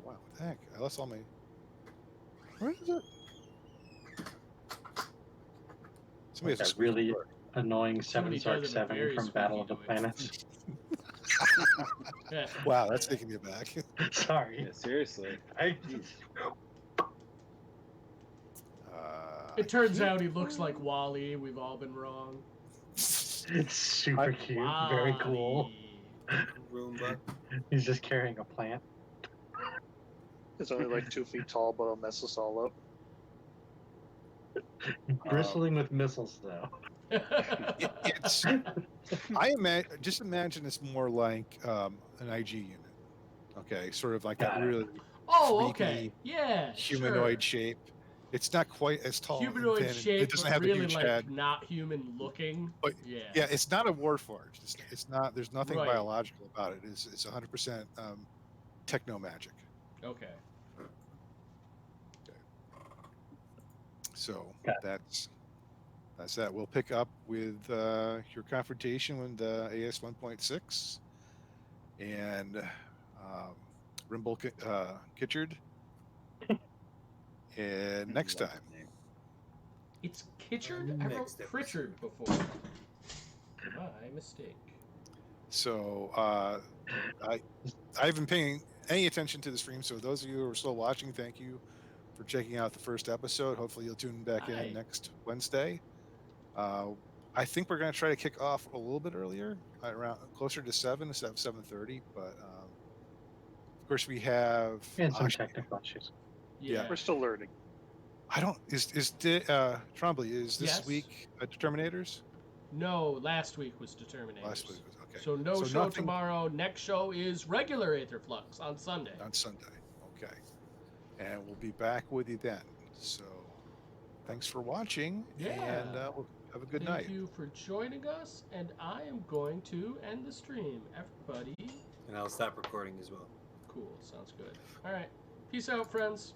A: What the heck? I lost all my. Where is it? Somebody has
E: Like
A: a
E: a really, annoying
D: Somebody
E: Seven
D: does
E: Sark
D: have a
E: 7
D: very
E: from Battle of the
D: squeaky noise.
E: Planets.
D: Yeah.
A: Wow, that's taking me back.
E: Sorry.
F: Yeah, seriously. Jeez.
D: It turns out he looks like Wally. We've all been wrong.
E: It's super cute.
D: Wally.
E: Very cool.
B: Roomba.
E: He's just carrying a plant.
C: It's only like 2 feet tall, but it'll mess us all up.
E: Bristling with missiles, though.
A: It's just imagine it's more like an IG unit. Okay, sort of like
E: Got
A: that
E: it.
A: really
D: Oh, okay.
A: creepy
D: Yeah,
A: humanoid
D: sure.
A: shape. It's not quite as tall and
D: Humanoid
A: thin, and
D: shape,
A: it doesn't
D: but
A: have
D: really
A: the huge
D: like
A: head.
D: not human looking.
A: But
D: Yeah.
A: yeah, it's not a warforged. It's not. There's nothing
D: Right.
A: biological about it. It's 100% techno magic.
D: Okay.
A: So
E: Got
A: that's that. We'll pick up with your confrontation with AS 1.6 and Rimble Kitchard. And next
F: Love
A: time.
F: the name.
D: It's Kitchard? I wrote
B: Next episode.
D: Pritchard before. My mistake.
A: So I haven't been paying any attention to the stream. So those of you who are still watching, thank you for checking out the first episode. Hopefully you'll tune back
D: Hi.
A: in next Wednesday. I think we're going to try to kick off a little bit earlier, around closer to 7 instead of 7:30. But of course we have
E: And some
A: Ash-
E: technical issues.
A: Yeah.
C: We're still learning.
A: I don't is Trombley, is this
D: Yes.
A: week Determinators?
D: No, last week was Determinators.
A: Last week was okay.
D: So no
A: So
D: show
A: nothing-
D: tomorrow. Next show is regular Aetherflux on Sunday.
A: On Sunday. Okay. And we'll be back with you then. So thanks for watching.
D: Yeah.
A: And we'll have a good night.
D: Thank you for joining us, and I am going to end the stream. Everybody,
B: And I'll stop recording as well.
D: cool. Sounds good. All right. Peace out, friends.